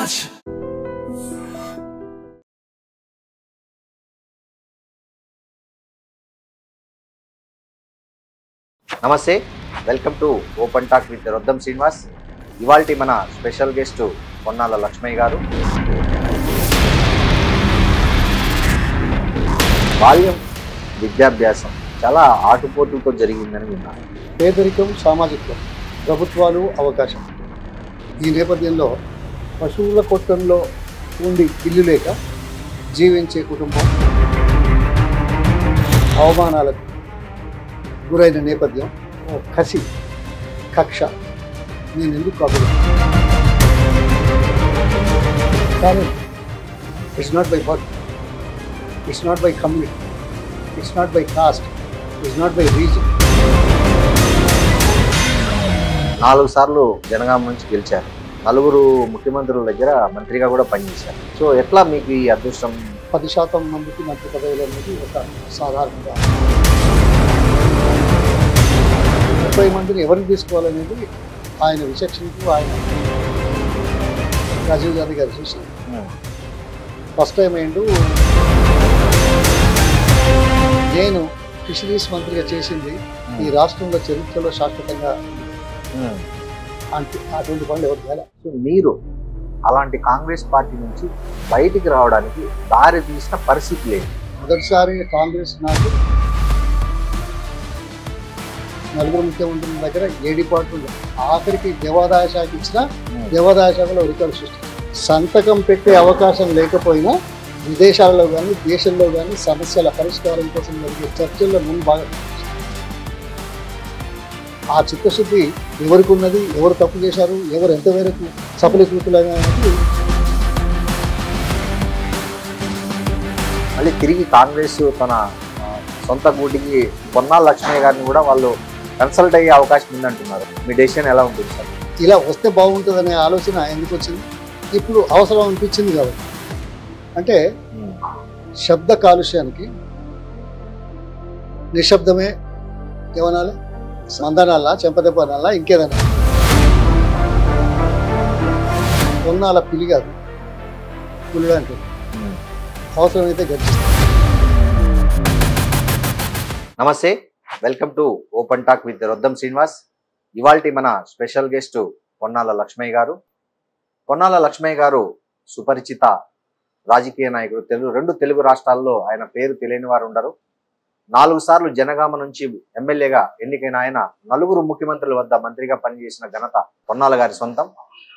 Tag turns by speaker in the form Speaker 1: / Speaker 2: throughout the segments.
Speaker 1: much.
Speaker 2: నమస్తే, welcome to open talk with Roddam Srinivas. ఇవాల్టి మన స్పెషల్ గెస్ట్ పొన్నాల లక్ష్మయ్య గారు. బాల్యం విద్యాభ్యాసం చాలా ఆటుపోటులతో జరిగిందని విన్నాను.
Speaker 3: పేదరికం, సామాజికం, ప్రభుత్వాలు, అవకాశం. ఈ నేపథ్యంలో పశువుల కొట్టంలో ఉండి ఇల్లు లేక జీవించే కుటుంబం అవమానాలకు గురైన నేపథ్యం, కసి, కక్ష, నేను ఎందుకు కాకూడదు. కానీ it's not by birth, it's not by community, it's not by cost, it's not by reason.
Speaker 2: 4 సార్లు జనగామ నుంచి గెలిచారు. 4 ముఖ్యమంత్రుల దగ్గర మంత్రిగా కూడా పనిచేశారు. సో ఎట్లా మీకు ఈ అదృష్టం?
Speaker 3: 10% మందికి మంత్రి పదవులు అనేది ఒక సాధారణంగా 30 మందిని ఎవరిని తీసుకోవాలనేది ఆయన విచక్షణకు, ఆయన రాజీవ్ గాంధీ గారు చూసి ఫస్ట్ టైం ఏంటో నేను ఫిషరీస్ మంత్రిగా చేసింది ఈ రాష్ట్రంలో చరిత్రలో శాశ్వతంగా అంటే అటువంటి పనులు ఎవరు చేయాలి.
Speaker 2: సో మీరు అలాంటి కాంగ్రెస్ పార్టీ నుంచి బయటికి రావడానికి దారి తీసిన పరిస్థితి లేదు.
Speaker 3: మొదటిసారి కాంగ్రెస్ నాకు 4 ముఖ్యమంత్రుల దగ్గర 7 డిపార్ట్మెంట్లు, ఆఖరికి దేవాదాయ శాఖ ఇచ్చిన దేవాదాయ శాఖలో రికార్డు సృష్టి. సంతకం పెట్టే అవకాశం లేకపోయినా విదేశాలలో కానీ దేశంలో కానీ సమస్యల పరిష్కారం కోసం జరిగే చర్చల్లో ముందు బాగా ఆ చిత్తశుద్ధి ఎవరికి ఉన్నది, ఎవరు తప్పు చేశారు, ఎవరు ఎంతవరకు సఫలీకృతులు అనేది.
Speaker 2: మళ్ళీ తిరిగి కాంగ్రెస్ తన సొంత గూటికి పొన్నాల లక్ష్మయ్య గారిని కూడా వాళ్ళు కన్సల్ట్ అయ్యే అవకాశం ఉందంటున్నారు. మీ డెసిషన్ ఎలా ఉంటుంది సార్?
Speaker 3: ఇలా వస్తే బాగుంటుందనే ఆలోచన ఎందుకు వచ్చింది? ఇప్పుడు అవసరం అనిపించింది కాబట్టి. అంటే శబ్ద కాలుష్యానికి నిశ్శబ్దమే ఏమనాలి, మందనాలా, చెంపదెబ్బనాలా, ఇంకేదన్నా. పొన్నాల పిలి కాదు, పులిగా అంటే అవసరమైతే గర్జిస్తాం.
Speaker 2: నమస్తే, welcome to open talk with Roddam Srinivas. ఇవాల్టి మన స్పెషల్ గెస్ట్ పొన్నాల లక్ష్మయ్య గారు. పొన్నాల లక్ష్మయ్య గారు సుపరిచిత రాజకీయ నాయకుడు. 2 తెలుగు రాష్ట్రాల్లో ఆయన పేరు తెలియని వారు ఉండరు. 4 సార్లు జనగామ నుంచి ఎమ్మెల్యేగా ఎన్నికైన ఆయన 4 ముఖ్యమంత్రుల వద్ద మంత్రిగా పనిచేసిన ఘనత పొన్నాల గారి సొంతం.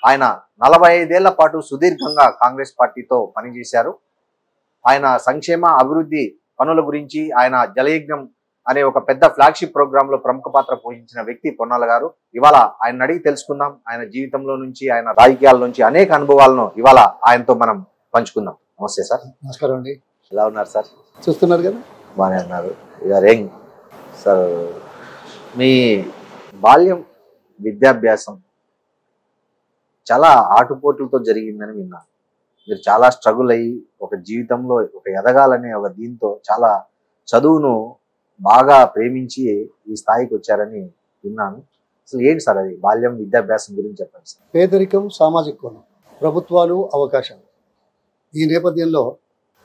Speaker 2: ఆయన 45 ఏళ్ల పాటు సుదీర్ఘంగా కాంగ్రెస్ పార్టీతో పనిచేశారు. ఆయన సంక్షేమ అభివృద్ధి పనుల గురించి, ఆయన జలయజ్ఞం అనే ఒక పెద్ద ఫ్లాగ్షిప్ ప్రోగ్రామ్ లో ప్రముఖ పాత్ర పోషించిన వ్యక్తి పొన్నాల గారు. ఇవాళ ఆయన అడిగి తెలుసుకుందాం. ఆయన జీవితంలో నుంచి, ఆయన రాజకీయాల నుంచి అనేక అనుభవాలను ఇవాళ ఆయనతో మనం పంచుకుందాం. నమస్తే సార్.
Speaker 3: నమస్కారం అండి.
Speaker 2: ఎలా ఉన్నారు సార్?
Speaker 3: చూస్తున్నారు కదా,
Speaker 2: బాగానే ఉన్నారు. Young sir. మీ బాల్యం విద్యాభ్యాసం చాలా ఆటుపోట్లతో జరిగిందని విన్నాను. మీరు చాలా స్ట్రగుల్ అయ్యి ఒక జీవితంలో ఒక ఎదగాలనే ఒక దీంతో చాలా చదువును బాగా ప్రేమించి ఈ స్థాయికి వచ్చారని విన్నాను. అసలు ఏంటి సార్ అది బాల్యం విద్యాభ్యాసం గురించి చెప్పండి సార్.
Speaker 3: పేదరికం, సామాజిక కోణం, ప్రభుత్వాలు, అవకాశాలు. ఈ నేపథ్యంలో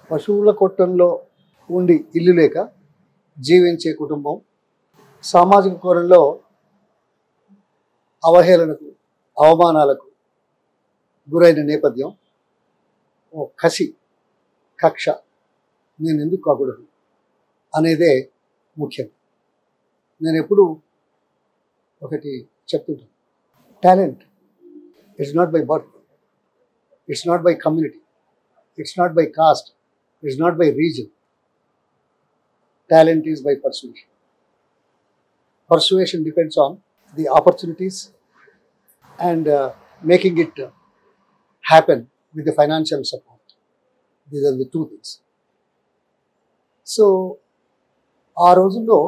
Speaker 3: పశువుల కొట్టంలో ఉండి ఇల్లు లేక జీవించే కుటుంబం, సామాజిక కోణంలో అవహేళనకు, అవమానాలకు గురైన నేపథ్యం, కసి, కక్ష, నేను ఎందుకు కాకూడదు అనేదే ముఖ్యం. నేను ఎప్పుడు ఒకటి చెప్తుంటాను, talent it's not by birth, it's not by community, it's not by cost, it's not by reason. Talent is by persuasion. Persuasion depends on the opportunities and making it happen with the financial support. These are the 2 things. So, ఆ రోజుల్లో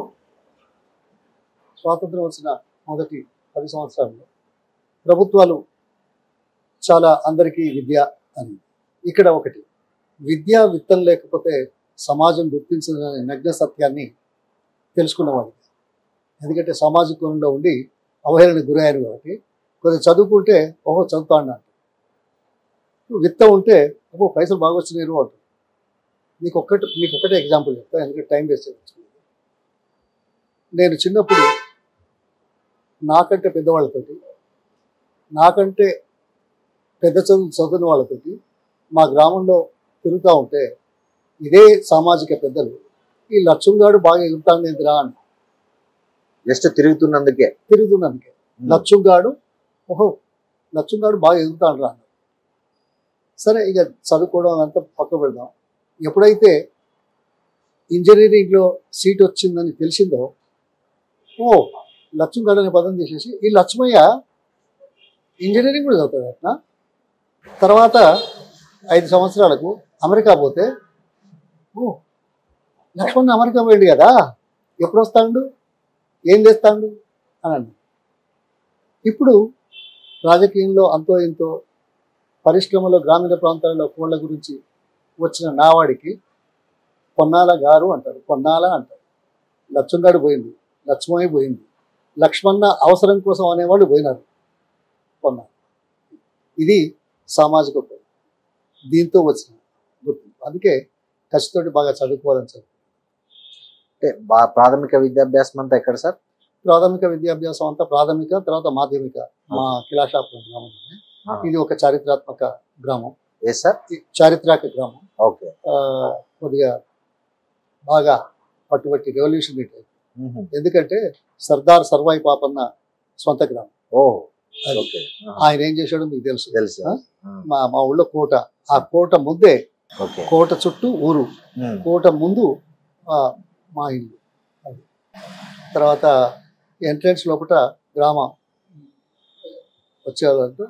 Speaker 3: స్వాతంత్రం వచ్చిన మొదటి 10 సంవత్సరాల్లో ప్రభుత్వాలు చాలా అందరికీ విద్య అని. ఇక్కడ ఒకటి, విద్యా విత్తం లేకపోతే సమాజం గుర్తించిన నగ్న సత్యాన్ని తెలుసుకున్నవాడు. ఎందుకంటే సామాజిక కోణంలో ఉండి అవహేళన గురయ్యారు కాబట్టి కొంచెం చదువుకుంటే ఓహో చదువుతా అన్నాడు. విత్త ఉంటే అబ్బో పైసలు బాగా వచ్చినాయి అంటారు. మీకు ఒకటే ఎగ్జాంపుల్ చెప్తా, ఎందుకంటే టైం వేస్ట్ చేయవచ్చు. నేను చిన్నప్పుడు నాకంటే పెద్దవాళ్ళతోటి, నాకంటే పెద్ద చదువుని వాళ్ళతోటి మా గ్రామంలో తిరుగుతూ ఉంటే ఇదే సామాజిక పెద్దలు ఈ లక్ష్మంగాడు బాగా ఎగురుతాను ఎందురా అని.
Speaker 2: జస్ట్ తిరుగుతున్నందుకే
Speaker 3: లక్ష్మంగాడు బాగా ఎగురుతాను రా. సరే, ఇక చదువుకోవడం అంతా పక్క పెడదాం. ఎప్పుడైతే ఇంజనీరింగ్లో సీట్ వచ్చిందని తెలిసిందో, లక్ష్మంగాడు అనే పదం తీసేసి ఈ లక్ష్మయ్య ఇంజనీరింగ్ కూడా చదువుతాడు అట్లా. తర్వాత 5 సంవత్సరాలకు అమెరికా పోతే, లక్ష్మణ్ అమెరికా పోయింది కదా, ఎప్పుడు వస్తాడు, ఏం చేస్తాడు అని అన్నాడు. ఇప్పుడు రాజకీయంలో అంతో ఇంతో పరిశ్రమలో గ్రామీణ ప్రాంతాలలో కోళ్ళ గురించి వచ్చిన నావాడికి పొన్నాల గారు అంటారు, పొన్నాల అంటారు. లక్ష్మణగాడు పోయింది, లక్ష్మయ్య పోయింది, లక్ష్మణ అవసరం కోసం అనేవాళ్ళు పోయినారు, పొన్నాల. ఇది సామాజిక ఉపయోగం, దీంతో వచ్చిన గుర్తింపు. అందుకే ఖచ్చితంగా బాగా చదువుకోవాలని సార్.
Speaker 2: అంటే ప్రాథమిక విద్యాభ్యాసం అంతా ఎక్కడ సార్?
Speaker 3: ప్రాథమిక విద్యాభ్యాసం అంతా ప్రాథమిక, తర్వాత మాధ్యమిక మా కిలాషాపురం గ్రామం. ఇది ఒక చారిత్రాత్మక గ్రామం.
Speaker 2: ఏ సార్?
Speaker 3: చారిత్రక గ్రామం.
Speaker 2: ఓకే.
Speaker 3: కొద్దిగా బాగా పట్టుబట్టి రెవల్యూషన్ టైప్. ఎందుకంటే సర్దార్ సర్వాయి పాపన్న సొంత గ్రామం. ఆయన ఏం చేశాడో మీకు తెలుసు. మా ఊళ్ళో కోట, ఆ కోట ముందే, కోట చుట్టూ ఊరు, కోట ముందు మా ఇల్లు. తర్వాత ఎంట్రన్స్ లోపల గ్రామం వచ్చేవాళ్ళంటే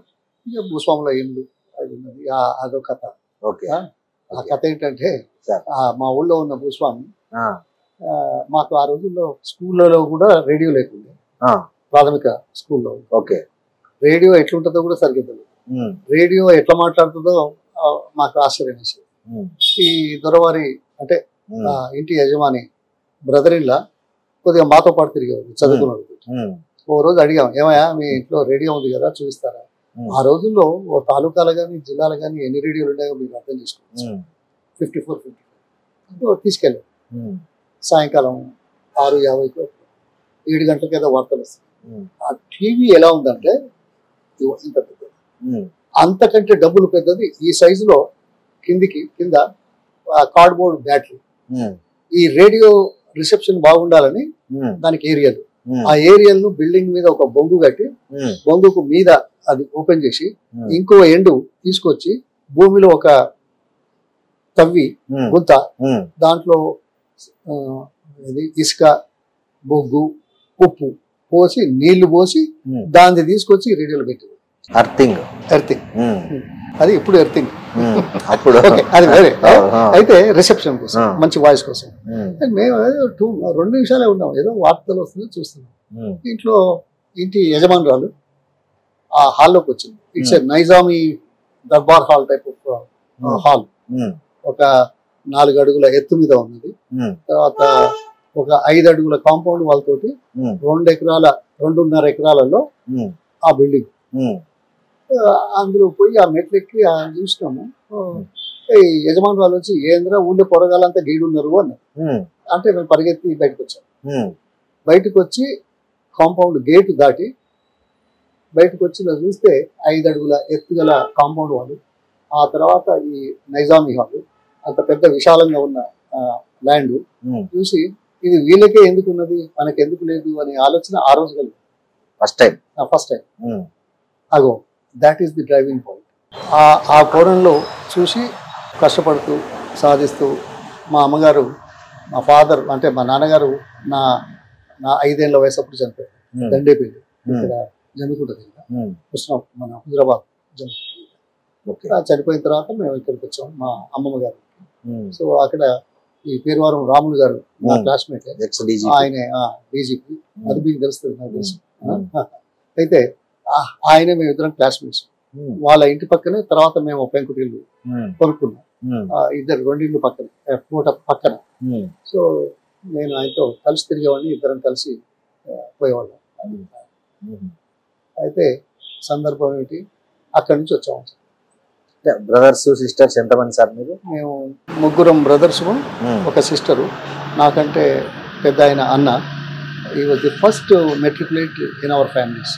Speaker 3: ఇక భూస్వాముల ఇల్లు అది ఉన్నది. అదో కథ. ఆ కథ ఏంటంటే, మా ఊళ్ళో ఉన్న భూస్వామి మాకు ఆ రోజుల్లో స్కూళ్ళలో కూడా రేడియో లేకుండే, ప్రాథమిక స్కూల్లో. రేడియో ఎట్లుంటుందో కూడా సరిగ్గా తెలియదు. రేడియో ఎట్లా మాట్లాడుతుందో మాకు ఆశ్చర్యం వేసేది. ఈ దొరవారి అంటే ఇంటి యజమాని బ్రదర్ ఇల్లా కొద్దిగా మాతో పాటు తిరిగేవాడు చదువుకున్నాడు. ఓ రోజు అడిగాం, ఏమయ్యా మీ ఇంట్లో రేడియో ఉంది కదా చూపిస్తారా? ఆ రోజుల్లో ఓ తాలూకాలు కానీ జిల్లాలు కానీ ఎన్ని రేడియోలు ఉన్నాయో మీరు అర్థం చేసుకోవచ్చు. 54 తీసుకెళ్ళాం. సాయంకాలం 6:50 7 గంటలకు ఏదో వార్తలు వస్తాయి. ఆ టీవీ ఎలా ఉందంటే ఇంత పెద్దది, అంతకంటే డబ్బులు పెద్దది, ఈ సైజులో కింద కార్డ్బోర్డ్ బ్యాటరీ. ఈ రేడియో రిసెప్షన్ బాగుండాలని దానికి ఏరియల్, ఆ ఏరియల్ ను బిల్డింగ్ మీద ఒక బొంగు కట్టి, బొంగుకు మీద అది ఓపెన్ చేసి ఇంకో ఎండు తీసుకొచ్చి భూమిలో ఒక తవ్వి గుంత, దాంట్లో ఇసుక, బొగ్గు, ఉప్పు పోసి నీళ్లు పోసి దాన్ని తీసుకొచ్చి రేడియోలో పెట్టింది. ఎర్తింగ్ అది ఇప్పుడు ఎర్తింగ్ అప్పుడు అది వేరే. అయితే రిసెప్షన్ కోసం, మంచి వాయిస్ కోసం మేము 2 నిమిషాలే ఉన్నాం, ఏదో వార్తలు వస్తుంది చూస్తున్నాం. ఇంట్లో ఇంటి యజమానురాలు ఆ హాల్లోకి వచ్చింది. It's a Nizami Darbar hall type of hall. ఒక 4 అడుగుల ఎత్తు మీద ఉన్నది. తర్వాత ఒక 5 అడుగుల కాంపౌండ్ వాళ్ళతోటి 2.5 ఎకరాలలో ఆ బిల్డింగ్. అందులో పోయి ఆ మెట్లెక్కి చూసినాము. యజమానురాలు వచ్చి, ఏంద్రా ఊళ్ళో పొరగాలంతా గీడున్నారు అన్నారు. అంటే మేము పరిగెత్తి బయటకు వచ్చాము. బయటకు వచ్చి కాంపౌండ్ గేటు దాటి బయటకు వచ్చి చూస్తే 5 అడుగుల ఎత్తుగల కాంపౌండ్ వాళ్ళు, ఆ తర్వాత ఈ నైజామీ హాల్, అంత పెద్ద విశాలంగా ఉన్న ల్యాండ్ చూసి ఇది వీళ్ళకే ఎందుకు ఉన్నది మనకి ఎందుకు లేదు అనే ఆలోచన ఆ రోజు కలిగింది. ఫస్ట్ టైం అగో that is the driving point. ఆ కోణంలో చూసి కష్టపడుతూ సాధిస్తూ మా అమ్మగారు, మా ఫాదర్ అంటే మా నాన్నగారు నా 5 ఏళ్ల వయసు అప్పుడు చనిపోయారు. దండేపల్లి ఇక్కడ జమ్మికుంట దగ్గర, కృష్ణ మన హైదరాబాద్ జమ్మికుంట. చనిపోయిన తర్వాత మేము ఇక్కడికి వచ్చాం మా అమ్మమ్మ గారు. సో అక్కడ ఈ పేరువారం రాములు గారు నా క్లాస్మేట్, ఆయన డీజీపీ, అది మీకు తెలుస్తుంది నాకు తెలుసు. అయితే ఆయన మేము ఇద్దరం క్లాస్మేట్స్. వాళ్ళ ఇంటి పక్కనే తర్వాత మేము పెంకుటిల్లు కొనుక్కున్నాం, ఇద్దరు 2 ఇళ్ళు పక్కన, పూట పక్కన. సో నేను ఆయనతో కలిసి తిరిగేవాడిని, ఇద్దరం కలిసి పోయేవాళ్ళం. అయితే సందర్భం ఏంటి, అక్కడి నుంచి వచ్చాము.
Speaker 2: బ్రదర్స్ సిస్టర్స్ ఎంతమంది సార్ మీరు?
Speaker 3: మేము ముగ్గురం బ్రదర్స్, ఒక సిస్టరు. నాకంటే పెద్ద ఆయన అన్న. ఈ was the first మెట్రికులేట్ in our families.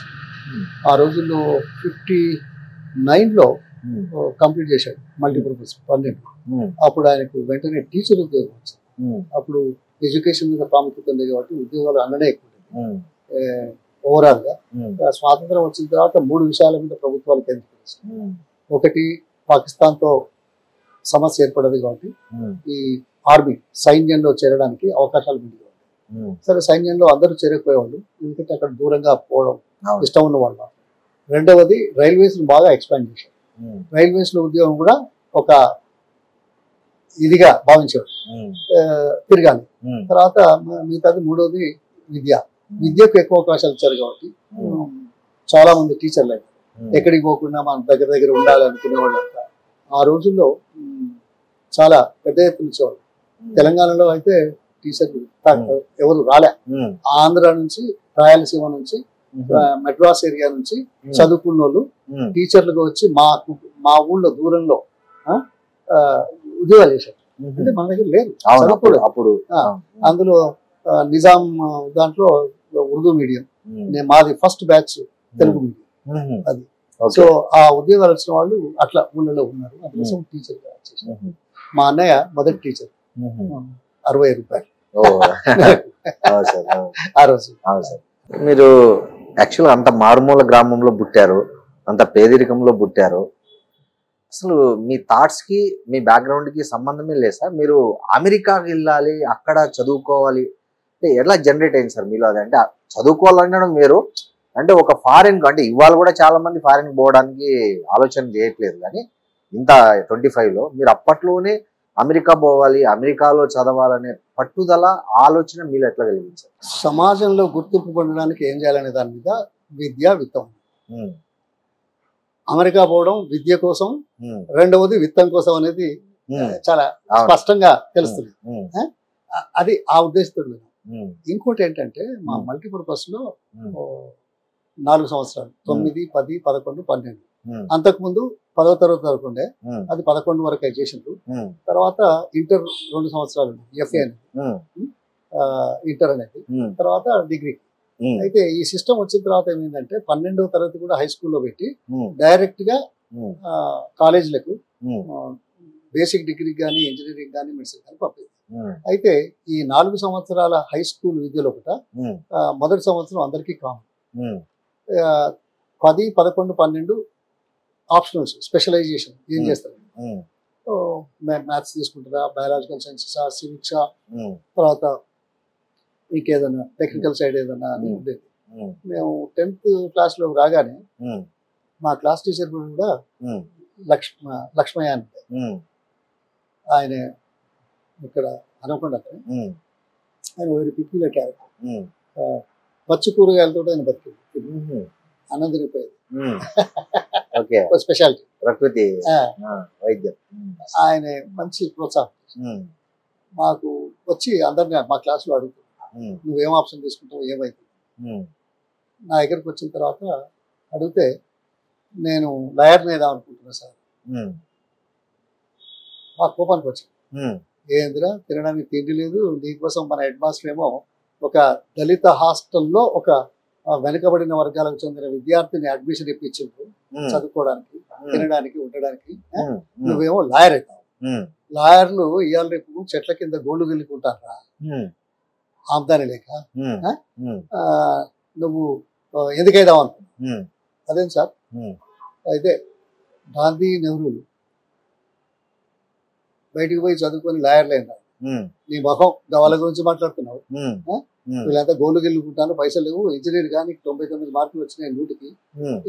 Speaker 3: ఆ రోజుల్లో 59లో కంప్లీట్ చేశాడు మల్టీపర్పస్ 12. అప్పుడు ఆయనకు వెంటనే టీచర్ ఉద్యోగం వచ్చింది. అప్పుడు ఎడ్యుకేషన్ మీద ప్రాముఖ్యత ఉంది కాబట్టి ఉద్యోగాలు అన్ననే ఎక్కువ ఓవరాల్గా. స్వాతంత్రం వచ్చిన తర్వాత 3 విషయాల మీద ప్రభుత్వాలు కేంద్రీకరిస్తాయి. ఒకటి, పాకిస్తాన్తో సమస్య ఏర్పడదు కాబట్టి ఈ ఆర్మీ సైన్యంలో చేరడానికి అవకాశాలు ఉంది. సరే, సైన్యంలో అందరూ చేరకపోయేవాళ్ళు, ఎందుకంటే అక్కడ దూరంగా పోవడం ఇష్టం ఉన్న వాళ్ళు. రెండవది, రైల్వేస్ బాగా ఎక్స్పాండ్ చేశారు. రైల్వేస్ లో ఉద్యోగం కూడా ఒక ఇదిగా భావించేవాడు, తిరగాలి. తర్వాత మిగతాది మూడవది విద్యకు ఎక్కువ అవకాశాలు ఇచ్చారు కాబట్టి చాలా మంది టీచర్లు అయినారు. ఎక్కడికి పోకుండా మనం దగ్గర దగ్గర ఉండాలి అనుకునే వాళ్ళంతా ఆ రోజుల్లో చాలా పెద్ద ఎత్తున ఇచ్చేవాళ్ళు. తెలంగాణలో అయితే టీచర్లు ఎవరు రాలే. ఆంధ్ర నుంచి, రాయలసీమ నుంచి, మెడ్రాస్ ఏరియా నుంచి చదువుకున్న వాళ్ళు టీచర్లుగా వచ్చి మా ఊళ్ళో దూరంలో ఉద్యోగాలు చేశారు. అంటే మన దగ్గర లేదు అప్పుడు. అందులో నిజాం దాంట్లో ఉర్దూ మీడియం, మాది ఫస్ట్ బ్యాచ్ తెలుగు మీడియం అది. సో ఆ ఉద్యోగాలు వచ్చిన వాళ్ళు అట్లా ఊళ్ళలో ఉన్నారు. అందుకోసం టీచర్ గా చేశారు. మా అన్నయ్య మొదటి టీచర్, 60 రూపాయలు ఆ రోజు.
Speaker 2: మీరు యాక్చువల్గా అంత మారుమూల గ్రామంలో పుట్టారు, అంత పేదరికంలో పుట్టారు. అసలు మీ థాట్స్ కి మీ బ్యాక్గ్రౌండ్ కి సంబంధమే లేదు సార్. మీరు అమెరికాకి వెళ్ళాలి, అక్కడ చదువుకోవాలి అంటే ఎలా జనరేట్ అయింది సార్ మీలో? అది అంటే చదువుకోవాలనడం వేరు, అంటే ఒక ఫారెన్ అంటే ఇవాళ కూడా చాలా మంది ఫారెన్ పోవడానికి ఆలోచన చేయట్లేదు. కానీ ఇంత 25లో మీరు అప్పట్లోనే అమెరికా పోవాలి, అమెరికాలో చదవాలనే పట్టుదల ఆలోచన మీలో ఎట్లా కలిగింది సార్?
Speaker 3: సమాజంలో గుర్తింపు పొందడానికి ఏం చేయాలనే దాని మీద విద్య విత్తం. అమెరికా పోవడం విద్య కోసం, రెండవది విత్తం కోసం అనేది చాలా స్పష్టంగా తెలుస్తుంది. అది ఆ ఉద్దేశంతో. ఇంకోటి ఏంటంటే మా మల్టీపర్పస్ లో 4 సంవత్సరాలు 9, 10, 11, 12. అంతకుముందు 10వ తరగతి వరకు ఉండే, అది 11 వరకు చేసిండ్రు. తర్వాత ఇంటర్ 2 సంవత్సరాలు ఎఫ్ఏ అనేది, ఇంటర్ అనేది, తర్వాత డిగ్రీ. అయితే ఈ సిస్టమ్ వచ్చిన తర్వాత ఏమైందంటే 12వ తరగతి కూడా హై స్కూల్లో పెట్టి డైరెక్ట్ గా కాలేజీలకు బేసిక్ డిగ్రీ కానీ, ఇంజనీరింగ్ కానీ, మెడిసిన్ కానీ పంపింది. అయితే ఈ 4 సంవత్సరాల హై స్కూల్ విద్యలో కూడా మొదటి సంవత్సరం అందరికీ కామన్. 10, 11, 12 ఆప్షనల్స్, స్పెషలైజేషన్ ఏం చేస్తారు. మ్యాథ్స్ తీసుకుంటారా, బయాలజికల్ సైన్సెసా, సివిక్సా, తర్వాత ఇంకేదన్నా టెక్నికల్ సైడ్ ఏదన్నా అని ఉండేది. మేము 10th క్లాస్లో రాగానే మా క్లాస్ టీచర్ కూడా లక్ష్మయ్య అంటే ఆయన ఇక్కడ అనుకుండా ఆయన వెరీ పిక్యులర్ క్యారెక్టర్. పచ్చి కూరగాయలతో ఆయన బతికింది, అన్నం తినిపోయేది. స్పెషాలిటీ
Speaker 2: ప్రకృతి వైద్యం.
Speaker 3: ఆయన మంచి ప్రోత్సాహం. మాకు వచ్చి అందరినీ మా క్లాస్లో అడుగుతుంది, నువ్వేం ఆప్షన్ తీసుకుంటావు, ఏమైతుంది. నా దగ్గరికి వచ్చిన తర్వాత అడిగితే నేను లాయర్ని ఏదా అనుకుంటున్నా సార్. మా కోపానికి వచ్చింది, ఏందిరా తినడానికి తిండి లేదు, దీనికోసం మన హెడ్ మాస్టర్ ఏమో ఒక దళిత హాస్టల్లో ఒక వెనుకబడిన వర్గాలకు చెందిన విద్యార్థిని అడ్మిషన్ ఇప్పించిండ్రు చదువుకోవడానికి, తినడానికి, ఉండడానికి. నువ్వేమో లాయర్ అవుతావు. లాయర్లు ఇవాళ రేపు చెట్ల కింద గోళ్ళు గిల్లుకుంటారా ఆమ్దాని లేక, నువ్వు ఎందుకైదావు అనుకున్నా. అదేం సార్, అయితే గాంధీ, నెహ్రూలు బయటికి పోయి చదువుకొని లాయర్లు అయినారు. నీ మొహం వాళ్ళ గురించి మాట్లాడుతున్నావు. వీళ్ళంతా గోళ్ళు గిల్లుకుంటాను, పైసలు లేవు, ఇంజనీర్ కానీ 99 మార్కులు వచ్చినాయి 100కి,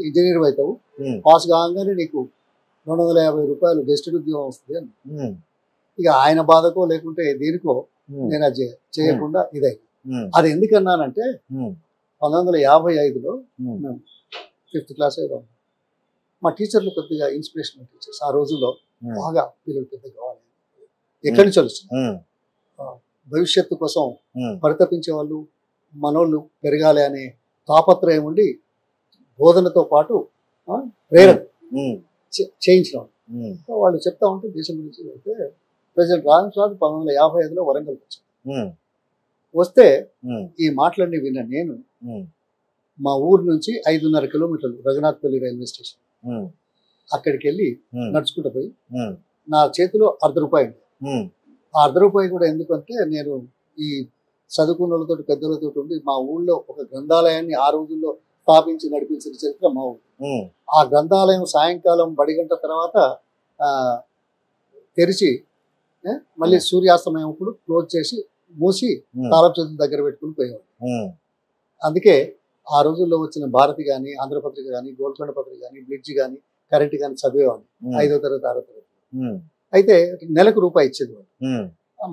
Speaker 3: ఇంజనీర్ అవుతావు, పాస్ కాగానే నీకు 250 రూపాయలు గెస్టెడ్ ఉద్యోగం వస్తుంది అని. ఇక ఆయన బాధకో లేకుంటే దేనికో నేను అది చేయకుండా ఇదై. అది ఎందుకన్నానంటే 1955లో మేము 5th క్లాస్ ఏదో మా టీచర్లు కొద్దిగా ఇన్స్పిరేషనల్ టీచర్స్. ఆ రోజుల్లో బాగా పిల్లలు పెద్ద కావాలి, ఎక్కడి నుంచి వస్తుంది, భవిష్యత్తు కోసం పరితపించే వాళ్ళు, మనోళ్ళు పెరగాలి అనే తాపత్రయం ఉండి బోధనతో పాటు ప్రేరణ చేయించిన వాళ్ళు.
Speaker 2: ఉమ్,
Speaker 3: సో వాళ్ళు చెప్తా ఉంటే దేశం గురించి అయితే ప్రెసిడెంట్ రాజేంద్ర ప్రసాద్ 1955లో వరంగల్ వచ్చారు.
Speaker 2: ఉమ్,
Speaker 3: వస్తే
Speaker 2: ఉమ్,
Speaker 3: ఈ మాటలన్నీ విన్న నేను
Speaker 2: ఉమ్,
Speaker 3: మా ఊరు నుంచి 5.5 కిలోమీటర్లు రఘునాథ్పల్లి రైల్వే స్టేషన్
Speaker 2: ఉమ్,
Speaker 3: అక్కడికి వెళ్ళి
Speaker 2: ఉమ్,
Speaker 3: నడుచుకుంటూ పోయి
Speaker 2: ఉమ్,
Speaker 3: నా చేతిలో ₹1/2 ఉంది.
Speaker 2: ఉమ్,
Speaker 3: ఆ ₹1/2 కూడా ఎందుకంటే నేను ఈ చదువుకున్న వాళ్ళతో పెద్దలతో ఉండి మా ఊళ్ళో ఒక గ్రంథాలయాన్ని ఆ రోజుల్లో స్థాపించి నడిపించిన చరిత్ర మా ఊరు.
Speaker 2: ఉమ్,
Speaker 3: ఆ గ్రంథాలయం సాయంకాలం బడిగంట తర్వాత ఆ, తెరిచి మళ్ళీ సూర్యాస్తమయం అప్పుడు క్లోజ్ చేసి మూసి తాళపు చేతుల దగ్గర పెట్టుకుని పోయేవాడు.
Speaker 2: ఉమ్,
Speaker 3: అందుకే ఆ రోజుల్లో వచ్చిన భారతి కానీ ఆంధ్రపత్రిక కానీ గోల్కొండ పత్రిక కానీ బ్లిడ్జి కానీ కరెంట్ కానీ చదివేవాడిని 5వ తరగతి 6వ తరగతి.
Speaker 2: ఉమ్,
Speaker 3: అయితే నెలకు రూపాయి ఇచ్చేది వాడు.
Speaker 2: ఉమ్,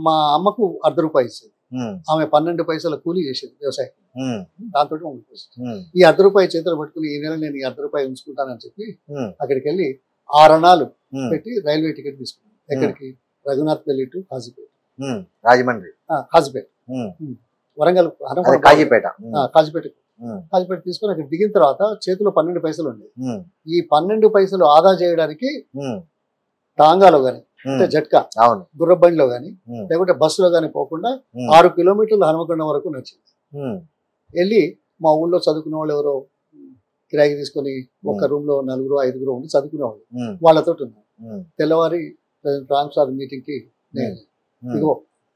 Speaker 3: మా అమ్మకు ₹1/2 ఇచ్చేది.
Speaker 2: ఉమ్,
Speaker 3: ఆమె 12 పైసల కూలీ చేసేది వ్యవసాయం.
Speaker 2: ఉమ్,
Speaker 3: దాంతో
Speaker 2: ఉమ్,
Speaker 3: ఈ ₹1/2 చేతులు పట్టుకుని ఈ నెల నేను ఈ ₹1/2 ఉంచుకుంటానని చెప్పి
Speaker 2: ఉమ్,
Speaker 3: అక్కడికి వెళ్ళి 6 అణాలు
Speaker 2: ఉమ్,
Speaker 3: పెట్టి రైల్వే టికెట్ తీసుకున్నాను. ఎక్కడికి? రఘునాథ్పల్లి టు కాజీపేట.
Speaker 2: ఉమ్, రాజమండ్రి,
Speaker 3: కాజీపేట
Speaker 2: ఉమ్,
Speaker 3: వరంగల్
Speaker 2: అదే కాజీపేట,
Speaker 3: కాజీపేట
Speaker 2: ఉమ్,
Speaker 3: కాజీపేట తీసుకొని అక్కడ దిగిన తర్వాత చేతిలో 12 పైసలు ఉండేవి.
Speaker 2: ఉమ్,
Speaker 3: ఈ 12 పైసలు ఆదా చేయడానికి
Speaker 2: ఉమ్,
Speaker 3: టాంగాలో కానీ అంటే
Speaker 2: ఉమ్,
Speaker 3: జట్కా
Speaker 2: అవును,
Speaker 3: గుర్రబండిలో కానీ
Speaker 2: ఉమ్,
Speaker 3: లేకుంటే బస్సులో కానీ పోకుండా
Speaker 2: ఉమ్,
Speaker 3: 6 కిలోమీటర్లు హనుమకొండ వరకు నడిచింది.
Speaker 2: ఉమ్,
Speaker 3: వెళ్ళి మా ఊళ్ళో చదువుకునే వాళ్ళు ఎవరో కిరాయికి తీసుకొని ఒక రూమ్ లో 4-5 ఉండి చదువుకునేవాళ్ళు.
Speaker 2: ఉమ్,
Speaker 3: వాళ్ళతో ఉన్నాను.
Speaker 2: ఉమ్,
Speaker 3: తెల్లవారి ప్రెసిడెంట్ రామసాద్ మీటింగ్ కి నేను
Speaker 2: ఉమ్,
Speaker 3: ఇదిగో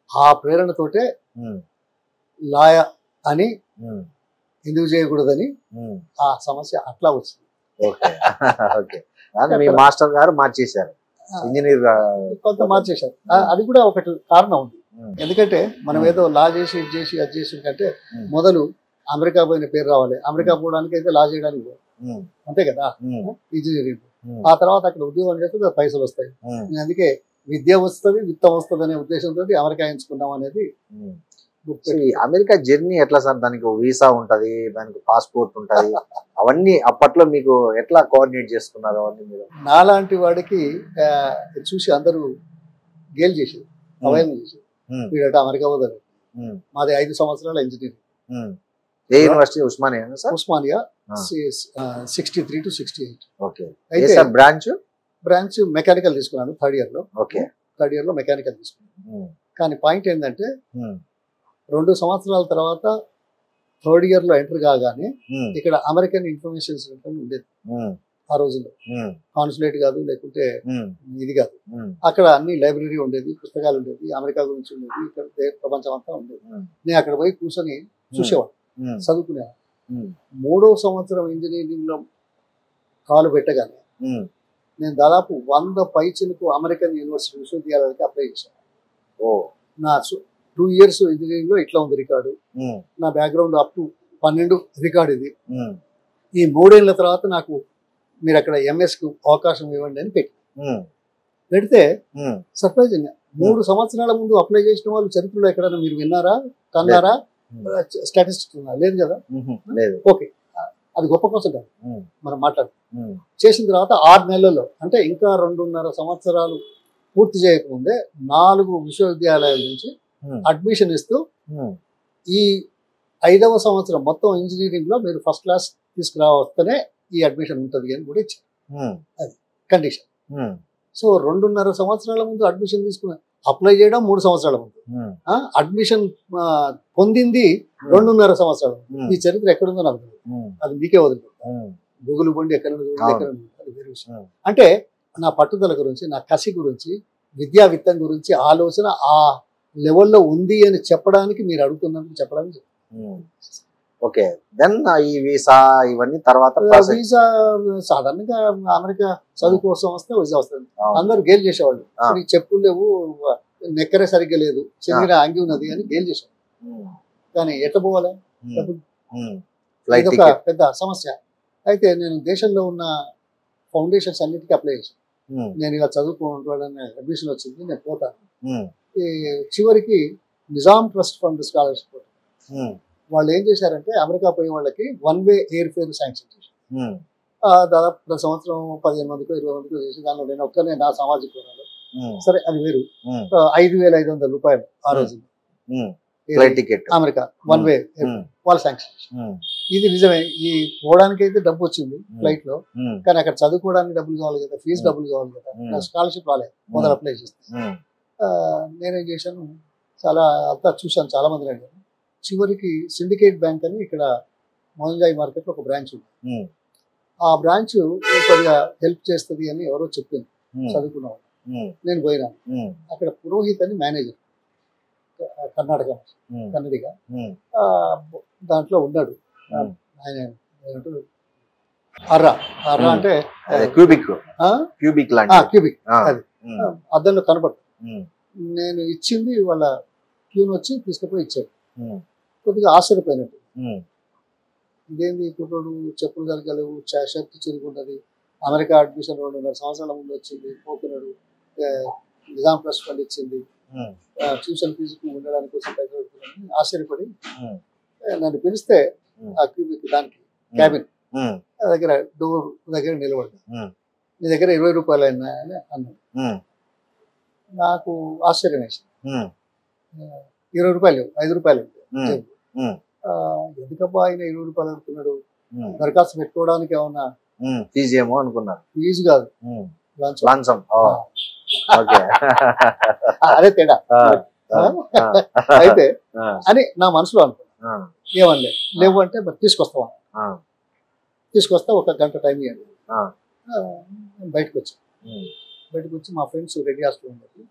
Speaker 3: ఆ ప్రేరణతోటే
Speaker 2: ఉమ్,
Speaker 3: లాయ అని
Speaker 2: ఉమ్,
Speaker 3: ఎందుకు చేయకూడదని
Speaker 2: ఉమ్,
Speaker 3: ఆ సమస్య అట్లా వచ్చింది.
Speaker 2: ఓకే ఓకే, దాన్ని మీ మాస్టర్ గారు మార్చేశారు, ఇంజనీర్
Speaker 3: కొంత మార్చేశారు. అది కూడా ఒకటి కారణం ఉంది. ఎందుకంటే మనం ఏదో లా చేసి ఇది చేసి అది చేసి కంటే మొదలు అమెరికా పోయిన పేరు రావాలి. అమెరికా పోవడానికి అయితే లా చేయడానికి పోవాలి, అంతే కదా ఇంజనీరింగ్. ఆ తర్వాత అక్కడ ఉద్యోగం చేస్తే పైసలు వస్తాయి. అందుకే విద్య వస్తుంది విత్తం వస్తుంది అనే ఉద్దేశంతో అమెరికా ఎంచుకున్నాం అనేది.
Speaker 2: అమెరికా జర్నీ ఎట్లా సార్? దానికి వీసా ఉంటది, దానికి పాస్పోర్ట్ ఉంటది, అవన్నీ అప్పట్లో మీకు ఎట్లా కోఆర్డినేట్ చేసుకున్నారు అవన్నీ మీరు?
Speaker 3: నాలాంటి వాడికి చూసి అందరూ గేల్ చేసేది, అవయవం చేసేది. వీడట అమెరికా పోతారు. మాది 5 సంవత్సరాల engineering.
Speaker 2: A university? Osmania sir?
Speaker 3: Osmania 63 to 68.
Speaker 2: Okay. అయితే బ్రాంచ్
Speaker 3: మెకానికల్ తీసుకున్నాను థర్డ్ ఇయర్ లో.
Speaker 2: ఓకే,
Speaker 3: థర్డ్ ఇయర్ లో మెకానికల్ తీసుకున్నాను. కానీ పాయింట్ ఏంటంటే 2 సంవత్సరాల తర్వాత థర్డ్ ఇయర్ లో ఎంటర్ కాగానే ఇక్కడ అమెరికన్ ఇన్ఫర్మేషన్ సెంటర్ ఉండేది ఆ రోజుల్లో. కాన్సులేట్ కాదు, లేకుంటే ఇది కాదు. అక్కడ అన్ని లైబ్రరీ ఉండేది, పుస్తకాలు ఉండేది, అమెరికా గురించి ఉండేది, ఇక్కడ ప్రపంచం అంతా ఉండేది. నేను అక్కడ పోయి కూర్చొని చూసేవాడు, చదువుకునేవాడు. 3వ సంవత్సరం ఇంజనీరింగ్ లో కాలు పెట్టగానే నేను దాదాపు 100 పైచిలకు అమెరికన్ యూనివర్సిటీ విశ్వవిద్యాలయాలకి అప్లై చేశాను. నా 2 years ఇంజనీరింగ్ లో ఇట్లా ఉంది రికార్డు. నా బ్యాక్గ్రౌండ్ అప్ టు 12 రికార్డు ఇది. ఈ 3 ఏళ్ల తర్వాత నాకు మీరు అక్కడ ఎంఎస్ కు అవకాశం ఇవ్వండి అని పెడితే సర్ప్రైజింగ్ 3 సంవత్సరాల ముందు అప్లై చేసిన వాళ్ళు చరిత్రలో ఎక్కడైనా మీరు విన్నారా, కన్నారా? స్టాటిస్టిక్స్ ఉన్నా? లేదు కదా. ఓకే, అది గొప్ప కోసం కాదు మనం మాట్లాడు. చేసిన తర్వాత 6 నెలల్లో, అంటే ఇంకా 2.5 సంవత్సరాలు పూర్తి చేయకముందే 4 విశ్వవిద్యాలయాల నుంచి అడ్మిషన్ ఇస్తూ ఈ 5వ సంవత్సరం మొత్తం ఇంజనీరింగ్ లో మీరు ఫస్ట్ క్లాస్ తీసుకురావస్తేనే ఈ అడ్మిషన్ ఉంటుంది అని కూడా ఇచ్చారు. అది కండిషన్. సో 2.5 సంవత్సరాల ముందు అడ్మిషన్ తీసుకున్న, అప్లై చేయడం 3 సంవత్సరాల ముందు, అడ్మిషన్ పొందింది 2.5 సంవత్సరాలు. ఈ చరిత్ర ఎక్కడుందో నాకు అది మీకే వదులుకుంటా. గూగుల్ బండి ఎక్కడ అది వేరే విషయం. అంటే నా పట్టుదల గురించి, నా కసి గురించి, విద్యా విత్తం గురించి ఆలోచన ఆ లెవెల్లో ఉంది అని చెప్పడానికి మీరు అడుగుతున్నందుకు చెప్పడానికి.
Speaker 2: ఓకే, దెన్ ఈ వీసా ఇవన్నీ తర్వాత
Speaker 3: వీసా సాధారణంగా అమెరికా చదువు కోసం వస్తే వీసా వస్తుంది. అందరూ గేల్ చేసేవాళ్ళు, చెప్పులు లేవు, నెక్కరే సరిగ్గా లేదు, చిన్న అంగి ఉన్నది అని గేల్ చేసేవాళ్ళు. కానీ ఎట్లా పోవాలి? ఇదొక పెద్ద సమస్య. అయితే నేను దేశంలో ఉన్న ఫౌండేషన్స్ అన్నిటికీ అప్లై చేశాను. నేను ఇలా చదువుకోవాలని అడ్మిషన్ వచ్చింది, నేను పోతాను. చివరికి నిజాం ట్రస్ట్ ఫండ్ స్కాలర్షిప్ వాళ్ళు ఏం చేశారంటే అమెరికా పోయే వాళ్ళకి 1-way ఎయిర్ ఫేర్ శాంక్షన్ చేశారు. దాదాపు ప్రతి సంవత్సరం 15 మందికో 20 మందికో చేసి దానిలో నేను ఒక్కనే నా సామాజిక వర్గాలు. సరే అది వేరు. ₹5,500 ఆ రోజు టికెట్ అమెరికా 1-way వాళ్ళు శాంక్షన్ చేశారు. ఇది నిజమే. ఈ పోవడానికి అయితే డబ్బు వచ్చింది ఫ్లైట్ లో, కానీ అక్కడ చదువుకోవడానికి డబ్బులు కావాలి కదా, ఫీజు డబ్బులు కావాలి కదా. నా స్కాలర్షిప్ రాలేదు మొదలు అప్లై చేస్తే. నేనేం చేశాను, చాలా అంతా చూశాను, చాలా మంది అడిగాను. చివరికి సిండికేట్ బ్యాంక్ అని ఇక్కడ మోహన్జాయి మార్కెట్ లో ఒక బ్రాంచ్ ఉంది. ఆ బ్రాంచ్ కొద్దిగా హెల్ప్ చేస్తుంది అని ఎవరో చెప్పింది చదువుకున్నాను. నేను పోయినాను. అక్కడ పురోహిత్ అని మేనేజర్, కన్నడిగా, దాంట్లో ఉన్నాడు. ఆయన అర్రా అంటే
Speaker 2: క్యూబిక్
Speaker 3: అది అద్దంలో కనపడుతుంది. నేను ఇచ్చింది వాళ్ళ క్యూన్ వచ్చి తీసుకుపోయి ఇచ్చాడు. కొద్దిగా ఆశ్చర్యపోయినట్టు, ఇదేంది కుట్రోడు, చెప్పులు జరగలేవు, షర్ట్ చిరుగుంటది, అమెరికా అడ్మిషన్ 2.5 సంవత్సరాల ముందు వచ్చింది, పోతున్నాడు, నిజాం ట్రస్ట్ ఫండ్ ఇచ్చింది, ట్యూషన్ ఫీజుకు ఉండడానికి కోసం పైసలు పెడుతున్నాను. ఆశ్చర్యపడి నన్ను పిలిస్తే ఆ క్యూబిక్ దానికి క్యాబిన్ దగ్గర డోర్ దగ్గర నిలబడ్డా. నీ దగ్గర 20 రూపాయలు అయినా అని అన్నాడు. నాకు ఆశ్చర్యం వేసింది. 20 రూపాయలు, 5 రూపాయలు ఎందుకబ్బా ఆయన 20 రూపాయలు అడుగుతున్నాడు, దరఖాస్తు పెట్టుకోవడానికి ఏమన్నా
Speaker 2: ఫీజు ఏమో అనుకున్నారు.
Speaker 3: ఫీజు కాదు,
Speaker 2: లంచం.
Speaker 3: అదే తేడా అయితే అని నా మనసులో అనుకున్నా. ఏమనలే, లేవు అంటే మరి తీసుకొస్తావా, తీసుకొస్తా, 1 గంట టైం ఇవ్వండి. బయటకు వచ్చి మా ఫ్రెండ్స్ రెడ్డి హాస్టల్ ఉండేది,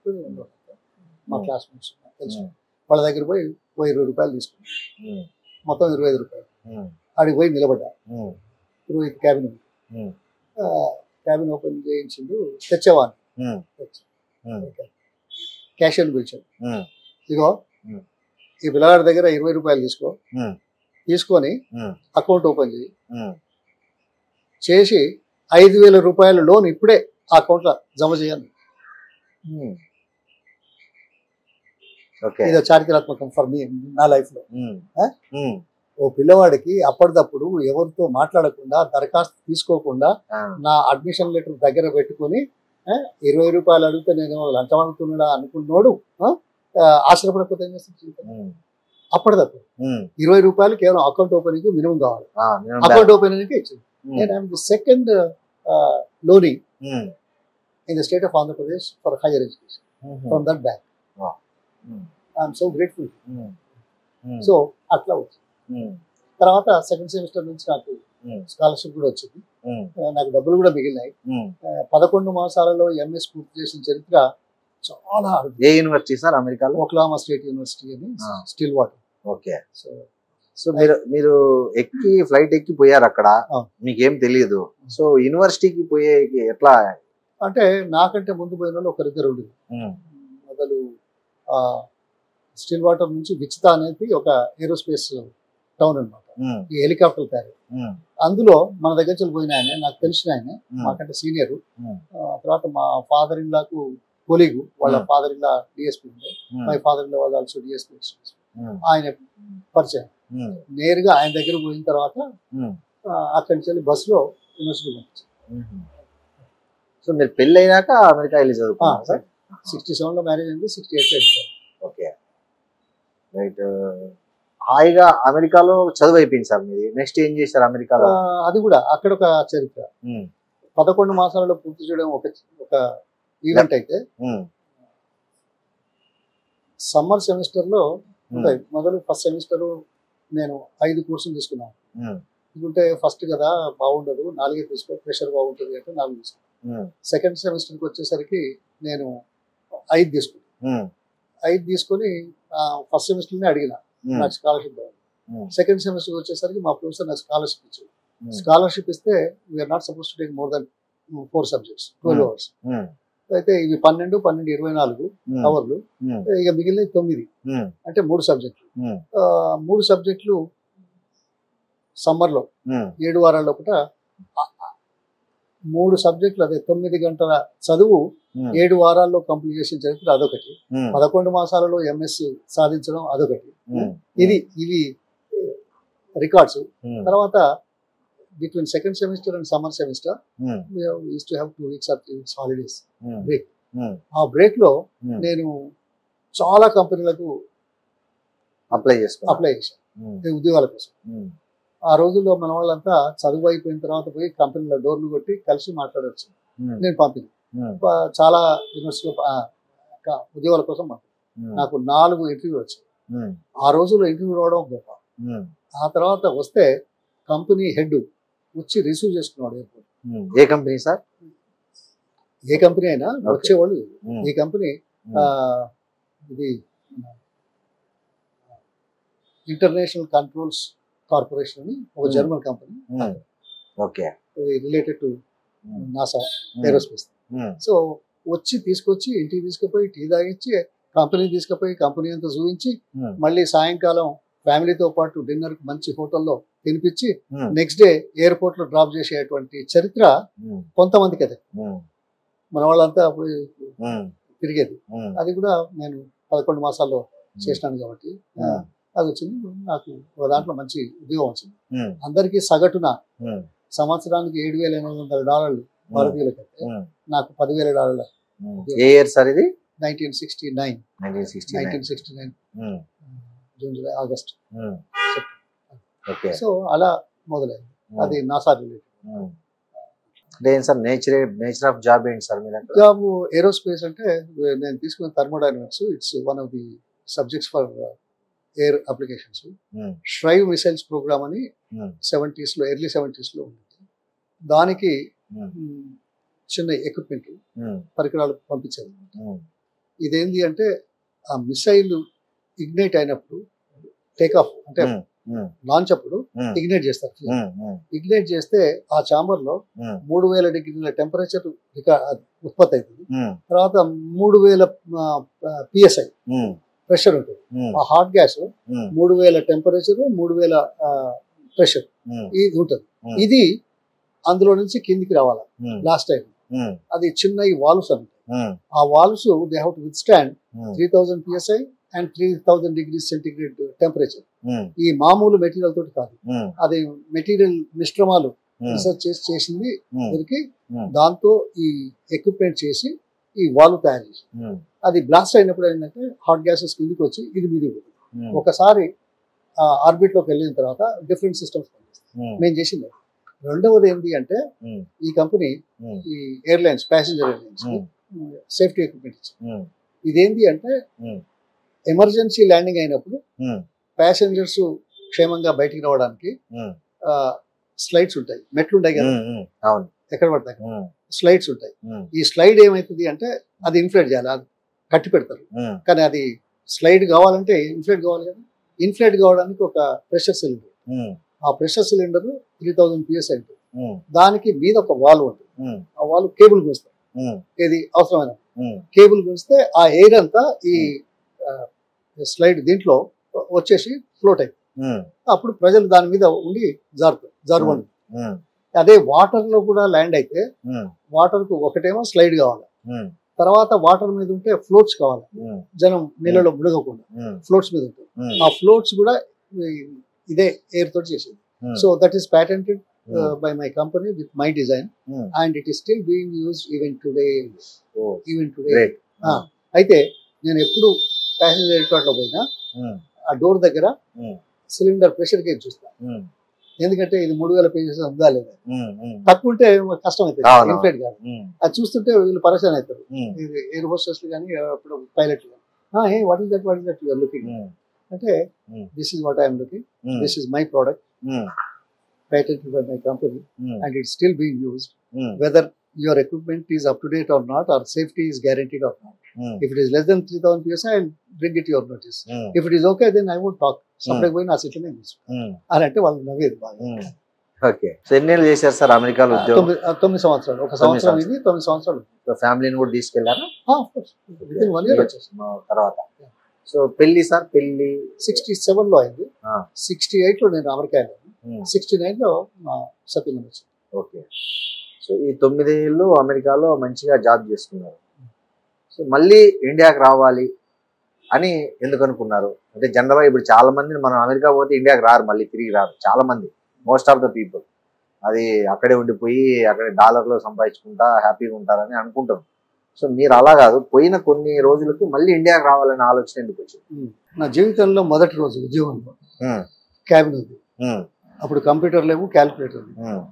Speaker 3: మా క్లాస్మేట్స్ తెలుసు, వాళ్ళ దగ్గర పోయి 20 రూపాయలు తీసుకున్నాను. మొత్తం 25 రూపాయలు. ఆడికి పోయి నిలబడ్డా. పురోహిత్ క్యాబిన్ ఓపెన్ చేయించిండు, తెచ్చేవాడిని. క్యాషియర్ని పిలిచాడు, ఇగో ఈ పిల్లగాడి దగ్గర 20 రూపాయలు తీసుకొని అకౌంట్ ఓపెన్ చేసి 5,000 రూపాయల లోన్ ఇప్పుడే ఆ అకౌంట్లో జమ చేయాలి. ఇది చారిత్రాత్మకం ఫర్ మీ, నా లైఫ్ లో. ఓ పిల్లవాడికి అప్పటిదప్పుడు ఎవరితో మాట్లాడకుండా, దరఖాస్తు తీసుకోకుండా, నా అడ్మిషన్ లెటర్ దగ్గర పెట్టుకుని 20 రూపాయలు అడిగితే నేను లంచం అడుగుతున్నాడా అనుకున్నాడు. ఆశ్చర్యపడకపోతే ఏం చేస్తాను, అప్పటిదప్పుడు 20 రూపాయలు కేవలం అకౌంట్ ఓపెనింగ్ మినిమం కావాలి. అకౌంట్ ఓపెనింగ్ ఇచ్చింది. నేను I'm the second loanee in the state of Andhra Pradesh for higher education from that bank. I am so grateful. So అట్లా వచ్చింది. తర్వాత సెకండ్ సెమిస్టర్ నుంచి నాకు స్కాలర్షిప్ కూడా వచ్చింది. నాకు డబ్బులు కూడా మిగిలినాయి. 11 మాసాలలో ఎంఎస్ పూర్తి చేసిన చరిత్ర చాలా.
Speaker 2: ఏ యూనివర్సిటీ సార్ అమెరికాలో?
Speaker 3: ఓక్లహోమా స్టేట్ యూనివర్సిటీ అని, స్టిల్ వాటర్.
Speaker 2: ఓకే. సో మీరు ఫ్లైట్ ఎక్కి పోయారు, అక్కడ మీకేం తెలియదు. సో యూనివర్సిటీకి పోయే ఎట్లా
Speaker 3: అంటే, నాకంటే ముందు పోయిన వాళ్ళు ఒకరిద్దరు ఉండేది. మొదలు స్టిల్ వాటర్ నుంచి విచితా అనేది ఒక ఏరోస్పేస్ టౌన్ అనమాట, ఈ హెలికాప్టర్ తయారు. అందులో మన దగ్గర నుంచి పోయిన ఆయన, నాకు తెలిసిన ఆయన, మాకంటే సీనియర్. తర్వాత మా ఫాదర్ ఇన్ లాకు కొలీగు, వాళ్ళ ఫాదర్ ఇన్ లా డిఎస్పీ ఉండే, మై ఫాదర్ ఇన్ లా వాళ్ళు ఆల్సో డిఎస్పీ. ఆయన పరిచయం. నేరుగా ఆయన దగ్గర పోయిన తర్వాత అక్కడి నుంచి బస్సులో యూనివర్సిటీ పంపించారు.
Speaker 2: సో మీరు పెళ్ళి అయినాక అమెరికా వెళ్ళి చదువుకున్నారు సార్?
Speaker 3: 67లో మ్యారేజ్ అయింది, 68లో వెళ్ళిపోయారు.
Speaker 2: Okay, right. హాయిగా అమెరికాలో చదువు అయిపోయింది సార్ మీది. నెక్స్ట్ ఏం చేశారు అమెరికాలో?
Speaker 3: అది కూడా అక్కడ ఒక చరిత్ర. 11 మాసాలలో పూర్తి చేయడం ఒక ఈవెంట్ అయితే, సమ్మర్ సెమిస్టర్లో ఉంటాయి. మొదలు ఫస్ట్ సెమిస్టర్ నేను 5 కోర్సులు తీసుకున్నాను. ఎందుకంటే ఫస్ట్ కదా బాగుండదు, 4 తీసుకో, ప్రెషర్ బాగుంటుంది అంటే 4 తీసుకున్నాను. సెకండ్ సెమిస్టర్కి వచ్చేసరికి నేను 5 తీసుకున్నాను. 5 తీసుకొని ఫస్ట్ సెమిస్టర్నే అడిగిన నాకు స్కాలర్షిప్ కావాలి. సెకండ్ సెమిస్టర్కి వచ్చేసరికి మా ప్రొఫెసర్ నాకు స్కాలర్షిప్ ఇచ్చాడు. స్కాలర్షిప్ ఇస్తే we are not suppose to take more than 4 subjects, 12 hours. అయితే ఇవి 12, 24 అవర్లు. ఇక మిగిలిన 9 అంటే 3 సబ్జెక్టులు. 3 సబ్జెక్టులు సమ్మర్లో 7 వారాల లోపల 3 సబ్జెక్టులు, అదే 9 గంటల చదువు 7 వారాల్లో కంప్లీట్ చేసిన చరిత్ర అదొకటి. 11 మాసాలలో ఎంఎస్ సాధించడం అదొకటి. ఇవి రికార్డ్స్. తర్వాత between second semester and summer semester use to have 2 weeks or 3 weeks holidays break. ఆ బ్రేక్ లో నేను చాలా కంపెనీలకు అప్లై చేశాను ఉద్యోగాల కోసం. ఆ రోజుల్లో మన వాళ్ళంతా చదువు అయిపోయిన తర్వాత పోయి కంపెనీలో డోర్లు కొట్టి కలిసి మాట్లాడవచ్చు. నేను పంపిణీ చాలా యూనివర్సిటీలో ఉద్యోగాల కోసం నాకు 4 ఇంటర్వ్యూలు వచ్చాయి. ఆ రోజుల్లో ఇంటర్వ్యూ రావడం గొప్ప. ఆ తర్వాత వస్తే కంపెనీ హెడ్ వచ్చి రిసీవ్ చేసుకున్నాడు ఎయిర్పోర్ట్.
Speaker 2: ఏ కంపెనీ సార్?
Speaker 3: ఏ కంపెనీ అయినా వచ్చేవాళ్ళు. ఈ కంపెనీ ఇది ఇంటర్నేషనల్ కంట్రోల్స్ కార్పొరేషన్ అని ఒక German company.
Speaker 2: Okay,
Speaker 3: related to NASA aerospace. So వచ్చి తీసుకొచ్చి ఇంటికి తీసుకుపోయి టీ తాగించి కంపెనీ తీసుకుపోయి కంపెనీ అంతా చూపించి మళ్ళీ సాయంకాలం ఫ్యామిలీతో పాటు డిన్నర్ మంచి హోటల్లో తినిపించి నెక్స్ట్ డే ఎయిర్పోర్ట్ లో డ్రాప్ చేసేటువంటి చరిత్ర కొంతమందికి అదే. మన వాళ్ళంతా పోయి తిరిగేది. అది కూడా నేను 11 మాసాల్లో చేసినాను కాబట్టి అది వచ్చింది. నాకు ఒక దాంట్లో మంచి ఉద్యోగం వచ్చింది. అందరికీ సగటున సంవత్సరానికి $7,800 భారతీయులకైతే నాకు $10,000.
Speaker 2: ఏ ఇయర్ సార్ ఇది?
Speaker 3: 1969 June, July, August.
Speaker 2: Okay,
Speaker 3: so అలా మొదలైంది. అది నాసా రిలేటెడ్.
Speaker 2: ఏంటి సార్ నేచర్ ఆఫ్ జాబ్ ఏంటి సార్ మీ దగ్గర?
Speaker 3: జాబ్ ఏరోస్పేస్ అంటే నేను తీసుకున్న thermodynamics. It's one of the subjects for air applications. ష్రైవ్ మిసైల్స్ ప్రోగ్రామ్ అని 70s లో ఎర్లీ 70s లో ఉంది. దానికి చిన్న ఎక్విప్మెంట్ పరికరాలు పంపించారు. ఇదేంటి అంటే ఆ మిసైల్ ఇగ్నైట్ అయినప్పుడు టేక్ ఆఫ్ అంటే లాంచ్ అప్పుడు ఇగ్నైట్ చేస్తారు. ఇగ్నైట్ చేస్తే ఆ చాంబర్ లో 3000 డిగ్రీల టెంపరేచర్ ఉత్పత్తి అవుతుంది. తర్వాత 3000 PSI ప్రెషర్ ఉంటుంది. ఆ హాట్ గ్యాస్ 3000 టెంపరేచర్ 3000 ప్రెషర్ ఇది ఉంటుంది. ఇది అందులో నుంచి కిందికి రావాలి. లాస్ట్ టైం అది చిన్న ఈ వాల్వ్స్ అంటారు. ఆ valves they have to withstand 3000 PSI and 3000 degrees centigrade temperature. ఈ మామూలు మెటీరియల్ తోటి కాదు, అది మెటీరియల్ మిశ్రమాలు రీసెర్చ్ చేసింది దొరికి దాంతో ఈ ఎక్విప్మెంట్ చేసి ఈ వాల్వ్ తయారు చేసి అది బ్లాస్ట్ అయినప్పుడు ఏంటంటే హాట్ గ్యాసెస్ కిందికి వచ్చి ఇది మీది ఒకసారి ఆర్బిట్ లోకి వెళ్ళిన తర్వాత డిఫరెంట్ సిస్టమ్స్ పనిచేస్తాయి. మేము చేసింది. రెండవది ఏంటి అంటే ఈ కంపెనీ ఈ airlines passenger airlines safety equipment ఇచ్చింది. ఇదేంటి అంటే ఎమర్జెన్సీ ల్యాండింగ్ అయినప్పుడు ప్యాసింజర్స్ క్షేమంగా బయటికి రావడానికి స్లైడ్స్ ఉంటాయి, మెట్లు ఉంటాయి కదా, ఎక్కడ పడతాయి స్లైడ్స్ ఉంటాయి. ఈ స్లైడ్ ఏమైతుంది అంటే అది ఇన్ఫ్లేట్ చేయాలి, అది కట్టి పెడతారు. కానీ అది స్లైడ్ కావాలంటే ఇన్ఫ్లేట్ కావాలి కదా. ఇన్ఫ్లేట్ కావడానికి ఒక ప్రెషర్ సిలిండర్, ఆ ప్రెషర్ సిలిండర్ 3000 PSI ఉంటుంది. దానికి మీద ఒక వాల్వ్ ఉంటుంది. ఆ వాల్వ్ కేబుల్ గుంచుతారు. ఏది అవసరమైన కేబుల్ గుంచితే ఆ ఎయిర్ అంతా ఈ స్లైడ్ దీంట్లో వచ్చేసి ఫ్లోట్ అవుతుంది. అప్పుడు ప్రజలు దాని మీద ఉండి జారుబండి. అదే వాటర్ లో కూడా ల్యాండ్ అయితే వాటర్ కు ఒకటేమో స్లైడ్ కావాలి, తర్వాత వాటర్ మీద ఉంటే ఫ్లోట్స్ కావాలి, జనం నీళ్ళలో మునగకుండా ఫ్లోట్స్ మీద ఉంటుంది. ఆ ఫ్లోట్స్ కూడా ఇదే ఎయిర్ తోటి చేసేది. So that is ప్యాటెంటెడ్ by my company with my design and it is still being used even today.
Speaker 2: Great.
Speaker 3: అయితే నేను ఎప్పుడు ప్యాసింజర్ ఎయిర్క్రాఫ్ట్ లో పోయినా ఆ డోర్ దగ్గర సిలిండర్ ప్రెషర్ గేజ్ చూస్తాను. ఎందుకంటే ఇది 3000 pages ఉందా లేదా, తక్కువ ఉంటే కష్టం అవుతుంది, ఇన్ఫ్లేట్ కాదు. అది చూస్తుంటే వీళ్ళు పరేషాన్ అవుతారు, ఎయిర్ హోస్టెస్ కానీ అప్పుడు పైలట్ కానీ. What is that you are looking అంటే this is what I'm looking, this is my product patented by my company and it's still being used. Whether your equipment is up to date or not, or safety is guaranteed or not. If it is less than 3000 PSI, I'll bring it to your notice. If it is okay, then I won't talk. Somebody going to ask it to me. అని అంటే వాళ్ళు నవ్వేది బాగా.
Speaker 2: Okay, so ఎన్ని ఏళ్ళు చేశారు sir అమెరికాలో ఉద్యోగం?
Speaker 3: 9 సంవత్సరాలు. ఒక సంవత్సరం ఇది, 9 సంవత్సరాలు.
Speaker 2: ఫ్యామిలీని కూడా తీసుకెళ్లారా?
Speaker 3: వితిన్ 1 year వచ్చేసి
Speaker 2: తర్వాత. సో పెళ్లి సార్, పెళ్లి
Speaker 3: 67 లో అయింది. 68 లో నేను అమెరికా వెళ్ళాను. 69 లో సత్యం వచ్చింది.
Speaker 2: ఓకే, సో ఈ 9 ఏళ్ళు అమెరికాలో మంచిగా జాబ్ చేసుకున్నారు. సో మళ్ళీ ఇండియాకి రావాలి అని ఎందుకు అనుకున్నారు? అంటే జనరల్గా ఇప్పుడు చాలా మంది మనం అమెరికా పోతే ఇండియాకి రారు, మళ్ళీ తిరిగి రారు చాలా మంది, మోస్ట్ ఆఫ్ ద పీపుల్. అది అక్కడే ఉండిపోయి అక్కడే డాలర్లో సంపాదించుకుంటా హ్యాపీగా ఉంటారని అనుకుంటారు. సో మీరు అలా కాదు, పోయిన కొన్ని రోజులకు మళ్ళీ ఇండియాకి రావాలనే ఆలోచన ఎందుకు వచ్చింది?
Speaker 3: నా జీవితంలో మొదటి రోజు ఉద్యోగంలో క్యాబిన్ ఉంది. అప్పుడు కంప్యూటర్ లేవు, క్యాలిక్యులేటర్ లేవు,
Speaker 2: ఉమ్,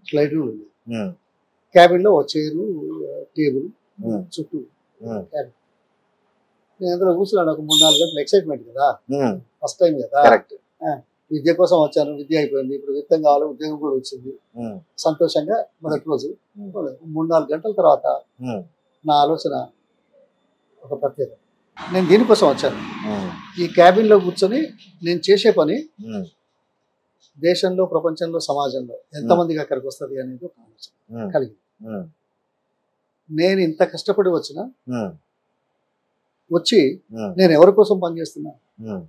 Speaker 3: స్లైడ్ రూల్ ఉంది.
Speaker 2: ఉమ్,
Speaker 3: క్యాబిన్లో ఒక చైరు, టేబుల్
Speaker 2: ఉమ్,
Speaker 3: చుట్టూ
Speaker 2: ఉమ్,
Speaker 3: క్యాబిన్. నేను అందులో కూర్చున్నాను ఒక 3-4 గంటలు. ఎక్సైట్మెంట్ కదా,
Speaker 2: ఉమ్,
Speaker 3: ఫస్ట్ టైం కదా.
Speaker 2: కరెక్ట్.
Speaker 3: విద్య కోసం వచ్చాను, విద్య అయిపోయింది, ఇప్పుడు విత్తం కావాలి, ఉద్యోగం కూడా వచ్చింది.
Speaker 2: ఉమ్,
Speaker 3: సంతోషంగా మొదటి రోజు
Speaker 2: ఉమ్,
Speaker 3: 3-4 గంటల తర్వాత
Speaker 2: ఉమ్,
Speaker 3: నా ఆలోచన ఒక ప్రత్యేకత. నేను దీనికోసం వచ్చాను.
Speaker 2: ఉమ్,
Speaker 3: ఈ క్యాబిన్లో కూర్చొని నేను చేసే పని
Speaker 2: ఉమ్,
Speaker 3: దేశంలో, ప్రపంచంలో, సమాజంలో ఎంతమందికి అక్కడికి వస్తుంది అనేది ఒక ఆలోచన
Speaker 2: ఉమ్,
Speaker 3: కలిగింది.
Speaker 2: ఉమ్,
Speaker 3: నేను ఇంత కష్టపడి వచ్చిన
Speaker 2: ఉమ్,
Speaker 3: వచ్చి
Speaker 2: ఉమ్,
Speaker 3: నేను ఎవరి కోసం పనిచేస్తున్నా,
Speaker 2: ఉమ్,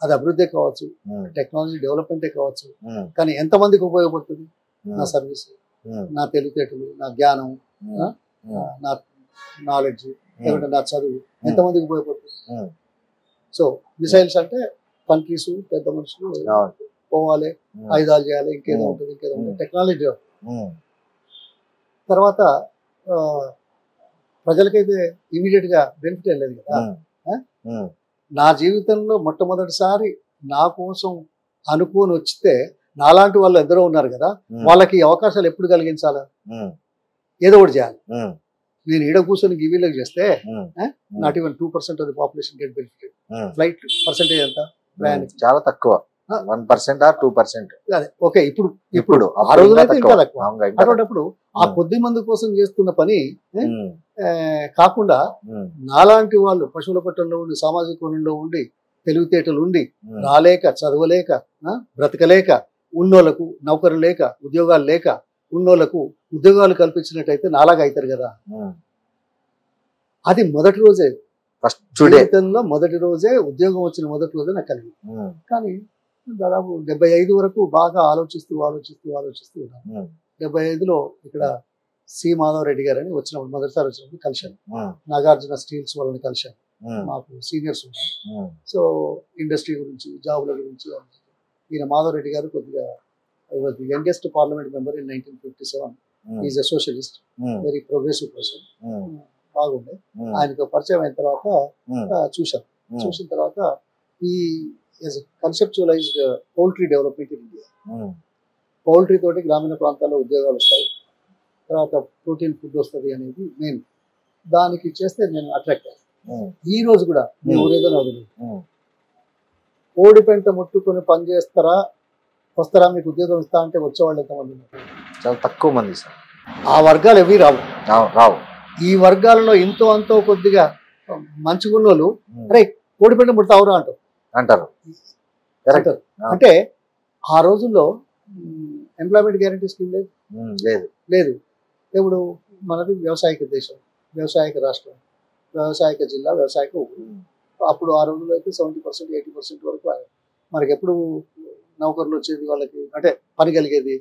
Speaker 3: అది అభివృద్ధి కావచ్చు,
Speaker 2: ఉమ్,
Speaker 3: టెక్నాలజీ డెవలప్మెంటే కావచ్చు,
Speaker 2: ఉమ్,
Speaker 3: కానీ ఎంతమందికి ఉపయోగపడుతుంది నా
Speaker 2: ఉమ్,
Speaker 3: సర్వీస్,
Speaker 2: ఉమ్,
Speaker 3: నా తెలివితేటలు, నా జ్ఞానం,
Speaker 2: ఉమ్, ఉమ్,
Speaker 3: నా నాలెడ్జ్, లేకుంటే నా చదువు ఎంతమందికి ఉపయోగపడుతుంది.
Speaker 2: ఉమ్,
Speaker 3: సో మిసైల్స్ అంటే కంట్రీస్, పెద్ద మనుషులు
Speaker 2: అవును.
Speaker 3: పోవాలి,
Speaker 2: ఉమ్,
Speaker 3: ఆయుధాలు చేయాలి, ఇంకేదో
Speaker 2: ఉమ్,
Speaker 3: ఉంటుంది, ఇంకేదో ఉంటుంది,
Speaker 2: ఉమ్,
Speaker 3: టెక్నాలజీ.
Speaker 2: ఉమ్,
Speaker 3: తర్వాత ఆ, ప్రజలకైతే ఇమీడియట్ గా బెనిఫిట్ ఏం లేదు కదా.
Speaker 2: ఉమ్, ఉమ్,
Speaker 3: నా జీవితంలో మొట్టమొదటిసారి నా కోసం అనుకోని వచ్చితే నాలాంటి వాళ్ళు ఎందరో ఉన్నారు కదా,
Speaker 2: ఉమ్,
Speaker 3: వాళ్ళకి ఈ అవకాశాలు ఎప్పుడు కలిగించాలా,
Speaker 2: ఉమ్,
Speaker 3: ఏదో ఒకటి చేయాలి.
Speaker 2: ఉమ్,
Speaker 3: నేను ఈడ కూర్చొని గివీలకు చేస్తే
Speaker 2: um,
Speaker 3: not even 2% of the population get benefited.
Speaker 2: Um,
Speaker 3: flight percentage ఎంత ప్రయాణికి?
Speaker 2: చాలా తక్కువ, 1% ఆర్ 2%.
Speaker 3: అదే ఓకే. ఇప్పుడు
Speaker 2: ఇప్పుడు
Speaker 3: ఆ రోజులో అయితే ఇంకా తక్కువ.
Speaker 2: అవునుగా, ఇంకా తక్కువ.
Speaker 3: అటువంటిప్పుడు ఆ కొద్ది మంది కోసం చేస్తున్న పని
Speaker 2: ఉమ్,
Speaker 3: కాకుండా
Speaker 2: ఉమ్,
Speaker 3: నాలాంటి వాళ్ళు పశువుల పట్టణంలో ఉండి, సామాజిక కోణంలో ఉండి, తెలివితేటలు ఉండి,
Speaker 2: ఉమ్,
Speaker 3: రాలేక, చదవలేక, బ్రతకలేక, ఉన్నోళ్లకు నౌకరు లేక, ఉద్యోగాలు లేక ఉన్నోళ్లకు ఉద్యోగాలు కల్పించినట్టయితే నాలాగా అవుతారు కదా.
Speaker 2: ఉమ్,
Speaker 3: అది మొదటి రోజే,
Speaker 2: ఫస్ట్ డే.
Speaker 3: జీవితంలో మొదటి రోజే, ఉద్యోగం వచ్చిన మొదటి రోజే నాకు కలిగింది.
Speaker 2: ఉమ్,
Speaker 3: కానీ దాదాపు 75 వరకు బాగా ఆలోచిస్తూ ఉన్నాను.
Speaker 2: ఉమ్,
Speaker 3: 75లో ఇక్కడ సి మాధవరెడ్డి గారు అని వచ్చినప్పుడు, మొదటిసారి వచ్చినప్పుడు కలిశాను.
Speaker 2: ఉమ్,
Speaker 3: నాగార్జున స్టీల్స్ వాళ్ళని కలిశాను.
Speaker 2: ఉమ్,
Speaker 3: మాకు సీనియర్స్ ఉన్నారు.
Speaker 2: ఉమ్,
Speaker 3: సో ఇండస్ట్రీ గురించి, జాబుల గురించి. ఈయన మాధవరెడ్డి గారు కొద్దిగా was the youngest parliament member in 1957.
Speaker 2: Um,
Speaker 3: is a socialist,
Speaker 2: um,
Speaker 3: very progressive person.
Speaker 2: Um,
Speaker 3: బాగుండే.
Speaker 2: ఉమ్,
Speaker 3: ఆయనతో పరిచయం అయిన తర్వాత
Speaker 2: ఉమ్,
Speaker 3: చూశాను.
Speaker 2: ఉమ్,
Speaker 3: చూసిన తర్వాత ఈ conceptualized poultry development in India.
Speaker 2: Um,
Speaker 3: poultry తోటి గ్రామీణ ప్రాంతాల్లో ఉద్యోగాలు వస్తాయి, తర్వాత ప్రోటీన్ ఫుడ్ వస్తుంది అనేది మెయిన్. దానికి చేస్తే నేను అట్రాక్ట్ అయ్యాను.
Speaker 2: ఉమ్,
Speaker 3: ఈ రోజు కూడా మీ ఊరేదో నాకు తెలియదు,
Speaker 2: ఉమ్,
Speaker 3: కోడి పెంట ముట్టుకొని పని చేస్తారా, వస్తారా, మీకు ఉద్యోగం ఇస్తా అంటే వచ్చేవాళ్ళు ఎంతమంది ఉన్నారు?
Speaker 2: చాలా తక్కువ మంది సార్.
Speaker 3: ఆ వర్గాలు ఎవరి రావు.
Speaker 2: రావు.
Speaker 3: ఈ వర్గాలలో ఎంతో అంతో కొద్దిగా మంచిగున్న వాళ్ళు
Speaker 2: ఉమ్,
Speaker 3: అరే కోడి పెంట ముడతావురా అంటారు.
Speaker 2: అంటారు. కరెక్ట్.
Speaker 3: అంటారు. అంటే ఆ రోజుల్లో ఎంప్లాయ్మెంట్ గ్యారంటీ స్కీమ్ లేదు.
Speaker 2: ఉమ్, లేదు.
Speaker 3: లేదు. ఇప్పుడు మనది వ్యవసాయక దేశం, వ్యవసాయక రాష్ట్రం, వ్యవసాయక జిల్లా, వ్యవసాయక ఊరు.
Speaker 2: ఉమ్,
Speaker 3: అప్పుడు ఆ రోజుల్లో అయితే 70%, 80% వరకు మనకి ఎప్పుడు నౌకర్లు వచ్చేది వాళ్ళకి, అంటే పని కలిగేది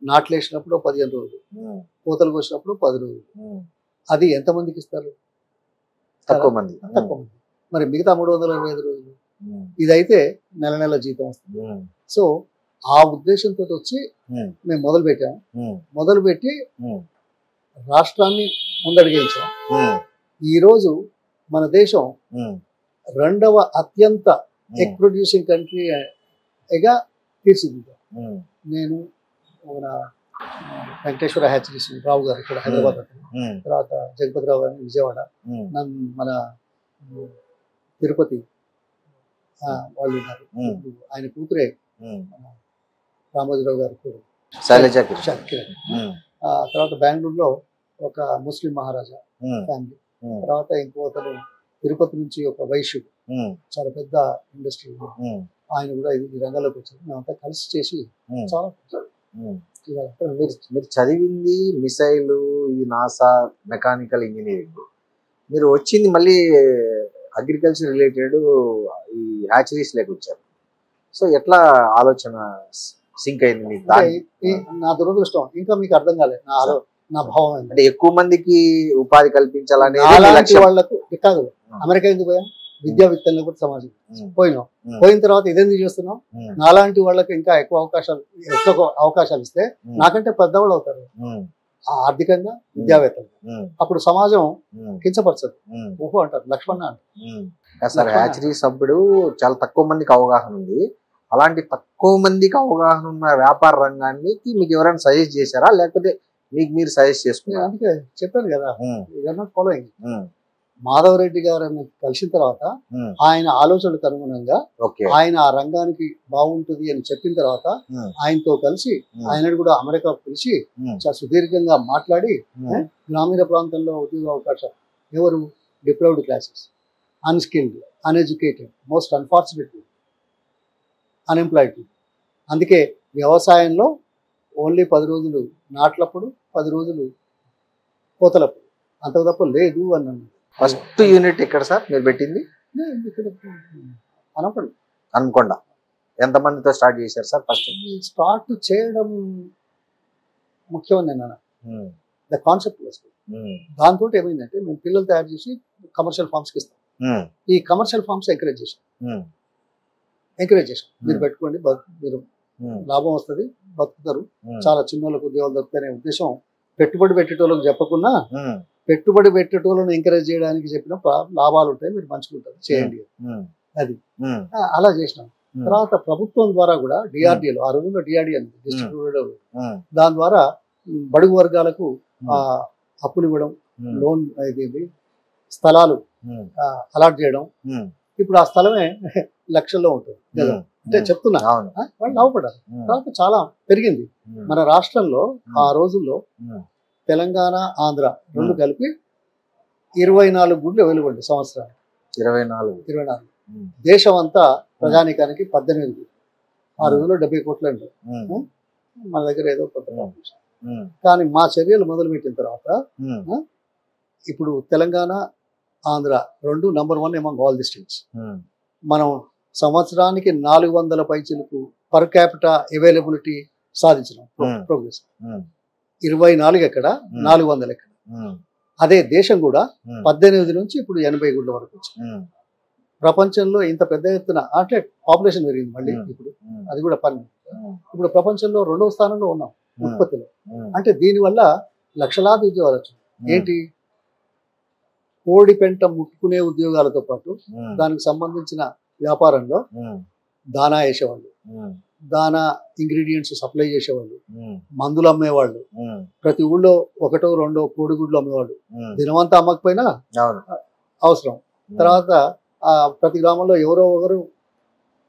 Speaker 3: నాట్లు వేసినప్పుడు 15 రోజులు,
Speaker 2: ఉమ్,
Speaker 3: కోతలు కోసినప్పుడు 10 రోజులు.
Speaker 2: ఉమ్,
Speaker 3: అది ఎంతమందికి ఇస్తారు?
Speaker 2: తక్కువ మంది.
Speaker 3: తక్కువ మంది. మరి మిగతా 325 రోజులు
Speaker 2: ఉమ్,
Speaker 3: ఇదైతే నెల నెల జీతం వస్తుంది.
Speaker 2: ఉమ్,
Speaker 3: సో ఆ ఉద్దేశంతో వచ్చి
Speaker 2: ఉమ్,
Speaker 3: మేము మొదలుపెట్టాము.
Speaker 2: ఉమ్,
Speaker 3: మొదలుపెట్టి
Speaker 2: ఉమ్,
Speaker 3: రాష్ట్రాన్ని ముందడిగించాం.
Speaker 2: ఉమ్,
Speaker 3: ఈరోజు మన దేశం
Speaker 2: ఉమ్,
Speaker 3: 2వ అత్యంత ఎగ్
Speaker 2: ఉమ్,
Speaker 3: ప్రొడ్యూసింగ్ కంట్రీగా తీర్చిదిద్దాం.
Speaker 2: ఉమ్,
Speaker 3: నేను మన వెంకటేశ్వర హ్యాచరీస్ రావు గారు ఇక్కడ హైదరాబాద్,
Speaker 2: ఉమ్,
Speaker 3: తర్వాత జగపతిరావు గారిని విజయవాడ,
Speaker 2: ఉమ్,
Speaker 3: మన తిరుపతి వాళ్ళు ఉన్నారు.
Speaker 2: ఉమ్,
Speaker 3: ఆయన కూతురే
Speaker 2: ఉమ్,
Speaker 3: రామోజీరావు గారు కూడా
Speaker 2: శైలజ
Speaker 3: కిరణ్.
Speaker 2: ఉమ్,
Speaker 3: తర్వాత బెంగళూరులో ఒక ముస్లిం మహారాజా
Speaker 2: ఉమ్,
Speaker 3: ఫ్యామిలీ.
Speaker 2: ఉమ్,
Speaker 3: తర్వాత ఇంకో అతను తిరుపతి నుంచి ఒక వైశ్యుడు,
Speaker 2: ఉమ్,
Speaker 3: చాలా పెద్ద ఇండస్ట్రీ,
Speaker 2: ఉమ్,
Speaker 3: ఆయన కూడా ఈ రంగంలోకి వచ్చారు. మేమంతా కలిసి చేసి
Speaker 2: ఉమ్,
Speaker 3: చాలా
Speaker 2: ఉమ్.
Speaker 3: ఇవాళ
Speaker 2: మీరు చదివింది మిసైల్, ఇది నాసా, మెకానికల్ ఇంజనీరింగ్. మీరు వచ్చింది మళ్ళీ అగ్రికల్చర్ రిలేటెడ్ ఈ హ్యాచరీస్ లేక వచ్చారు. సో ఎట్లా ఆలోచన సింక్ అయింది మీకు?
Speaker 3: నా దురదృష్టం ఇంకా మీకు అర్థం కాలేదు నా భావం ఏంటి.
Speaker 2: అంటే ఎక్కువ మందికి ఉపాధి కల్పించాలనేది మీ
Speaker 3: అలాంటి
Speaker 2: లక్ష్యం.
Speaker 3: వాళ్ళకు కాదు. అమెరికా ఎందుకు పోయాం? విద్యా విత్తనం కూడా సమాజం పోయినాం.
Speaker 2: ఉమ్,
Speaker 3: పోయిన తర్వాత ఇదేందుకు చేస్తున్నాం?
Speaker 2: ఉమ్,
Speaker 3: నాలాంటి వాళ్ళకి ఇంకా ఎక్కువ అవకాశాలు ఇస్తే
Speaker 2: ఉమ్,
Speaker 3: నాకంటే పెద్దవాళ్ళు అవుతారు
Speaker 2: ఉమ్,
Speaker 3: ఆర్థికంగా, విద్యావేత్తలు.
Speaker 2: ఉమ్,
Speaker 3: అప్పుడు సమాజం
Speaker 2: ఉమ్,
Speaker 3: కించపరచదు.
Speaker 2: ఉమ్,
Speaker 3: ఊహో అంటారు, లక్ష్మణ అంటారు.
Speaker 2: సార్ హ్యాచరీ సభ్యుడు చాలా తక్కువ మందికి అవగాహన ఉంది. అలాంటి తక్కువ మందికి అవగాహన ఉన్న వ్యాపార రంగానికి మీకు ఎవరైనా సజెస్ట్ చేశారా, లేకపోతే మీకు మీరు సజెస్ట్
Speaker 3: నేను
Speaker 2: చేసుకున్నారా?
Speaker 3: అందుకే చెప్పాను కదా,
Speaker 2: ఉమ్,
Speaker 3: యూఆర్ నాట్ ఫాలోయింగ్.
Speaker 2: ఉమ్,
Speaker 3: మాధవరెడ్డి గారిని కలిసిన తర్వాత
Speaker 2: ఉమ్,
Speaker 3: ఆయన ఆలోచనలకు అనుగుణంగా
Speaker 2: ఓకే.
Speaker 3: ఆయన ఆ రంగానికి బాగుంటుంది అని చెప్పిన తర్వాత
Speaker 2: ఉమ్,
Speaker 3: ఆయనతో కలిసి
Speaker 2: ఉమ్,
Speaker 3: ఆయనను కూడా అమెరికా పిలిచి
Speaker 2: ఉమ్,
Speaker 3: చాలా సుదీర్ఘంగా మాట్లాడి
Speaker 2: ఉమ్,
Speaker 3: గ్రామీణ ప్రాంతంలో ఉద్యోగ అవకాశాలు ఎవరు deprived classes, unskilled, uneducated, most unfortunate, unemployed. అందుకే వ్యవసాయంలో ఓన్లీ 10 రోజులు నాట్లప్పుడు 10 రోజులు కోతలప్పుడు, అంతకు తప్ప లేదు అన్నాను.
Speaker 2: ఫస్ట్ యూనిట్ ఎక్కడ సార్ మీరు పెట్టింది?
Speaker 3: ఇక్కడ అనపడు
Speaker 2: అనుకొండ. ఎంతమందితో స్టార్ట్ చేశారు సార్ ఫస్ట్?
Speaker 3: స్టార్ట్ చేయడం ముఖ్యమని నేను
Speaker 2: ఉమ్,
Speaker 3: ద కాన్సెప్ట్ వస్తుంది.
Speaker 2: ఉమ్,
Speaker 3: దాంతో ఏమైందంటే మేము పిల్లలు తయారు చేసి కమర్షియల్ ఫార్మ్స్కి ఇస్తాం.
Speaker 2: ఉమ్,
Speaker 3: ఈ కమర్షియల్ ఫార్మ్స్ ఎంకరేజ్ చేసాం
Speaker 2: ఉమ్, మీరు
Speaker 3: పెట్టుకోండి, మీరు
Speaker 2: ఉమ్,
Speaker 3: లాభం వస్తుంది, బతుకుతారు,
Speaker 2: ఉమ్,
Speaker 3: చాలా చిన్నోళ్ళకు ఉద్యోగాలు దొరుకుతాయనే ఉద్దేశం పెట్టుబడి పెట్టేటోళ్ళకి చెప్పకుండా
Speaker 2: ఉమ్,
Speaker 3: పెట్టుబడి పెట్టేటోళ్ళని ఎంకరేజ్ చేయడానికి చెప్పిన లాభాలు ఉంటాయి, మీరు మంచుకుంటారు, చేయండి.
Speaker 2: ఉమ్,
Speaker 3: అది
Speaker 2: ఉమ్,
Speaker 3: అలా చేసినాం.
Speaker 2: ఉమ్,
Speaker 3: తర్వాత ప్రభుత్వం ద్వారా కూడా డిఆర్డిఏలో, ఆ రోజుల్లో డిఆర్డిఏ అని డిస్ట్రిబ్యూటెడ్,
Speaker 2: ఉమ్,
Speaker 3: దాని ద్వారా బడుగు వర్గాలకు
Speaker 2: ఉమ్,
Speaker 3: అప్పులు ఇవ్వడం,
Speaker 2: ఉమ్,
Speaker 3: లోన్ ఇది స్థలాలు
Speaker 2: ఉమ్,
Speaker 3: అలాట్ చేయడం.
Speaker 2: ఉమ్,
Speaker 3: ఇప్పుడు ఆ స్థలమే లక్షల్లో ఉంటుంది కదా,
Speaker 2: ఉమ్,
Speaker 3: అంటే చెప్తున్నా,
Speaker 2: అవును.
Speaker 3: వాళ్ళు లాభపడ్డారు.
Speaker 2: ఉమ్,
Speaker 3: తర్వాత చాలా పెరిగింది.
Speaker 2: ఉమ్,
Speaker 3: మన రాష్ట్రంలో ఆ రోజుల్లో
Speaker 2: ఉమ్,
Speaker 3: తెలంగాణ, ఆంధ్ర రెండు
Speaker 2: ఉమ్,
Speaker 3: కలిపి 24 గుడ్లు వెలువడి సంవత్సరానికి
Speaker 2: 24.
Speaker 3: 24.
Speaker 2: ఉమ్,
Speaker 3: దేశం అంతా ప్రజానికానికి 18 గుడ్లు. ఆ రోజుల్లో 70 కోట్లు అండి.
Speaker 2: ఉమ్,
Speaker 3: మన దగ్గర ఏదో కొత్త
Speaker 2: ఉమ్,
Speaker 3: పాపులేషన్.
Speaker 2: ఉమ్,
Speaker 3: కానీ మా చర్యలు మొదలుపెట్టిన తర్వాత
Speaker 2: ఉమ్,
Speaker 3: ఇప్పుడు తెలంగాణ, ఆంధ్ర రెండు number 1 among all the states.
Speaker 2: Um,
Speaker 3: మనం సంవత్సరానికి 400 పైచలకు పర్ క్యాపిటా అవైలబిలిటీ సాధించినాం.
Speaker 2: Hmm.
Speaker 3: ప్రోగ్రెస్
Speaker 2: ఉమ్,
Speaker 3: 24 ఎక్కడ, 400 ఎక్కడ.
Speaker 2: ఉమ్,
Speaker 3: అదే దేశం కూడా
Speaker 2: ఉమ్,
Speaker 3: 18 నుంచి ఇప్పుడు 80 గుడ్ల వరకు వచ్చింది.
Speaker 2: ఉమ్,
Speaker 3: ప్రపంచంలో ఇంత పెద్ద ఎత్తున అంటే పాపులేషన్ పెరిగింది మళ్ళీ.
Speaker 2: Hmm.
Speaker 3: ఇప్పుడు
Speaker 2: ఉమ్,
Speaker 3: అది కూడా పని.
Speaker 2: ఉమ్,
Speaker 3: ఇప్పుడు ప్రపంచంలో 2వ స్థానంలో ఉన్నాం ఉత్పత్తిలో.
Speaker 2: ఉమ్,
Speaker 3: అంటే దీనివల్ల లక్షలాది ఉద్యోగాలు వచ్చినాయి.
Speaker 2: ఉమ్,
Speaker 3: ఏంటి, కోడి పెంట ముట్టుకునే ఉద్యోగాలతో పాటు
Speaker 2: ఉమ్,
Speaker 3: దానికి సంబంధించిన వ్యాపారంలో
Speaker 2: ఉమ్,
Speaker 3: దానా వేసేవాళ్ళు,
Speaker 2: ఉమ్,
Speaker 3: దానా ఇంగ్రీడియంట్స్ సప్లై చేసేవాళ్ళు,
Speaker 2: ఉమ్,
Speaker 3: మందులు అమ్మేవాళ్ళు,
Speaker 2: ఉమ్,
Speaker 3: ప్రతి ఊళ్ళో 1, 2 కోడిగుడ్లు అమ్మేవాళ్ళు.
Speaker 2: ఉమ్,
Speaker 3: దినమంతా అమ్మకపోయినా
Speaker 2: అవును.
Speaker 3: అవసరం. తర్వాత ప్రతి గ్రామంలో ఎవరో ఒకరు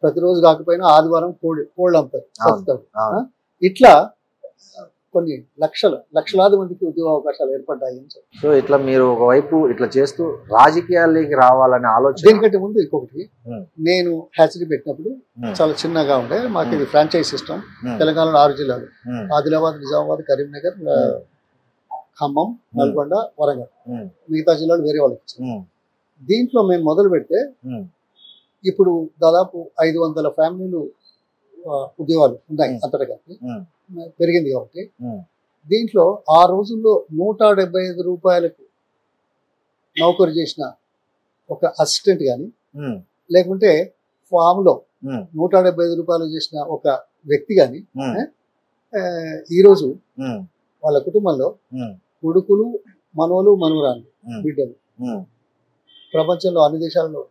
Speaker 3: ప్రతిరోజు కాకపోయినా ఆదివారం కోళ్ళు అమ్ముతారు, బతుకుతారు.
Speaker 2: అవును.
Speaker 3: ఇట్లా కొన్ని లక్షలాది మందికి ఉద్యోగ అవకాశాలు ఏర్పడ్డాయి అని చెప్పి.
Speaker 2: సో ఇట్లా మీరు ఒకవైపు ఇట్లా చేస్తూ రాజకీయాల్లోకి రావాలనే ఆలోచన.
Speaker 3: దీనికంటే ముందు ఇంకొకటి,
Speaker 2: Hmm.
Speaker 3: నేను హ్యాచరీ పెట్టినప్పుడు
Speaker 2: Hmm.
Speaker 3: చాలా చిన్నగా ఉండే. మాకు ఇది ఫ్రాంచైజ్ సిస్టమ్.
Speaker 2: ఉమ్,
Speaker 3: తెలంగాణలో 6 జిల్లాలు,
Speaker 2: ఉమ్,
Speaker 3: ఆదిలాబాద్, నిజామాబాద్, కరీంనగర్, ఖమ్మం, నల్గొండ, వరంగల్.
Speaker 2: ఉమ్,
Speaker 3: మిగతా జిల్లాలు వేరే వాళ్ళకి ఇచ్చారు.
Speaker 2: ఉమ్,
Speaker 3: దీంట్లో మేము మొదలు పెడితే
Speaker 2: ఉమ్,
Speaker 3: ఇప్పుడు దాదాపు 500 ఫ్యామిలీలు ఉద్యోగాలు ఉన్నాయి
Speaker 2: Hmm.
Speaker 3: అంతటా కలిపి.
Speaker 2: ఉమ్,
Speaker 3: పెరిగింది కాబట్టి
Speaker 2: ఉమ్,
Speaker 3: దీంట్లో ఆ రోజుల్లో 175 రూపాయలకు నౌకరు చేసిన ఒక అసిస్టెంట్ కానీ,
Speaker 2: ఉమ్,
Speaker 3: లేకుంటే ఫామ్లో
Speaker 2: ఉమ్,
Speaker 3: 175 రూపాయలు చేసిన ఒక వ్యక్తి కానీ
Speaker 2: ఉమ్,
Speaker 3: ఈరోజు
Speaker 2: ఉమ్,
Speaker 3: వాళ్ళ కుటుంబంలో
Speaker 2: ఉమ్,
Speaker 3: కొడుకులు, మనవలు, మనవరాళ్ళు,
Speaker 2: ఉమ్,
Speaker 3: బిడ్డలు.
Speaker 2: ఉమ్,
Speaker 3: ప్రపంచంలో అన్ని దేశాల్లో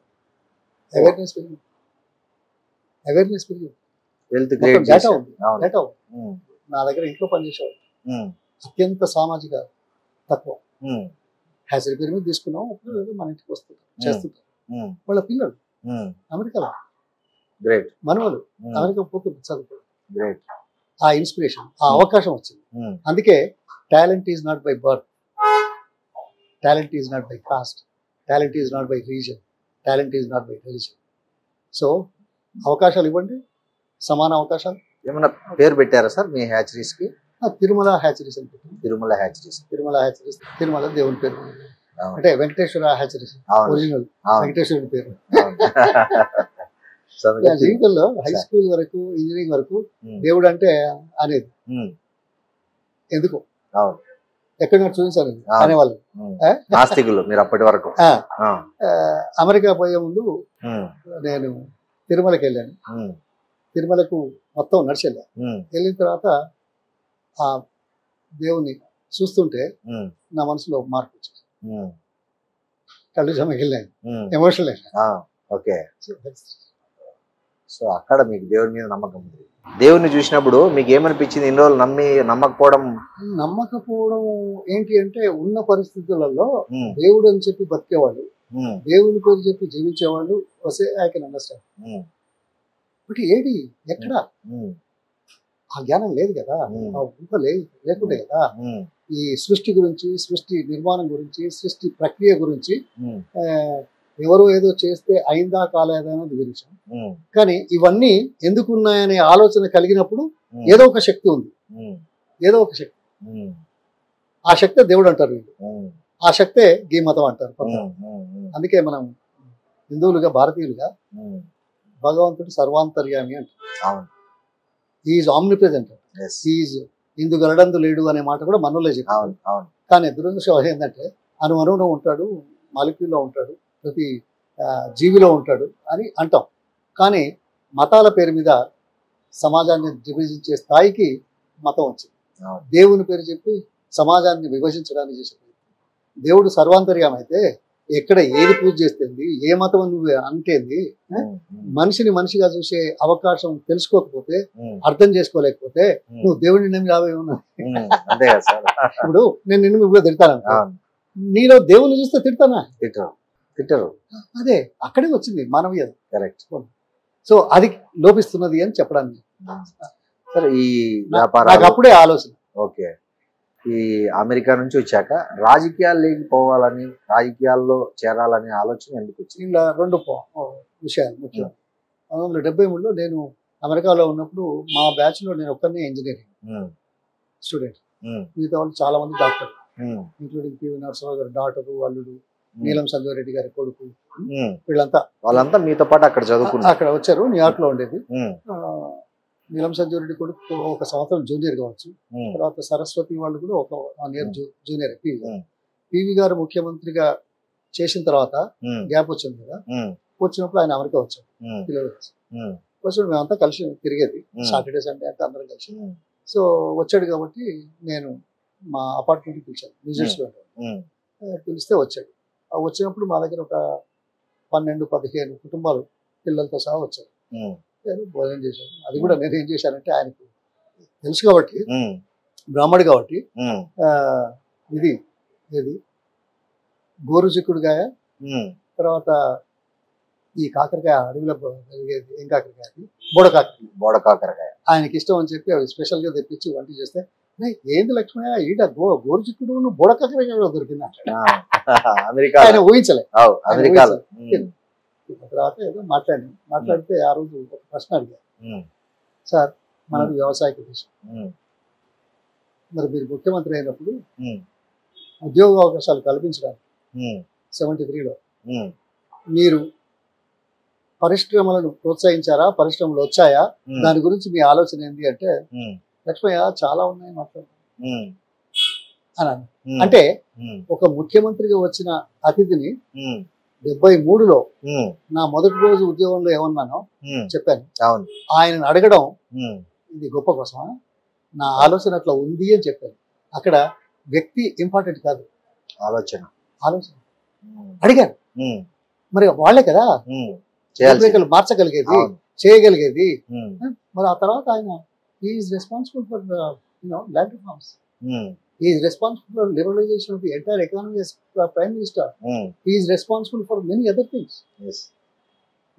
Speaker 3: అవేర్నెస్ పెరిగింది.
Speaker 2: వెల్త్
Speaker 3: మొత్తం
Speaker 2: క్రియేట్
Speaker 3: డేటా
Speaker 2: చేశారు.
Speaker 3: ఉంది.
Speaker 2: అవును.
Speaker 3: డేటా ఉంది.
Speaker 2: ఉమ్,
Speaker 3: నా దగ్గర ఇంట్లో పనిచేసేవాళ్ళు
Speaker 2: ఉమ్,
Speaker 3: అత్యంత సామాజిక తక్కువ.
Speaker 2: ఉమ్,
Speaker 3: హ్యాచరీ పేరు మీద తీసుకున్నాం. అప్పుడు ఏదో మన ఇంటికి వస్తుంటారు, చేస్తుంటారు.
Speaker 2: ఉమ్,
Speaker 3: వాళ్ళ పిల్లలు
Speaker 2: ఉమ్,
Speaker 3: అమెరికాలో,
Speaker 2: గ్రేట్.
Speaker 3: మనవలు
Speaker 2: ఉమ్,
Speaker 3: అమెరికా పోతుంది చదువుకోవడం.
Speaker 2: గ్రేట్.
Speaker 3: ఆ ఇన్స్పిరేషన్, ఆ అవకాశం వచ్చింది.
Speaker 2: ఉమ్,
Speaker 3: అందుకే talent is not by birth, talent is not by cost, talent is not by reason, talent is not by religion. So అవకాశాలు ఇవ్వండి, సమాన అవకాశాలు.
Speaker 2: ఏమన్నా పేరు పెట్టారా సార్ మీ హ్యాచరీస్ కి?
Speaker 3: తిరుమల హ్యాచరీస్ అని పెట్టింది.
Speaker 2: తిరుమల హ్యాచరీస్.
Speaker 3: తిరుమల హ్యాచరీస్, తిరుమల దేవుని పేరు.
Speaker 2: అవును.
Speaker 3: అంటే వెంకటేశ్వర హ్యాచరీస్
Speaker 2: అవును.
Speaker 3: ఒరిజినల్
Speaker 2: అవును.
Speaker 3: వెంకటేశ్వరుడి పేరు.
Speaker 2: అవును. సో
Speaker 3: నా జీవితంలో హై స్కూల్ వరకు, ఇంజనీరింగ్ వరకు
Speaker 2: ఉమ్,
Speaker 3: దేవుడు అంటే అనేది
Speaker 2: ఉమ్,
Speaker 3: ఎందుకు
Speaker 2: అవును.
Speaker 3: ఎక్కడ చూపించాలి
Speaker 2: అవును.
Speaker 3: అనేవాళ్ళు.
Speaker 2: ఉమ్, నాస్తికులు మీరు అప్పటి వరకు.
Speaker 3: ఆ,
Speaker 2: ఆ,
Speaker 3: అమెరికా పోయే ముందు
Speaker 2: ఉమ్,
Speaker 3: నేను తిరుమలకి వెళ్ళాను.
Speaker 2: ఉమ్,
Speaker 3: తిరుమలకు మొత్తం నడిచి వెళ్ళాను.
Speaker 2: ఉమ్,
Speaker 3: వెళ్ళిన తర్వాత ఆ దేవుని చూస్తుంటే
Speaker 2: ఉమ్,
Speaker 3: నా మనసులో ఒక మార్పు వచ్చింది.
Speaker 2: ఉమ్,
Speaker 3: కళ్ళు జమకి వెళ్ళాను,
Speaker 2: ఉమ్,
Speaker 3: ఎమోషనల్
Speaker 2: ఆ, ఓకే. సో అక్కడ మీకు దేవుడి మీద నమ్మకం ఉంది. దేవుడిని చూసినప్పుడు మీకు ఏమనిపించింది? ఇన్ని రోజులు
Speaker 3: నమ్మకపోవడం ఏంటి అంటే, ఉన్న పరిస్థితులలో దేవుడు అని చెప్పి బతికేవాళ్ళు, దేవుని పేరు చెప్పి జీవించేవాళ్ళు వస్తే ఐ కెన్ అండర్స్టాండ్. బట్ ఏది ఎక్కడ ఆ జ్ఞానం లేదు కదా, ఆ ఊహ లేకుంటే కదా ఈ సృష్టి గురించి, సృష్టి నిర్మాణం గురించి, సృష్టి ప్రక్రియ గురించి ఎవరో ఏదో చేస్తే అయిందా కాలేదా అనేది విషయం. కానీ ఇవన్నీ ఎందుకు ఉన్నాయనే ఆలోచన కలిగినప్పుడు ఏదో ఒక శక్తి ఉంది, ఏదో ఒక శక్తి. ఆ శక్తే దేవుడు అంటారు వీళ్ళు, ఆ శక్తే గీ మతం అంటారు. అందుకే మనం హిందువులుగా, భారతీయులుగా భగవంతుడు సర్వాంతర్యామి అంటారు. ఈజ్ ఆమ్నిప్రెజెంట్, ఈజ్ ఇందు గలడందు లేడు అనే మాట కూడా మనలో చెప్పారు. కానీ దురదృష్టం ఏంటంటే అనువనువులో ఉంటాడు, మాలిక్యూల్లో ఉంటాడు, ప్రతి జీవిలో ఉంటాడు అని అంటాం. కానీ మతాల పేరు మీద సమాజాన్ని విభజించే స్థాయికి మతం వచ్చింది. దేవుని పేరు చెప్పి సమాజాన్ని విభజించడానికి చేసే దేవుడు సర్వాంతర్యమైతే ఎక్కడ ఏది పూజ చేస్తుంది, ఏ మతం నువ్వు అంటేంది, మనిషిని మనిషిగా చూసే అవకాశం తెలుసుకోకపోతే, అర్థం చేసుకోలేకపోతే నువ్వు దేవుడిని నమ్మి రావేమన్నా? ఇప్పుడు నేను నిన్ను ఇప్పుడు తిడతాను, నీలో దేవుని చూస్తే తిడతానా? తిట్టరు. అదే అక్కడే వచ్చింది మానవీయత. కరెక్ట్. సో అది లోపిస్తున్నది అని చెప్పడానికి సరే ఈ నాకు అప్పుడే ఆలోచన.
Speaker 2: ఓకే, ఈ అమెరికా నుంచి వచ్చాక రాజకీయాల్లోకి పోవాలని, రాజకీయాల్లో చేరాలనే ఆలోచన ఎందుకు వచ్చింది?
Speaker 3: ఇలా రెండు విషయాలు ముఖ్యం. 1973లో నేను అమెరికాలో ఉన్నప్పుడు మా బ్యాచ్ లో నేను ఒక్కరినే ఇంజనీరింగ్ స్టూడెంట్, మిగతా వాళ్ళు చాలా మంది డాక్టర్, ఇంక్లూడింగ్ పివి నరసింహరావు గారి డాక్టరు, అల్లుడు, నీలం సంజయ్ రెడ్డి గారి కొడుకు,
Speaker 2: వాళ్ళంతా మీతో పాటు అక్కడ చదువుకున్నారు,
Speaker 3: అక్కడ వచ్చారు. న్యూయార్క్ లో ఉండేది. నీలం సంజయ్ రెడ్డి కొడుకు ఒక సంవత్సరం జూనియర్ కావచ్చు, తర్వాత సరస్వతి వాళ్ళు కూడా ఒక 1 year జూనియర్. పివి గారు ముఖ్యమంత్రిగా చేసిన తర్వాత గ్యాప్ వచ్చింది కదా, వచ్చినప్పుడు ఆయన అమెరికా వచ్చాడు. వచ్చినప్పుడు మేమంతా కలిసి తిరిగేది, సాటర్డే సండే అంటే అందరం కలిసి. సో వచ్చాడు కాబట్టి నేను మా అపార్ట్మెంట్కి పిలిచాను, విజిట్స్ లో పిలిస్తే వచ్చాడు. వచ్చినప్పుడు మా దగ్గర ఒక 12-15 కుటుంబాలు పిల్లలతో సహా వచ్చారు. నేను భోజనం చేశాను. అది కూడా నేను ఏం చేశానంటే, ఆయనకు తెలుసు కాబట్టి, బ్రాహ్మడు కాబట్టి, ఇది ఏది గోరు చిక్కుడుకాయ, తర్వాత ఈ కాకరకాయ అడవిలో ఏం కాకరకాయ, బోడకాకరకాయ ఆయనకి ఇష్టం అని చెప్పి అవి స్పెషల్ గా తెప్పించి వంట చేస్తే, ఏంది లక్ష్మయ్య ఈడ గోరు చిక్కుడు బోడకాకరకాయ దొరికింది ఆయన ఊహించలే. తర్వాత ఏదో మాట్లాడితే ఆ రోజు ఒక ప్రశ్న అడిగారు, సార్ మనది వ్యవసాయక దేశం, మరి మీరు ముఖ్యమంత్రి అయినప్పుడు ఉద్యోగ అవకాశాలు కల్పించడానికి 73లో మీరు పరిశ్రమలను ప్రోత్సహించారా, పరిశ్రమలు వచ్చాయా, దాని గురించి మీ ఆలోచన ఏంటి అంటే, లక్ష్మయ్య చాలా ఉన్నాయి మాట్లాడుతున్నాను అని. అంటే ఒక ముఖ్యమంత్రిగా వచ్చిన అతిథిని 73లో నా మొదటి రోజు ఉద్యోగంలో ఏమన్నానో చెప్పాను. ఆయనను అడగడం ఇది గొప్ప కోసమా, నా ఆలోచన అట్లా ఉంది అని చెప్పాను. అక్కడ వ్యక్తి ఇంపార్టెంట్ కాదు, ఆలోచన అడిగాను. మరి వాళ్ళే కదా మార్చగలిగేది, చేయగలిగేది. మరి ఆ తర్వాత ఆయన is responsible for land reforms, he is responsible for liberalization of the entire economy as prime minister. He is responsible for many other things. Yes.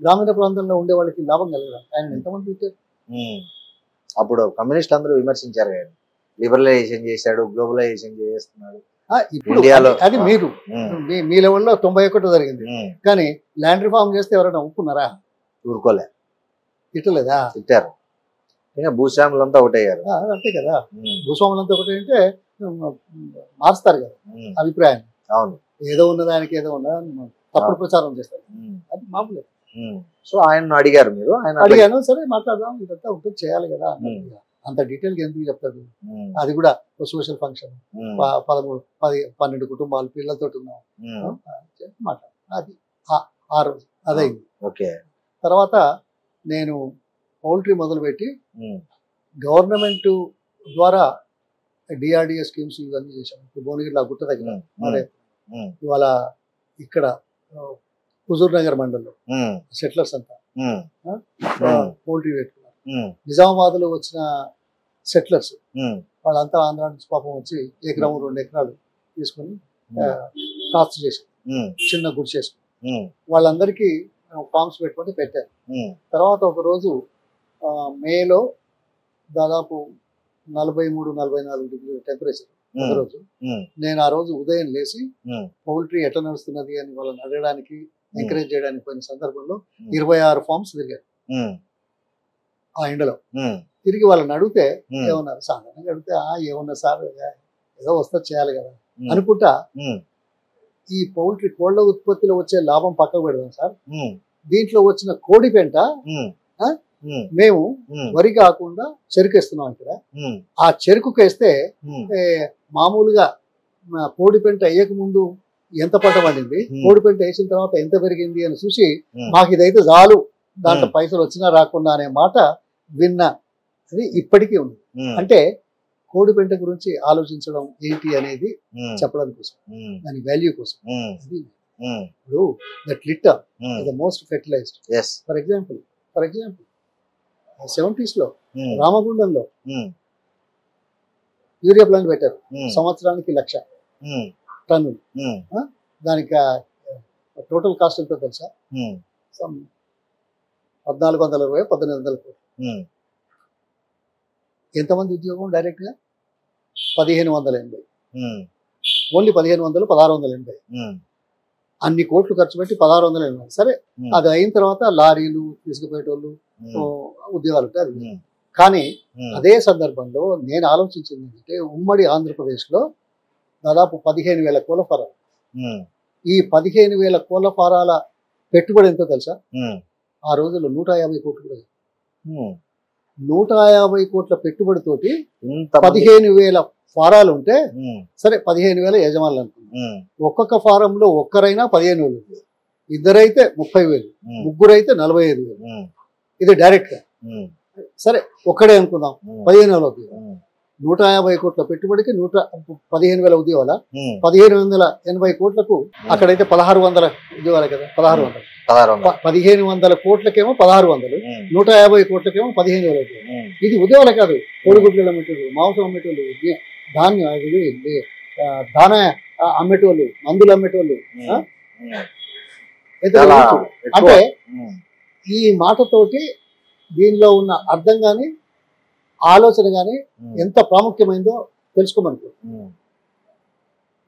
Speaker 3: గ్రామీణ ప్రాంతంలో ఉండే వాళ్ళకి లాభం కలగడం ఆయన ఎంతమంది ఇచ్చారు?
Speaker 2: అప్పుడు కమ్యూనిస్ట్ అందరూ విమర్శించారు కదా, లిబరలైజేషన్ చేశాడు, గ్లోబలైజేషన్ చేస్తున్నాడు.
Speaker 3: ఇప్పుడు అది మీరు మీ లెవెల్లో 91 జరిగింది, కానీ ల్యాండ్ రిఫార్మ్ చేస్తే ఎవరైనా ఒప్పుకున్నారా?
Speaker 2: ఊరుకోలే,
Speaker 3: తిట్టలేదా?
Speaker 2: తిట్టారు. భూస్వాములంతా ఒకటయ్యారు.
Speaker 3: అంతే కదా, భూస్వాములంతా ఒకటి అంటే మారుస్తారు కదా అభిప్రాయాన్ని.
Speaker 2: అవును,
Speaker 3: ఏదో ఉన్నది ఆయనకి ఏదో ఉన్నది తప్పుడు ప్రచారం చేస్తారు, అది మామూలే.
Speaker 2: సో ఆయన అడిగారు, మీరు
Speaker 3: అడిగాను, సరే మాట్లాడదాం, ఇదంతా ఉంటుంది చేయాలి కదా. అంత డీటెయిల్గా ఎందుకు చెప్తాడు? అది కూడా సోషల్ ఫంక్షన్, 13-12 కుటుంబాలు పిల్లలతో ఉన్నాం, మాట్లాడు. అది ఆ రోజు అదైంది.
Speaker 2: ఓకే. తర్వాత
Speaker 3: నేను పౌల్ట్రీ మొదలుపెట్టి గవర్నమెంట్ ద్వారా డిఆర్డిఏ స్కీమ్స్ ఇవన్నీ చేశాను. భువనగిరిలో గుట్ట దగ్గర మరి ఇవాళ ఇక్కడ హుజూర్ నగర్ మండలంలో సెటిలర్స్ అంతా పౌల్ట్రీ పెట్టుకున్నారు. నిజామాబాద్ లో వచ్చిన సెటిలర్స్ వాళ్ళంతా ఆంధ్ర నుంచి పాపం వచ్చి ఎకరం 2 ఎకరాలు తీసుకుని కాస్ట్ చేసి చిన్న గుడి చేసుకుని వాళ్ళందరికీ ఫార్మ్స్ పెట్టుకుంటే పెట్టారు. తర్వాత ఒక రోజు మేలో దాదాపు 43-44 డిగ్రీల టెంపరేచర్ ఒక రోజు. నేను ఆ రోజు ఉదయం లేచి పౌల్ట్రీ ఎట్లా నడుస్తున్నది అని వాళ్ళని అడగడానికి ఎంకరేజ్ చేయడానికి పోయిన సందర్భంలో 26 ఫార్మ్స్ తిరిగారు ఆ ఎండలో. తిరిగి వాళ్ళని అడిగితే ఏమన్నారు, సాధారణంగా అడిగితే ఏమన్నా సార్ ఏదో వస్తే చేయాలి కదా అనుకుంటా, ఈ పౌల్ట్రీ కోళ్ల ఉత్పత్తిలో వచ్చే లాభం పక్కకు పెడదాం సార్, దీంట్లో వచ్చిన కోడి పెంట మేము వరి కాకుండా చెరుకేస్తున్నాం ఇక్కడ. ఆ చెరుకుకు వేస్తే మామూలుగా కోడి పెంట వేయక ముందు ఎంత పంట పండింది, కోడి పెంట వేసిన తర్వాత ఎంత పెరిగింది అని చూసి మాకు ఇదైతే చాలు, దాంట్లో పైసలు వచ్చినా రాకుండా అనే మాట విన్నా. అది ఇప్పటికీ ఉంది. అంటే కోడి పెంట గురించి ఆలోచించడం ఏంటి అనేది చెప్పడం కోసం, దాని వాల్యూ కోసం. ఇప్పుడు that liter the most fertilized. For example 70s లో రామగుండంలో యూరియా ప్లాంట్ పెట్టారు, సంవత్సరానికి 1,00,000 టన్నులు. దానికి టోటల్ కాస్ట్ ఎంతో తెలుసా? 1,420-1,800 కోట్లు. ఎంతమంది ఉద్యోగం? డైరెక్ట్ గా 1,580. ఓన్లీ 1,500-1,680. అన్ని కోట్లు ఖర్చు పెట్టి 1,680. సరే, అది అయిన తర్వాత లారీలు తీసుకుపోయేటోళ్ళు ఉద్యోగాలు ఉంటాయి, అది. కానీ అదే సందర్భంలో నేను ఆలోచించింది ఏంటంటే, ఉమ్మడి ఆంధ్రప్రదేశ్ లో దాదాపు 15,000 కోళ్ల ఫారాలు. ఈ 15,000 కోళ్ల ఫారాల పెట్టుబడి ఎంతో తెలుసా? ఆ రోజుల్లో 150 కోట్లు కూడా. 150 కోట్ల పెట్టుబడితోటి 15,000 ఫారాలు ఉంటే, సరే 15,000 యజమానులు అనుకున్నాం. ఒక్కొక్క ఫారంలో ఒక్కరైనా 15,000, ఇద్దరైతే 30,000, ముగ్గురైతే 45,000. ఇది డైరెక్ట్ గా. సరే ఒక్కడే అనుకుందాం, 15,000 ఉద్యోగాలు. 150 కోట్ల పెట్టుబడికి 15,000 ఉద్యోగాల 1,580 కోట్లకు అక్కడైతే 1,600 ఉద్యోగాలే కదా. 1,500 కోట్లకేమో 1,600, 150 కోట్లకేమో 15,000 ఉద్యోగాలు. ఇది ఉద్యోగాలే కాదు, కోడిగుడ్లు అమ్మేటోళ్ళు, మాంసం అమ్మేటోళ్ళు, ధాన్యం దాన అమ్మేటోళ్ళు, మందులు అమ్మేటోళ్ళు. అంటే ఈ మాటతోటి దీనిలో ఉన్న అర్థం కానీ ఆలోచన కానీ ఎంత ప్రాముఖ్యమైందో తెలుసుకోమనుకో.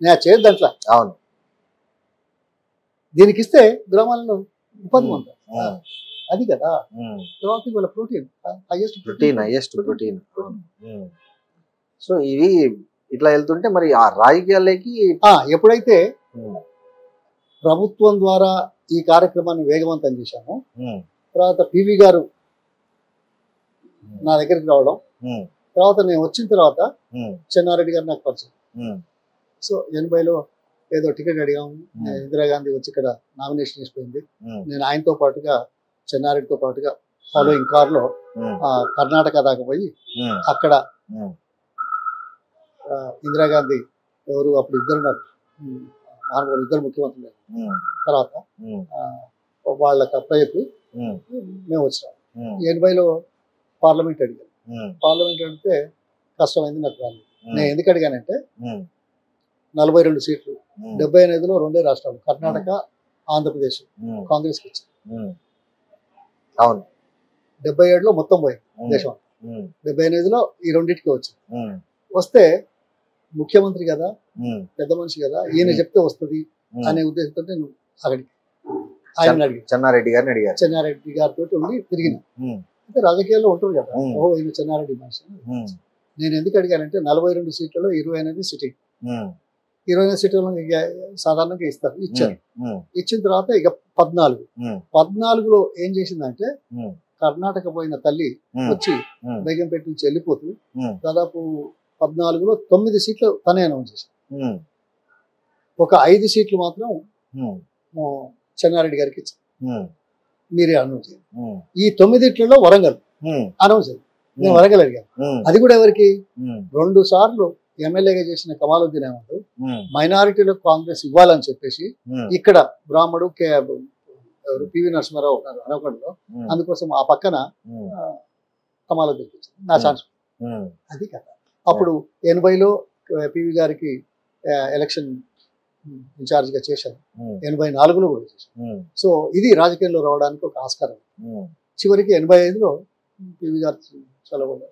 Speaker 3: నేను చేయదు దాంట్లో.
Speaker 2: అవును,
Speaker 3: దీనికి ఇస్తే గ్రామాలలో ఉపాధి ఉంటుంది, అది కదా. తర్వాత ఇవాళ ప్రోటీన్, హైయెస్ట్ ప్రోటీన్.
Speaker 2: సో ఇవి ఇట్లా వెళ్తుంటే మరి ఆ రాజకీయాలకి
Speaker 3: ఎప్పుడైతే ప్రభుత్వం ద్వారా ఈ కార్యక్రమాన్ని వేగవంతం చేశామో, తర్వాత పివి గారు నా దగ్గరికి రావడం, తర్వాత నేను వచ్చిన తర్వాత చెన్నారెడ్డి గారు నాకు పరిచయం. సో 80లో ఏదో టికెట్ అడిగాము, ఇందిరాగాంధీ వచ్చి ఇక్కడ నామినేషన్ వేసిపోయింది. నేను ఆయనతో పాటుగా చెన్నారెడ్డితో పాటుగా ఫాలోయింగ్ కార్లో కర్ణాటక దాకా పోయి అక్కడ ఇందిరాగాంధీ ఎవరు అప్పుడు ఇద్దరున్నారు, ఇద్దరు ముఖ్యమంత్రులు. తర్వాత వాళ్ళకి అప్పచెప్పి మేము వచ్చినాం. 80లో పార్లమెంట్ అడిగాను. పార్లమెంట్ అడిగితే కష్టమైంది నాకు రాలేదు. నేను ఎందుకు అడిగానంటే 42 సీట్లు, 78లో 2 రాష్ట్రాలు, కర్ణాటక, ఆంధ్రప్రదేశ్ కాంగ్రెస్కి ఇచ్చారు.
Speaker 2: అవును,
Speaker 3: 77లో మొత్తం పోయింది దేశం. 78లో ఈ రెండింటికి వచ్చింది. వస్తే ముఖ్యమంత్రి కదా, పెద్ద మనిషి కదా, ఈయన చెప్తే వస్తుంది అనే ఉద్దేశంతో నేను అక్కడికి ఆయన అడిగి చెన్నారెడ్డి గారితో ఉండి తిరిగిన. అయితే రాజకీయాల్లో ఉంటారు కదా, ఈయన చెన్నారెడ్డి మనిషి. నేను ఎందుకు అడిగానంటే 42 సీట్లలో 20 అనేది సిట్టింగ్. 20 సీట్లలో సాధారణంగా ఇస్తారు, ఇచ్చారు. ఇచ్చిన తర్వాత ఇక 14లో ఏం చేసిందంటే, కర్ణాటక పోయిన తల్లి వచ్చి బేగంపేట నుంచి వెళ్ళిపోతూ దాదాపు 14లో 9 సీట్లు తనే అనౌన్స్ చేశారు. ఒక 5 సీట్లు మాత్రం చెన్నారెడ్డి గారికి ఇచ్చారు, మీరే అనౌన్స్ చేయాలి. ఈ 9 వరంగల్ అనౌన్స్ అయ్యింది. నేను వరంగల్ అడిగాను. అది కూడా ఎవరికి? 2 సార్లు ఎమ్మెల్యేగా చేసిన కమాలుద్దీన్ అహ్మద్ మైనారిటీలకు కాంగ్రెస్ ఇవ్వాలని చెప్పేసి ఇక్కడ బ్రాహ్మడు ఎవరు పివి నరసింహారావు ఉన్నారు హనుమకొండలో,
Speaker 2: ఉమ్,
Speaker 3: అందుకోసం ఆ పక్కన
Speaker 2: ఉమ్,
Speaker 3: కమాలో తెప్పించింది నా ఛాన్స్.
Speaker 2: ఉమ్,
Speaker 3: అది కదా. అప్పుడు 80లో పివి గారికి ఎలక్షన్ ఇన్ఛార్జ్గా చేశాను,
Speaker 2: ఉమ్,
Speaker 3: 84లో కూడా చేశాను.
Speaker 2: ఉమ్,
Speaker 3: సో ఇది రాజకీయాల్లో రావడానికి ఒక ఆస్కారం.
Speaker 2: ఉమ్.
Speaker 3: చివరికి 85లో పివి గారు చలవలో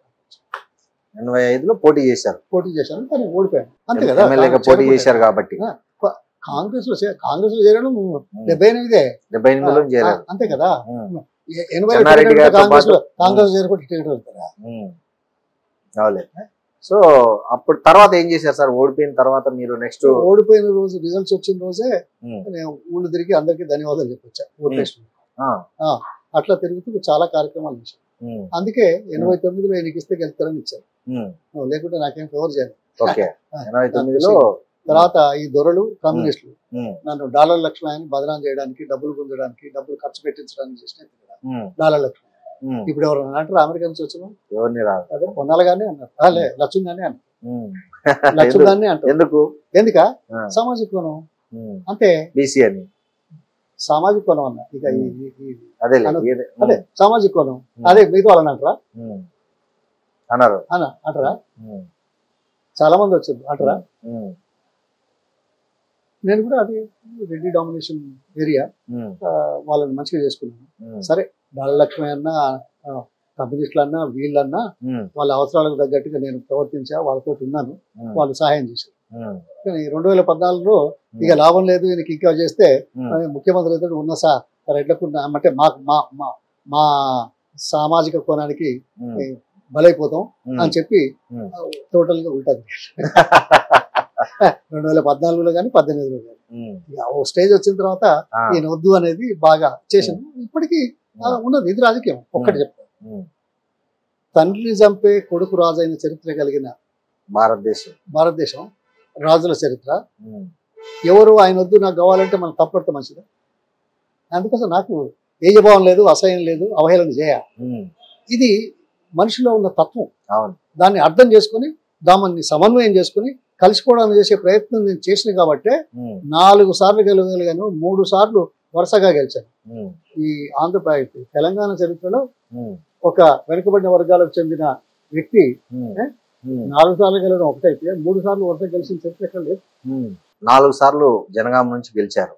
Speaker 2: 85లో పోటీ చేశారు,
Speaker 3: పోటీ చేశాను, కానీ ఓడిపోయాను. అంతే కదా,
Speaker 2: ఎమ్మెల్యేగా పోటీ చేశారు కాబట్టి.
Speaker 3: కాంగ్రెస్ లో చేరడం 78
Speaker 2: 78లో చేరారు.
Speaker 3: అంతే కదా.
Speaker 2: ఉమ్,
Speaker 3: 80
Speaker 2: చెన్నారెడ్డి గారితో
Speaker 3: కాంగ్రెస్ చేరకుండా టికెట్ వెళ్తారా?
Speaker 2: ఉమ్, అవులే. సో అప్పుడు తర్వాత ఏం చేశారు సార్? ఓడిపోయిన తర్వాత మీరు నెక్స్ట్
Speaker 3: ఓడిపోయిన రోజు రిజల్ట్స్ వచ్చిన రోజే నేను ఊళ్ళు తిరిగి అందరికీ ధన్యవాదాలు చెప్పొచ్చా ఓటేస్ట్. అట్లా తిరుగుతూ చాలా కార్యక్రమాలు చేశాను. అందుకే 89లో ఈయనకి ఇస్తే గెలుస్తారని ఇచ్చారు, లేకుంటే నాకేం ఫేవర్ చేయాలి.
Speaker 2: ఓకే, 89లో.
Speaker 3: తర్వాత ఈ దొరలు కమ్యూనిస్టులు నన్ను డాలర్ లక్ష్మి అని బదనాం చేయడానికి, డబ్బులు గుంజడానికి, డబ్బులు ఖర్చు పెట్టించడానికి చేసిన డాలర్ లక్ష్మి. ఇప్పుడు ఎవరు అంటారు అమెరికా నుంచి వచ్చిన
Speaker 2: ఎవరిని రాదు,
Speaker 3: అదే పొన్నాలుగానే అన్నారు, లక్ష్మిగానే అన్నారు, లక్ష్మిగానే అంటారు. ఎందుక సామాజిక కోణం అంటే
Speaker 2: బీసీ అని
Speaker 3: సామాజిక కోణం అన్న. ఇక
Speaker 2: అదే
Speaker 3: అదే సామాజిక కోణం, అదే మిగతా వాళ్ళని అంటారా
Speaker 2: అన్నారు
Speaker 3: అంటారా? చాలా మంది వచ్చింది అంటారా? నేను కూడా అది రెడ్డి డామినేషన్ ఏరియా, వాళ్ళని మంచిగా చేసుకున్నాను. సరే ధనలక్ష్మి అన్నా, కమ్యూనిస్టులు అన్నా, వీళ్ళన్నా వాళ్ళ అవసరాలకు తగ్గట్టుగా నేను ప్రవర్తించా, వాళ్ళతో ఉన్నాను, వాళ్ళు సహాయం చేశారు. కానీ 2014లో ఇక లాభం లేదు, ఈయనకి ఇంకా చేస్తే ముఖ్యమంత్రి అయితే ఉన్న రెడ్లకు అంటే మా సామాజిక కోణానికి బలైపోతాం అని చెప్పి టోటల్ గా ఉంటుంది. 2014లో కానీ 18లో కానీ ఓ స్టేజ్ వచ్చిన తర్వాత ఈయన వద్దు అనేది బాగా చేసాను. ఇప్పటికీ ఉన్నది, ఇది రాజకీయం. ఒక్కటి చెప్తాను, తండ్రిని చంపే కొడుకు రాజు అయిన చరిత్ర కలిగిన భారతదేశం రాజుల చరిత్ర. ఎవరు ఆయన వద్దు నాకు కావాలంటే మనం తప్పడతా మంచిదా? అందుకోసం నాకు ఏ జవాబం లేదు, అసహ్యం లేదు, అవహేళన చేయ. ఇది మనిషిలో ఉన్న తత్వం. దాన్ని అర్థం చేసుకుని దాన్ని సమన్వయం చేసుకుని కలిసిపోవడానికి చేసే ప్రయత్నం నేను చేసిన కాబట్టి 4 సార్లు గెలవగలిగాను, 3 సార్లు వరుసగా గెలిచాను. ఈ ఆంధ్రప్రదేశ్ తెలంగాణ చరిత్రలో ఒక వెనుకబడిన వర్గాలకు చెందిన వ్యక్తి 4 సార్లు గెలవడం ఒకటైతే 3 సార్లు వరుసగా గెలిచిన చరిత్ర ఎక్కడ లేదు.
Speaker 2: 4 సార్లు జనగామ నుంచి గెలిచారు,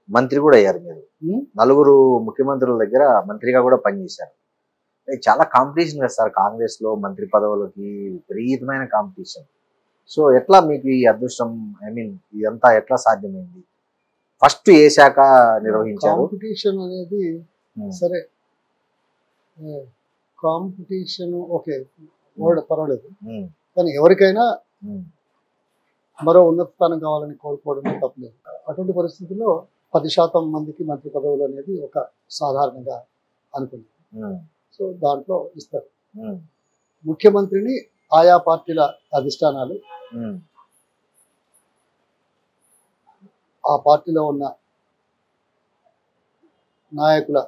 Speaker 2: మంత్రి కూడా అయ్యారు. మీరు 4 ముఖ్యమంత్రుల దగ్గర మంత్రిగా కూడా పనిచేశారు. చాలా కాంపిటీషన్ కదా సార్ కాంగ్రెస్ లో మంత్రి పదవులకి, విపరీతమైన కాంపిటీషన్. సో ఎట్లా మీకు ఈ అదృష్టం, ఐ మీన్ ఇదంతా ఎట్లా సాధ్యమైంది? ఫస్ట్ ఏ శాఖ నిర్వహించారు?
Speaker 3: కాంపిటీషన్ అనేది సరే, కాంపిటీషన్ ఓకే పర్వాలేదు, కానీ ఎవరికైనా మరో ఉన్నత స్థానం కావాలని కోరుకోవడం తప్పలేదు. అటువంటి పరిస్థితుల్లో 10% మందికి మంత్రి పదవులు అనేది ఒక సాధారణంగా అనుకుంది. సో దాంట్లో ఇస్తారు. ముఖ్యమంత్రిని ఆయా పార్టీల అధిష్టానాలు ఆ పార్టీలో ఉన్న నాయకుల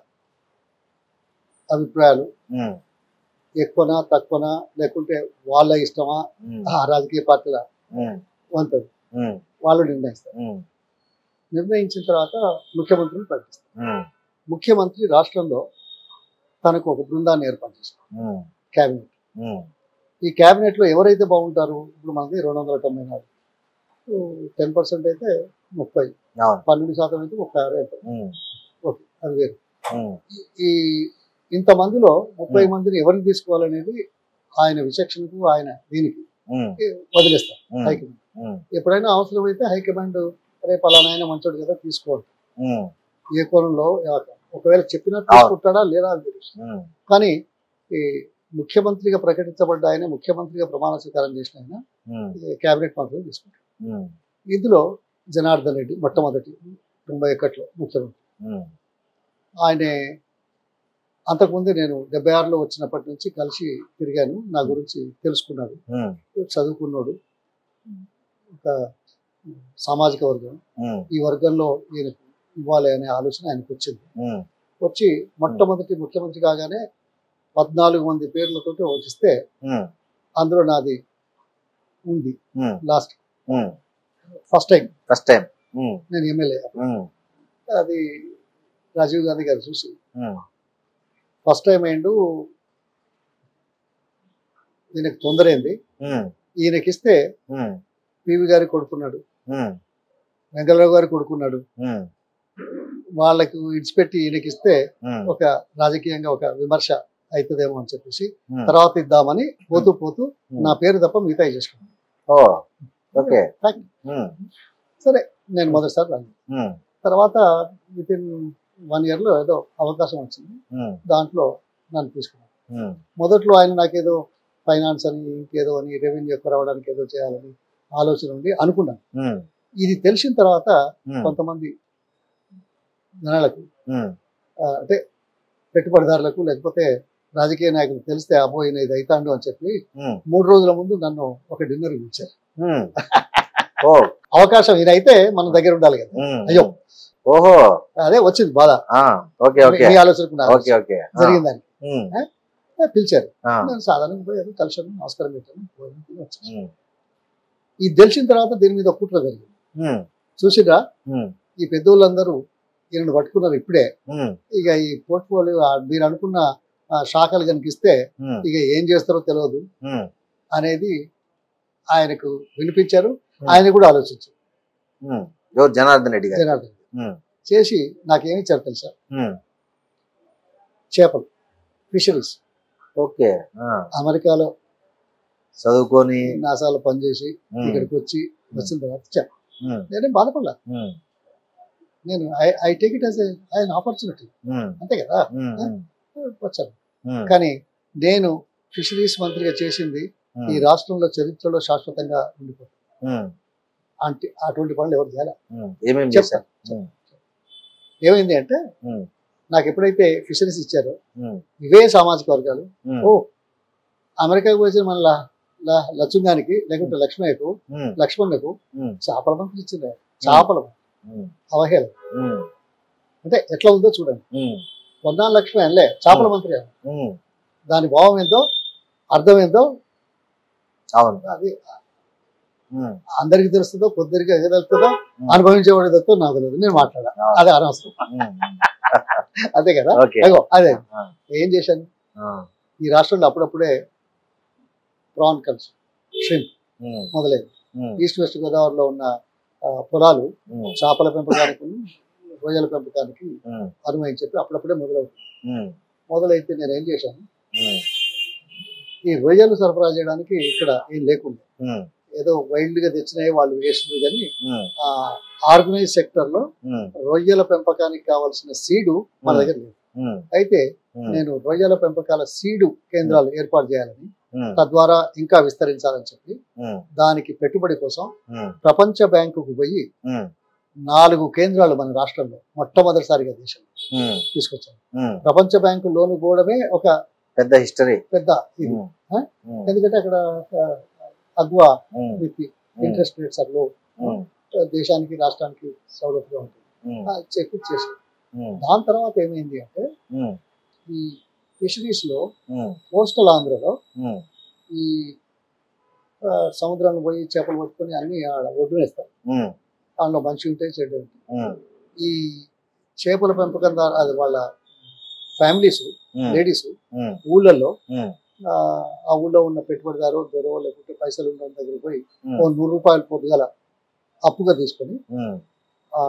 Speaker 3: అభిప్రాయాలు ఎక్కువనా తక్కువనా, లేకుంటే వాళ్ళ ఇష్టమా, ఆ రాజకీయ పార్టీల వంతది వాళ్ళు నిర్ణయిస్తారు. నిర్ణయించిన తర్వాత ముఖ్యమంత్రిని ప్రకటిస్తారు. ముఖ్యమంత్రి రాష్ట్రంలో తనకు ఒక బృందాన్ని ఏర్పాటు చేస్తారు, క్యాబినెట్. ఈ క్యాబినెట్ లో ఎవరైతే బాగుంటారు, ఇప్పుడు మనకి 294, 10% అయితే 30, 12% అయితే 36 అవుతారు. ఓకే, అది వేరు. ఈ ఇంతమందిలో 30 మందిని ఎవరిని తీసుకోవాలనేది ఆయన విచక్షణకు, ఆయన దీనికి వదిలేస్తారు హైకమాండ్. ఎప్పుడైనా అవసరమైతే హైకమాండ్ రేపు పలానా మంచోడు కదా తీసుకోవాలి, ఏ కోణంలో ఒకవేళ చెప్పినా తీసుకుంటాడా లేదా అని తెలుసు. కానీ ఈ ముఖ్యమంత్రిగా ప్రకటించబడ్డ ఆయన, ముఖ్యమంత్రిగా ప్రమాణ స్వీకారం చేసిన ఆయన క్యాబినెట్ మంత్రులు తీసుకుంటారు. ఇందులో జనార్దన్ రెడ్డి మొట్టమొదటి 91లో ముఖ్యమంత్రి. ఆయనే అంతకుముందు నేను 76లో వచ్చినప్పటి నుంచి కలిసి తిరిగాను, నా గురించి తెలుసుకున్నాడు, చదువుకున్నాడు. ఒక సామాజిక వర్గం, ఈ వర్గంలో ఈయన ఇవ్వాలి అనే ఆలోచన ఆయనకు వచ్చింది. వచ్చి మొట్టమొదటి ముఖ్యమంత్రి కాగానే 14 మంది పేర్లతో వచ్చిస్తే అందులో నాది ఉంది. లాస్ట్ ఫస్ట్ టైం నేను ఎమ్మెల్యే. అది రాజీవ్ గాంధీ గారు చూసి
Speaker 2: ఉమ్,
Speaker 3: ఫస్ట్ టైం ఏండు ఈయనకి తొందర ఏంది,
Speaker 2: ఉమ్,
Speaker 3: ఈయనకిస్తే
Speaker 2: ఉమ్,
Speaker 3: పివి గారికి కొడుకున్నాడు,
Speaker 2: ఉమ్,
Speaker 3: వెంకటరావు గారికి కొడుకున్నాడు,
Speaker 2: ఉమ్,
Speaker 3: వాళ్ళకు ఇడిచిపెట్టి ఈయనకిస్తే
Speaker 2: ఉమ్,
Speaker 3: ఒక రాజకీయంగా ఒక విమర్శ అవుతుందేమో అని చెప్పేసి
Speaker 2: ఉమ్.
Speaker 3: తర్వాత ఇద్దామని పోతూ పోతూ నా పేరు తప్ప మిగతా చేసుకున్నాను.
Speaker 2: ఓ ఓకే. ఉమ్,
Speaker 3: సరే నేను మొదటిసారి రాను.
Speaker 2: ఉమ్,
Speaker 3: తర్వాత విత్ ఇన్ 1 year లో ఏదో అవకాశం వచ్చింది,
Speaker 2: ఉమ్,
Speaker 3: దాంట్లో నన్ను తీసుకున్నాను.
Speaker 2: ఉమ్,
Speaker 3: మొదట్లో ఆయన నాకేదో ఫైనాన్స్ అని ఇంకేదో అని రెవెన్యూ ఎక్కువ రావడానికి ఏదో చేయాలని ఆలోచన ఉండి అనుకున్నాను.
Speaker 2: ఉమ్,
Speaker 3: ఇది తెలిసిన తర్వాత
Speaker 2: ఉమ్,
Speaker 3: కొంతమంది జనాలకు
Speaker 2: ఉమ్,
Speaker 3: అంటే పెట్టుబడిదారులకు లేకపోతే రాజకీయ నాయకులు తెలిస్తే అబ్బోయిన ఇది అవుతాండు అని చెప్పి
Speaker 2: ఉమ్,
Speaker 3: 3 రోజుల ముందు నన్ను ఒక డిన్నర్ ఇచ్చారు.
Speaker 2: ఉమ్. ఓ
Speaker 3: అవకాశం ఇదైతే మన దగ్గర ఉండాలి కదా.
Speaker 2: ఉమ్,
Speaker 3: అయ్యో
Speaker 2: ఓహో.
Speaker 3: అదే వచ్చింది బాధ.
Speaker 2: ఆ, ఓకే ఓకే
Speaker 3: మీ ఆలోచనకు నా
Speaker 2: ఓకే ఓకే. ఆ,
Speaker 3: జరిగిందని
Speaker 2: ఉమ్,
Speaker 3: పిలిచారు.
Speaker 2: ఆ,
Speaker 3: నేను సాధారణంగా పోయి ఏదో కలిసాను, నమస్కారం పెట్టాను, భోజనం తిని వచ్చేసాను.
Speaker 2: ఉమ్,
Speaker 3: ఇది తెలిసిన తర్వాత దీని మీద కుట్ర జరిగింది.
Speaker 2: ఉమ్,
Speaker 3: చూసిరా
Speaker 2: ఉమ్,
Speaker 3: ఈ పెద్దోళ్ళందరూ ఈయనను పట్టుకున్నారు ఇప్పుడే.
Speaker 2: ఉమ్,
Speaker 3: ఇక ఈ పోర్ట్ఫోలియో మీరు అనుకున్న శాఖలు కనిపిస్తే
Speaker 2: ఉమ్,
Speaker 3: ఇక ఏం చేస్తారో తెలియదు
Speaker 2: ఉమ్,
Speaker 3: అనేది ఆయనకు వినిపించారు. ఆయన కూడా ఆలోచించారు.
Speaker 2: ఉమ్. ఎవరు? జనార్దన్ రెడ్డి గారు.
Speaker 3: జనార్దన్
Speaker 2: ఉమ్,
Speaker 3: చేసి నాకేమి ఇచ్చారు తెలుసా?
Speaker 2: ఉమ్,
Speaker 3: చేపలు, ఫిషరీస్.
Speaker 2: ఓకే. ఆ,
Speaker 3: అమెరికాలో
Speaker 2: చదువుకొని.
Speaker 3: నాసాలో పనిచేసి
Speaker 2: ఉమ్,
Speaker 3: ఇక్కడికి వచ్చి వచ్చిన తర్వాత చేపలు.
Speaker 2: ఉమ్,
Speaker 3: నేనేం బాధపడలా.
Speaker 2: ఉమ్,
Speaker 3: నేను I take it as an opportunity,
Speaker 2: um,
Speaker 3: అంతే కదా.
Speaker 2: ఉమ్, ఉమ్,
Speaker 3: వచ్చాను.
Speaker 2: ఉమ్,
Speaker 3: కానీ నేను ఫిషరీస్ మంత్రిగా చేసింది ఈ రాష్ట్రంలో చరిత్రలో శాశ్వతంగా ఉండిపోతుంది.
Speaker 2: ఉమ్,
Speaker 3: అంటే అటువంటి పనులు ఎవరు చేయాలి.
Speaker 2: ఉమ్. ఏమేమి
Speaker 3: చెప్తాను.
Speaker 2: చేశారు? ఉమ్,
Speaker 3: ఏమైంది అంటే
Speaker 2: ఉమ్,
Speaker 3: నాకు ఎప్పుడైతే ఫిషరీస్ ఇచ్చారో
Speaker 2: ఉమ్,
Speaker 3: ఇవే సామాజిక వర్గాలు
Speaker 2: ఉమ్,
Speaker 3: ఓ అమెరికాకు వచ్చిన మన లక్ష్మణానికి లేకుంటే లక్ష్మయ్యకు
Speaker 2: ఉమ్,
Speaker 3: లక్ష్మణ్కు
Speaker 2: ఉమ్,
Speaker 3: చేపల మంత్రి ఇచ్చింది. చేపల
Speaker 2: ఉమ్,
Speaker 3: అవహేళన
Speaker 2: ఉమ్,
Speaker 3: అంటే ఎట్లా ఉందో చూడండి.
Speaker 2: ఉమ్,
Speaker 3: పొన్నాల లక్ష్మి అనలే, చేపల మంత్రి అని.
Speaker 2: ఉమ్.
Speaker 3: దాని భావం ఏందో అర్థం ఏందో
Speaker 2: అవును.
Speaker 3: అది
Speaker 2: ఉమ్,
Speaker 3: అందరికి తెలుస్తుందో కొద్దిగా తెలుస్తుందో
Speaker 2: ఉమ్.
Speaker 3: అనుభవించేవాడి తెలుస్తుందో నాకు తెలియదు. నేను మాట్లాడా అదే అనవసరం,
Speaker 2: ఉమ్,
Speaker 3: అంతే కదా.
Speaker 2: ఓకే.
Speaker 3: అగో అదే
Speaker 2: ఆ,
Speaker 3: ఏం చేశాను.
Speaker 2: ఆ,
Speaker 3: ఈ రాష్ట్రంలో అప్పుడప్పుడే ప్రాన్ కల్చర్, షింప్
Speaker 2: ఉమ్,
Speaker 3: మొదలైంది.
Speaker 2: ఉమ్,
Speaker 3: ఈస్ట్ వెస్ట్ గోదావరిలో ఉన్న పొలాలు
Speaker 2: ఉమ్,
Speaker 3: చేపల పెంపకానికి రొయ్యల పెంపకానికి
Speaker 2: ఉమ్,
Speaker 3: అనుమతి చెప్పి అప్పుడప్పుడే మొదలవుతుంది.
Speaker 2: ఉమ్,
Speaker 3: మొదలైతే నేను ఏం చేశాను,
Speaker 2: ఉమ్,
Speaker 3: ఈ రొయ్యలు సరఫరా చేయడానికి ఇక్కడ ఏం లేకుండా
Speaker 2: ఉమ్,
Speaker 3: ఏదో వైల్డ్ గా తెచ్చినాయి వాళ్ళు వేస్తుంది. కానీ
Speaker 2: ఉమ్,
Speaker 3: ఆర్గనైజ్ సెక్టర్ లో
Speaker 2: ఉమ్,
Speaker 3: రొయ్యల పెంపకానికి కావాల్సిన సీడు మన దగ్గర లేదు.
Speaker 2: ఉమ్,
Speaker 3: అయితే
Speaker 2: ఉమ్,
Speaker 3: నేను రొయ్యల పెంపకాల సీడు కేంద్రాలు ఏర్పాటు చేయాలని,
Speaker 2: ఉమ్,
Speaker 3: తద్వారా ఇంకా విస్తరించాలని చెప్పి
Speaker 2: ఉమ్,
Speaker 3: దానికి పెట్టుబడి కోసం
Speaker 2: ఉమ్,
Speaker 3: ప్రపంచ బ్యాంకుకు పోయి
Speaker 2: ఉమ్,
Speaker 3: 4 కేంద్రాలు మన రాష్ట్రంలో మొట్టమొదటిసారిగా దేశంలో
Speaker 2: ఉమ్,
Speaker 3: తీసుకొచ్చాను.
Speaker 2: ఉమ్.
Speaker 3: ప్రపంచ బ్యాంకు లోను పోవడమే ఒక
Speaker 2: పెద్ద హిస్టరీ.
Speaker 3: పెద్ద ఇది.
Speaker 2: ఉమ్,
Speaker 3: ఆ?
Speaker 2: ఉమ్,
Speaker 3: ఎందుకంటే అక్కడ అగ్వా
Speaker 2: ఉమ్,
Speaker 3: విత్
Speaker 2: ఉమ్,
Speaker 3: ఇంట్రెస్ట్ రేట్స్ అట్లో
Speaker 2: ఉమ్,
Speaker 3: దేశానికి రాష్ట్రానికి సౌలభ్యంగా ఉంటుంది.
Speaker 2: ఉమ్,
Speaker 3: చెక్ చేసి
Speaker 2: ఉమ్,
Speaker 3: దాని తర్వాత ఏమైంది అంటే
Speaker 2: ఉమ్,
Speaker 3: ఈ ఫిషరీస్ లో
Speaker 2: ఉమ్,
Speaker 3: కోస్టల్ ఆంధ్రలో
Speaker 2: ఉమ్,
Speaker 3: ఈ సముద్రాన్ని పోయి చేపలు పట్టుకొని అన్ని ఆడ ఒడ్డునేస్తారు.
Speaker 2: ఉమ్,
Speaker 3: దానిలో మంచి ఉంటాయి, చెడ్డ ఉంటాయి.
Speaker 2: ఉమ్,
Speaker 3: ఈ చేపల పెంపకం ద్వారా అది వాళ్ళ ఫ్యామిలీస్
Speaker 2: ఉమ్,
Speaker 3: లేడీస్
Speaker 2: ఉమ్,
Speaker 3: ఊళ్ళల్లో
Speaker 2: ఉమ్,
Speaker 3: ఆ ఊళ్ళో ఉన్న పెట్టుబడిదారు దొరవ లేకుంటే పైసలు ఉన్న దగ్గర పోయి
Speaker 2: ఉమ్,
Speaker 3: ఓ 100 రూపాయలు పొద్దుగల అప్పుగా తీసుకొని
Speaker 2: ఉమ్,
Speaker 3: ఆ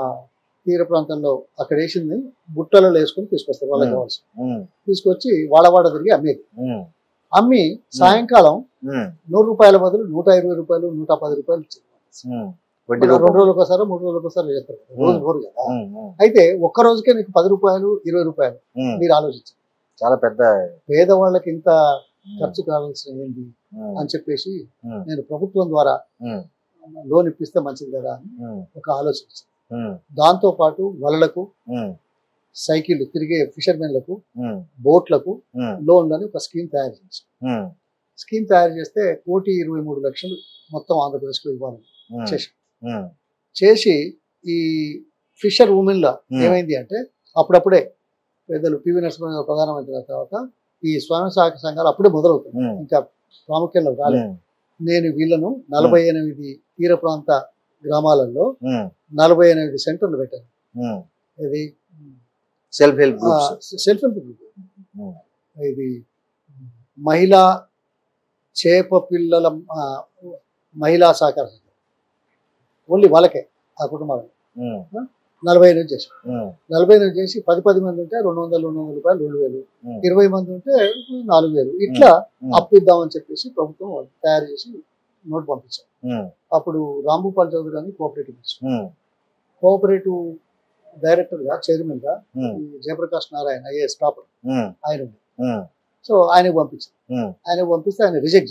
Speaker 3: తీర ప్రాంతంలో అక్కడ వేసింది బుట్టలలో వేసుకొని తీసుకొస్తారు వాళ్ళకి కావాల్సి.
Speaker 2: ఉమ్,
Speaker 3: తీసుకొచ్చి వాడవాడ తిరిగి అమ్మేది.
Speaker 2: ఉమ్,
Speaker 3: అమ్మి సాయంకాలం
Speaker 2: ఉమ్,
Speaker 3: 100 రూపాయల బదులు 120 రూపాయలు 110 రూపాయలు ఇచ్చింది.
Speaker 2: ఉమ్. వడ్డీ
Speaker 3: 2
Speaker 2: రూపం.
Speaker 3: రోజులకు ఒకసారి 3 రోజులకు ఒకసారి చేస్తారు, రోజు పోరు కదా.
Speaker 2: ఉమ్, ఉమ్,
Speaker 3: అయితే ఒక్క రోజుకే నీకు 10 రూపాయలు 20 రూపాయలు.
Speaker 2: ఉమ్.
Speaker 3: మీరు ఆలోచించండి,
Speaker 2: చాలా పెద్ద.
Speaker 3: పేదవాళ్ళకి ఇంత
Speaker 2: ఉమ్,
Speaker 3: ఖర్చు కావాల్సిన ఏంటి
Speaker 2: ఉమ్,
Speaker 3: అని చెప్పేసి
Speaker 2: ఉమ్,
Speaker 3: నేను ప్రభుత్వం ద్వారా
Speaker 2: ఉమ్,
Speaker 3: లోన్ ఇప్పిస్తే మంచిది కదా అని
Speaker 2: ఉమ్,
Speaker 3: ఒక ఆలోచన వచ్చింది.
Speaker 2: ఉమ్,
Speaker 3: దాంతో పాటు వలలకు,
Speaker 2: ఉమ్,
Speaker 3: సైకిళ్ళు తిరిగే ఫిషర్మెన్లకు,
Speaker 2: ఉమ్,
Speaker 3: బోట్లకు
Speaker 2: ఉమ్,
Speaker 3: లోన్లని ఒక స్కీమ్ తయారు చేసి
Speaker 2: ఉమ్,
Speaker 3: స్కీమ్ తయారు చేస్తే 1,23,00,000 మొత్తం ఆంధ్రప్రదేశ్లో ఇవ్వాలని
Speaker 2: ఉమ్,
Speaker 3: చేసి
Speaker 2: ఉమ్,
Speaker 3: చేసి ఈ ఫిషర్ ఉమెన్లో
Speaker 2: Hmm.
Speaker 3: ఏమైంది అంటే అప్పుడప్పుడే పెద్దలు పివి నరసింహ గారు ప్రధానమంత్రి అయిన తర్వాత ఈ స్వయం సహాయక సంఘాలు అప్పుడే మొదలవుతుంది,
Speaker 2: Hmm.
Speaker 3: ఇంకా ప్రాముఖ్యంలో రాలేదు.
Speaker 2: ఉమ్,
Speaker 3: నేను వీళ్ళను 48 తీర ప్రాంత గ్రామాలలో
Speaker 2: ఉమ్,
Speaker 3: 48 సెంటర్లు పెట్టాను.
Speaker 2: ఉమ్,
Speaker 3: ఇది
Speaker 2: self help groups.
Speaker 3: Self help group, ఇది మహిళా చేప పిల్లల మహిళా సహకార సంఘం, ఓన్లీ వాళ్ళకే ఆ కుటుంబాలు 40 నుంచి చేసి 40 నుంచి చేసి 10 మంది ఉంటే 200 రూపాయలు 2000, 20 మంది ఉంటే 4000 ఇట్లా అప్పు ఇద్దామని చెప్పేసి ప్రభుత్వం తయారు చేసి నోట్ పంపించారు. అప్పుడు రాంభూపాల్ చౌదరి అని కోఆపరేటివ్ డైరెక్టర్ గా చైర్మన్ గా జయప్రకాష్ నారాయణ ఐఏఎస్ టాపర్ ఆయన ఉంది. సో ఆయనకు పంపించారు. ఆయనకు పంపిస్తే ఆయన రిజెక్ట్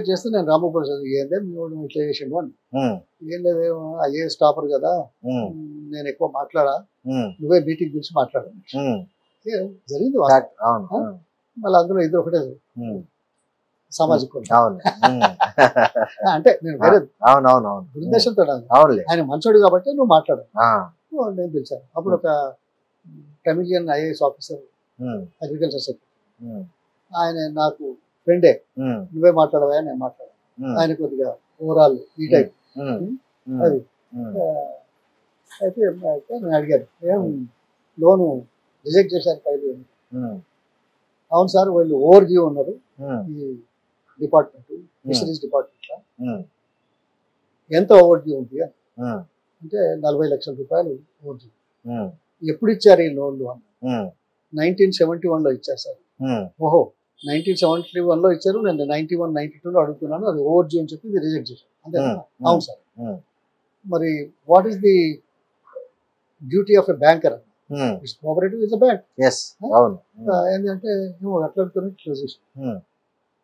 Speaker 3: చేస్తే నేను రాంభూపాల్ చౌదరి ఏందే మీరు ఇట్లా చేసిండు అని, ఏం లేదు ఐఏఎస్ టాపర్ కదా నేను ఎక్కువ మాట్లాడా, నువ్వే మీటింగ్ గురించి మాట్లాడాను జరిగింది. మళ్ళీ అందులో ఇద్దరు ఒకటే సామాజిక అంటే నేను వేరే దురుద్దేశంతో ఆయన మంచోడు కాబట్టి నువ్వు మాట్లాడాను నేను పిలిచాను. అప్పుడు ఒక chameleon IAS officer agriculture secretary ఆయన నాకు ఫ్రెండే, నువ్వే మాట్లాడవా నేను మాట్లాడాను. ఆయన కొద్దిగా ఓవరాల్ ఈ టైప్ అది అయితే నేను అడిగాను ఏం లోను రిజెక్ట్ చేశారు ఫైల్. అవును సార్ వాళ్ళు ఓవర్ డ్యూ ఉన్నారు ఈ డిపార్ట్మెంట్ ఫిషరీస్ డిపార్ట్మెంట్ లో, ఎంత ఓవర్ డ్యూ ఉంది అంటే 40 లక్షల రూపాయలు ఓవర్ డ్యూ. ఎప్పుడు ఇచ్చారు ఈ లోన్లు అని 1971 లో ఇచ్చారు సార్. ఓహో 1971 లో ఇచ్చారు, నేను 91, 92 లో అడుగుతున్నాను, అది ఓవర్ డ్యూ అని చెప్పి ఇది రిజెక్ట్ చేశారు అంతే. అవును సార్. మరి what is the duty of a banker? Cooperative is a bank. ఏంటంటే నువ్వు అట్లా క్లోజ్ చేసి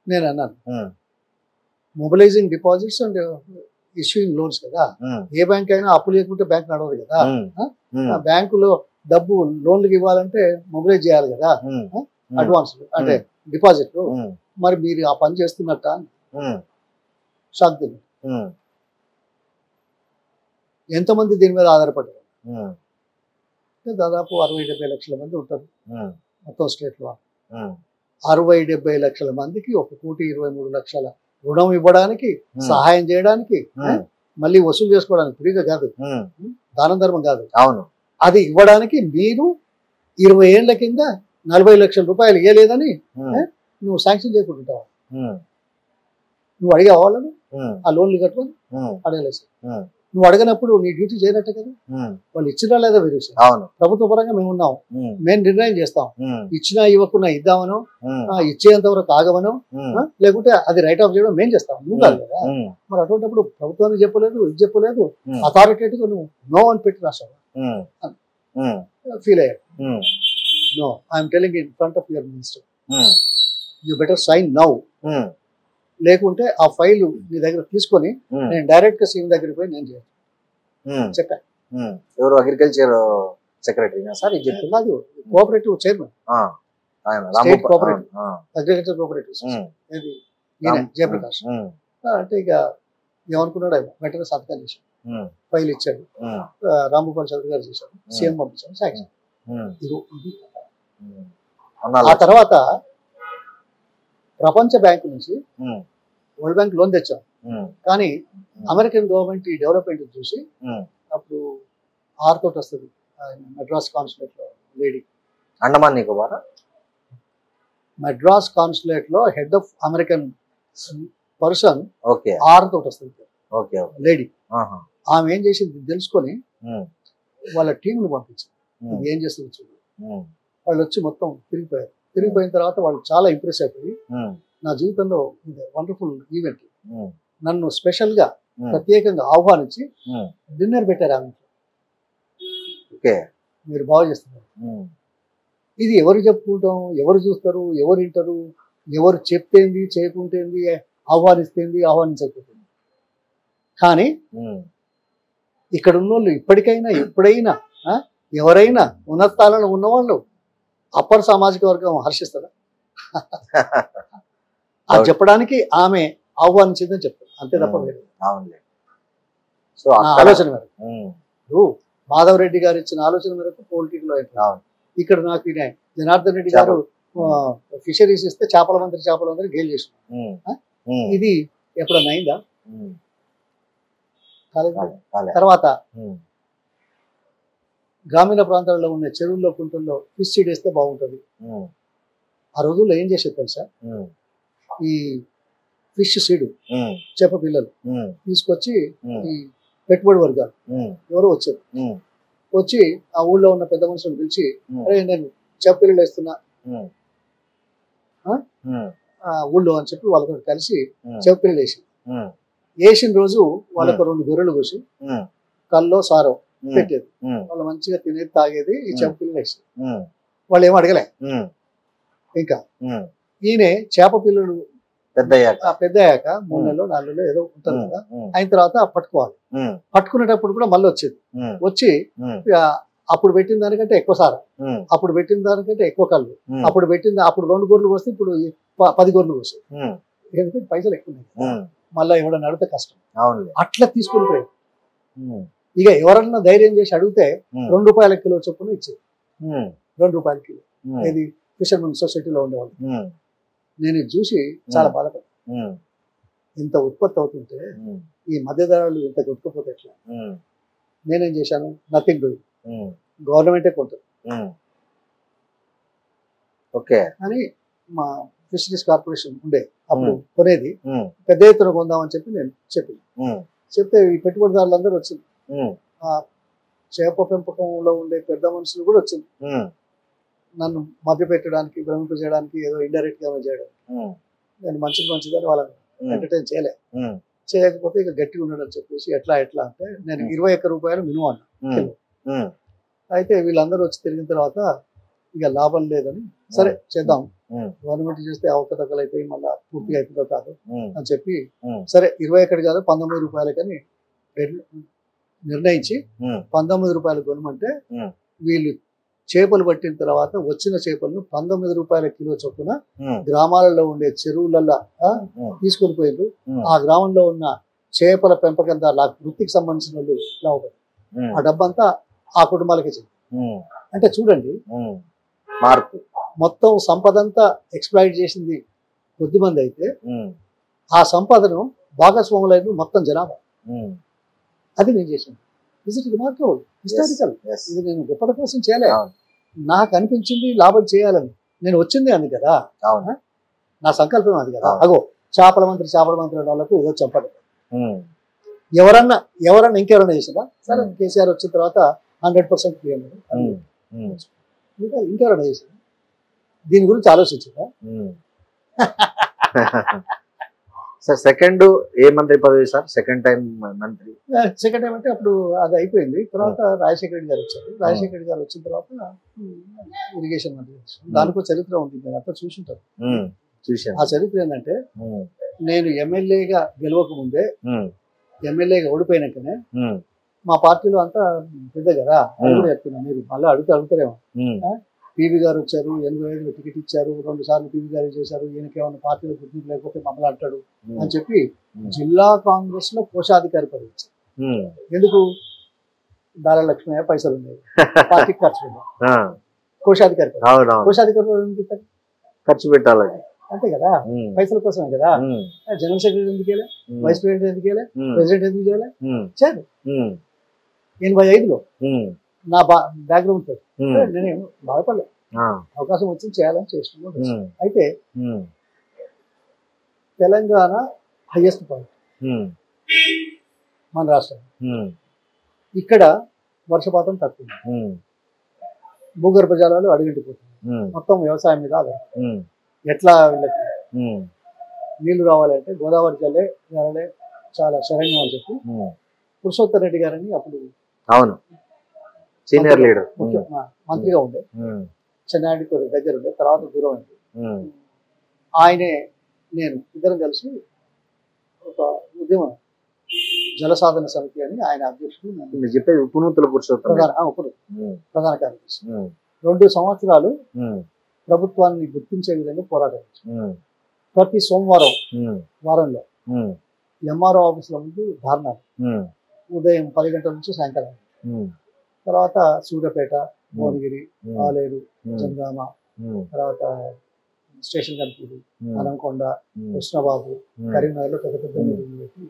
Speaker 3: నేను అన్నాను mobilising deposits and issuing loans కదా, ఏ బ్యాంక్ అయినా అప్పు లేకుంటే బ్యాంక్ నడవదు కదా, బ్యాంకులో డబ్బు లోన్లకు ఇవ్వాలంటే మొబిలైజ్ చేయాలి కదా అడ్వాన్స్ అంటే డిపాజిట్లు. మరి మీరు ఆ పని చేస్తున్నట్ట షాక్ తిని. ఎంతమంది దీని మీద ఆధారపడ్డారు? దాదాపు 60-70 లక్షల మంది ఉంటారు మొత్తం స్టేట్ లో. 60-70 లక్షల మందికి 1,23,00,000 రుణం ఇవ్వడానికి, సహాయం చేయడానికి, మళ్ళీ వసూలు చేసుకోవడానికి, ఫ్రీగా కాదు, దానం ధర్మం కాదు, అవును అది ఇవ్వడానికి మీరు 20 ఏళ్ల కింద 40 లక్షల రూపాయలు ఇవ్వలేదని నువ్వు శాంక్షన్ చేయకుంటుంటావు. నువ్వు అడిగే వాళ్ళను ఆ లోన్లు కట్టుకొని అడగలేదు సార్. నువ్వు అడగనప్పుడు నీ డ్యూటీ చేయనట్టే కదా. వాళ్ళు ఇచ్చినా లేదా వేరే విషయం, ప్రభుత్వ పరంగా మేము ఉన్నాం, మేము నిర్ణయం చేస్తాం. ఇచ్చినా ఇవ్వకుండా ఇద్దామనో, ఇచ్చేంత వరకు ఆగమనో, లేకుంటే అది రైట్ ఆఫ్ చేయడం మేము చేస్తాం, నువ్వు కాదు కదా. మరి అటువంటిప్పుడు ప్రభుత్వానికి చెప్పలేదు, ఇది చెప్పలేదు, అథారిటేటివ్గా నువ్వు నో అని పెట్టి రాసావు ఫీల్ అయ్యాడు. No I'm telling in front of your minister, you better sign now, లేకుంటే ఆ ఫైల్ నీ దగ్గర తీసుకొని నేను డైరెక్ట్ గా సీఎం దగ్గరికి పోయి నేను చెప్పాను.
Speaker 2: ఎవరు అగ్రికల్చర్ సెక్రటరీనా సార్? ఇది
Speaker 3: కాదు, cooperative chairman, state cooperative agriculture cooperative Jayaprakash. అంటే ఇక ఏమనుకున్నాడు ఆయన వెంటనే సంతకం చేశాడు, ఫైల్ ఇచ్చాడు, రాంభూపాల్ చౌదరి గారు చేశాడు, సీఎం పంపించాడు, సాక్ష్యం. ఆ తర్వాత ప్రపంచ బ్యాంకు నుంచి వరల్డ్ బ్యాంక్ లోన్ తెచ్చాం, కానీ అమెరికన్ గవర్నమెంట్ ఈ డెవలప్మెంట్ చూసి అప్పుడు ఆర్తోటి వస్తుంది మెడ్రాస్ కాన్సులేట్ లో లేడీ,
Speaker 2: అండమాన్ నికోబార్
Speaker 3: మెడ్రాస్ కాన్సులేట్ లో హెడ్ ఆఫ్ అమెరికన్ పర్సన్ ఆర్తోటి వస్తుంది లేడీ. ఆమె ఏం చేసింది తెలుసుకొని వాళ్ళ టీంను పంపించింది, ఏం చేస్తుంది చూడు. వాళ్ళు వచ్చి మొత్తం తిరిగిపోయిన తర్వాత వాళ్ళు చాలా ఇంప్రెస్ అయిపోయి, నా జీవితంలో ఇది వండర్ఫుల్ ఈవెంట్, నన్ను స్పెషల్ గా ప్రత్యేకంగా ఆహ్వానించి డిన్నర్ పెట్టారు ఆమె. మీరు బాగా చేస్తున్నారు, ఇది ఎవరు చెప్పుకుంటాం, ఎవరు చూస్తారు, ఎవరు వింటారు, ఎవరు చెప్తేంది, చేయకుంటేంది, ఆహ్వానిస్తేంది, ఆహ్వానించకపోతుంది. కానీ ఇక్కడ ఉన్న వాళ్ళు ఇప్పటికైనా ఎప్పుడైనా ఎవరైనా ఉన్నత స్థానంలో ఉన్నవాళ్ళు అప్పర్ సామాజిక వర్గం హర్షిస్తారా? అది చెప్పడానికి ఆమె ఆహ్వానించిందని చెప్తారు, అంతే తప్ప ఆలోచన మేరకు మాధవ్ రెడ్డి గారు ఇచ్చిన ఆలోచన మేరకు పొలిటికల్ ఇక్కడ నాకు జనార్దన్ రెడ్డి గారు ఫిషరీస్ ఇస్తే చేపల మంత్రి గేల్ చేస్తున్నారు. ఇది ఎప్పుడన్నా అయిందా? తర్వాత గ్రామీణ ప్రాంతాల్లో ఉన్న చెరువుల్లో కుంటల్లో ఫిష్ సీడ్ వేస్తే బాగుంటుంది. ఆ రోజుల్లో ఏం చేసేది తెలుసా, ఈ ఫిష్ సీడ్ చేప పిల్లలు తీసుకొచ్చి ఈ పెట్టుబడి వర్గాలు ఎవరో వచ్చారు, వచ్చి ఆ ఊళ్ళో ఉన్న పెద్ద మనుషులను పిలిచి, అరే నేను చేప పిల్లలు వేస్తున్నా ఊళ్ళో అని చెప్పి వాళ్ళతో కలిసి చేప పిల్లలు వేసిన రోజు వాళ్ళకు 2 గొర్రెలు కోసి కల్లో సారో పెట్టేది. వాళ్ళు మంచిగా తినేది తాగేది ఈ చేప పిల్లలు వేసేది. వాళ్ళు ఏమో అడగలే. ఇంకా ఈయన చేప పిల్లలు పెద్ద అయ్యాక 3 నెలలో 4 నెలలో ఏదో ఉంటుంది కదా, అయిన తర్వాత పట్టుకోవాలి. పట్టుకునేటప్పుడు కూడా మళ్ళీ వచ్చేది, వచ్చి అప్పుడు పెట్టిన దానికంటే ఎక్కువ సార, అప్పుడు పెట్టిన దానికంటే ఎక్కువ కళ్ళు, అప్పుడు 2 గొర్రెలు వస్తే ఇప్పుడు 10 గొర్రెలు వస్తాయి. ఎందుకంటే పైసలు ఎక్కువ ఉన్నాయి, మళ్ళీ ఎవడన్నా అడిగితే కష్టం. అట్లా తీసుకుని పోయాడు. ఇక ఎవరన్నా ధైర్యం చేసి అడిగితే ₹2 కిలో చొప్పున ఇచ్చేది. ₹2 కిలో. ఇది ఫిషర్మెన్ సొసైటీలో ఉండేవాళ్ళు. నేను ఇది చూసి చాలా బాధపడ్డా. ఇంత ఉత్పత్తి అవుతుంటే ఈ మధ్యధరలు ఇంత కొట్టుకుపోతే ఎట్లా? నేనేం చేశాను, నథింగ్ డూయింగ్, గవర్నమెంటే కొంటుంది
Speaker 2: ఓకే
Speaker 3: అని మా ఫిషరీస్ కార్పొరేషన్ ఉండే అప్పుడు కొనేది, పెద్ద ఎత్తున కొందామని చెప్పి నేను చెప్తే ఈ పెట్టుబడిదారులందరూ వచ్చింది. ఆ చేప పెంపకంలో ఉండే పెద్ద మనుషులు కూడా వచ్చింది నన్ను మభ్య పెట్టడానికి, భ్రమింప చేయడానికి, ఏదో ఇండైరెక్ట్ గా చేయడానికి. నేను మంచిదని వాళ్ళని ఎంటర్టైన్ చేయకపోతే ఇక గట్టిగా ఉండడని చెప్పేసి ఎట్లా అంటే నేను ₹21 మినిమం అన్నా కిలో. అయితే వీళ్ళందరూ వచ్చి తిరిగిన తర్వాత ఇక లాభం లేదని, సరే చేద్దాం, గవర్నమెంట్ చేస్తే అవకతవకలు అయితే మళ్ళీ పూర్తిగా అయిపోతుందో కాదు అని చెప్పి, సరే 21 కాదు ₹19 నిర్ణయించి ₹19 కొనమంటే వీళ్ళు చేపలు పట్టిన తర్వాత వచ్చిన చేపలను ₹19 కిలో చొప్పున గ్రామాలలో ఉండే చెరువులలో తీసుకొని పోయిండ్రు. ఆ గ్రామంలో ఉన్న చేపల పెంపకందారులు, ఆ వృత్తికి సంబంధించిన వాళ్ళు లాభపడి ఆ డబ్బంతా ఆ కుటుంబాలకి ఇచ్చింది. అంటే చూడండి,
Speaker 2: మార్పు
Speaker 3: మొత్తం సంపదంతా ఎక్స్ప్లాయిట్ చేసింది కొద్దిమంది అయితే ఆ సంపదను భాగస్వాములైన మొత్తం జనాభా. అది నేను చేశాను. ఇది రిమార్కబుల్, హిస్టారికల్. ఇది నేను గొప్పల కోసం చేయలే, నాకు అనిపించింది లాభం చేయాలని. నేను వచ్చింది అంది కదా, నా సంకల్పం అది కదా. అగో చేపల మంత్రి వాళ్ళకు ఏదో చెప్పదు. ఎవరన్నా ఇంకెవరన్నా చేసిందా? సరే కేసీఆర్ వచ్చిన తర్వాత 100% ఫ్రీ అన్నాడు. ఇంకెవరన్నా చేసిందా? దీని గురించి ఆలోచించిందా?
Speaker 2: సార్ సెకండ్ ఏ మంత్రి పదవి సార్? సెకండ్ టైం మంత్రి.
Speaker 3: సెకండ్ టైం అంటే అప్పుడు అది అయిపోయింది. తర్వాత రాజశేఖర రెడ్డి గారు వచ్చారు. రాజశేఖర రెడ్డి గారు వచ్చిన తర్వాత ఇరిగేషన్ మంత్రి. దానికో చరిత్ర ఉంది, నేను అంతా చూసుంటాను. ఆ చరిత్ర ఏంటంటే, నేను ఎమ్మెల్యేగా గెలవక ముందే, ఎమ్మెల్యేగా ఓడిపోయినాకనే మా పార్టీలో అంతా పెద్ద కదా, అది కూడా చెప్తున్నా, మీరు మళ్ళీ అడుగుతారేమో. పీవీ గారు వచ్చారు, 85 టికెట్ ఇచ్చారు, 2 సార్లు పీవీ గారు చేశారు, ఈయనకేమన్నా పార్టీలో గుర్తింపు లేకపోతే మమ్మల్ని అంటాడు అని చెప్పి జిల్లా కాంగ్రెస్ లో కోశాధికారి పదవి ఇచ్చారు. ఎందుకు? దారా లక్ష్మయ్య పైసలు ఉన్నాయి, పార్టీకి ఖర్చు పెట్టారు. కోశాధికారి
Speaker 2: ఖర్చు పెట్టాలి
Speaker 3: అంతే కదా, పైసల కోసమే కదా. జనరల్ సెక్రటరీ ఎందుకు చేయలే, వైస్ ప్రెసిడెంట్ ఎందుకు చేయలే, ప్రెసిడెంట్ ఎందుకు చేయలే? చేయదు. 85లో నా బ్యాక్గ్రౌండ్ తో నేనేం బాధపడలేదు, అవకాశం వచ్చింది చేయాలని చేస్తున్నాను. అయితే తెలంగాణ హైయెస్ట్ పాయింట్ మన రాష్ట్రం. ఇక్కడ వర్షపాతం తక్కువ, భూగర్భ జలాలు అడుగంటిపోతుంది, మొత్తం వ్యవసాయం మీద ఆధారం. ఎట్లా వీళ్ళకి నీళ్లు రావాలంటే గోదావరి జలే చాలా శరణ్యం అని చెప్పి పురుషోత్తమ్ రెడ్డి గారని అప్పుడు
Speaker 2: అవును సీనియర్ లీడర్
Speaker 3: మంత్రిగా ఉండే, చెన్నారెడ్డి దగ్గర ఉండే, తర్వాత దూరం అయింది. ఆయనే నేను ఇద్దరం కలిసి ఒక ఉద్యమం జలసాధన సమితి అని, ఆయన అధ్యక్షుడు
Speaker 2: చెప్పేది ఉపనూతుల పురుషోత్తమ్
Speaker 3: ప్రధాన కార్యదర్శి. 2 సంవత్సరాలు ప్రభుత్వాన్ని గుర్తించే విధంగా పోరాటం. ప్రతి సోమవారం వారంలో ఎంఆర్ఓ ఆఫీసుల ముందు ధారణాలు, ఉదయం 10 గంటల నుంచి సాయంకాలం. తర్వాత సూర్యాపేట, భువనగిరి, ఆలేరు, జనగామ, తర్వాత స్టేషన్ కనిపూరు, అనంకొండ, కృష్ణబాబు, కరీంనగర్లో పెద్ద పెద్ద మీటింగ్లు పెట్టి,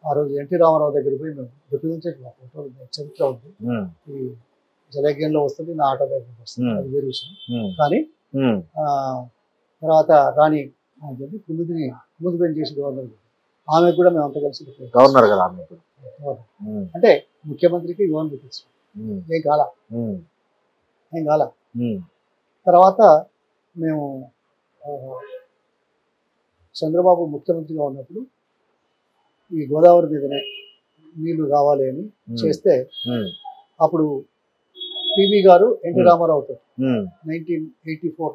Speaker 3: ఆ రోజు ఎన్టీ రామారావు దగ్గర పోయి మేము రిప్రజెంటేటివ్, చరిత్ర ఉంది, ఈ జలయజ్ఞంలో వస్తుంది, నా ఆటోబయోగ్రఫీ వస్తుంది, అది వేరే విషయం.
Speaker 2: ఉమ్,
Speaker 3: కానీ
Speaker 2: ఉమ్,
Speaker 3: ఆ, తర్వాత రాణి కుముదిని చేసి గవర్నర్, ఆమె కూడా మేము అంతా కలిసి
Speaker 2: గవర్నర్ కదా ఆమె ఇప్పుడు. ఉమ్,
Speaker 3: అంటే ముఖ్యమంత్రికి యువన్ పెట్టించాం.
Speaker 2: ఉమ్,
Speaker 3: ఏం కాల
Speaker 2: ఉమ్,
Speaker 3: ఏం కాల.
Speaker 2: ఉమ్,
Speaker 3: తర్వాత మేము ఆ, చంద్రబాబు ముఖ్యమంత్రిగా ఉన్నప్పుడు ఈ గోదావరి మీదనే నీళ్లు కావాలి అని చేస్తే
Speaker 2: ఉమ్,
Speaker 3: అప్పుడు పివి గారు ఎన్టీ రామారావుతో
Speaker 2: um,
Speaker 3: 1984